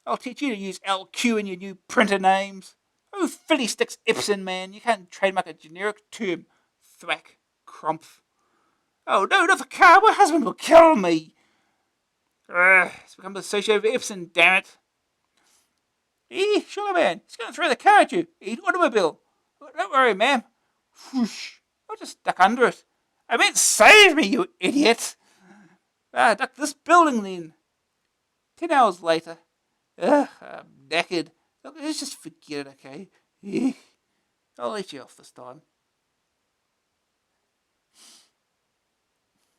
I'll teach you to use LQ in your new printer names. Oh, Philly sticks Epson, man. You can't trademark a generic term. Thwack. Crumph. Oh, no, not the car. My husband will kill me. It's become associated with Epson, damn it. Sugar Man, he's going to throw the car at you. Automobile. Don't worry, ma'am. Whoosh. I'll just duck under it. I meant save me, you idiot. Duck this building then. 10 hours later. I'm knackered. Look, let's just forget it, okay? I'll let you off this time.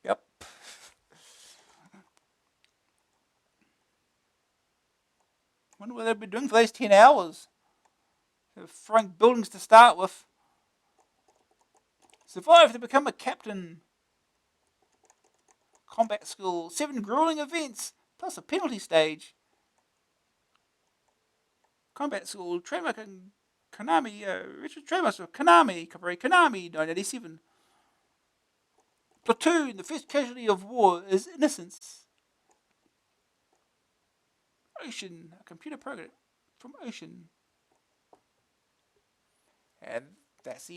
Yep. Wonder what they've been doing for those 10 hours. They're throwing buildings to start with. Survive to become a captain. Combat school. 7 grueling events. Plus a penalty stage. Combat school. Trademark Konami. Richard trademarks of Konami. Copyright Konami. 1987. Platoon. The first casualty of war is innocence. Ocean. A computer program from Ocean. And that's the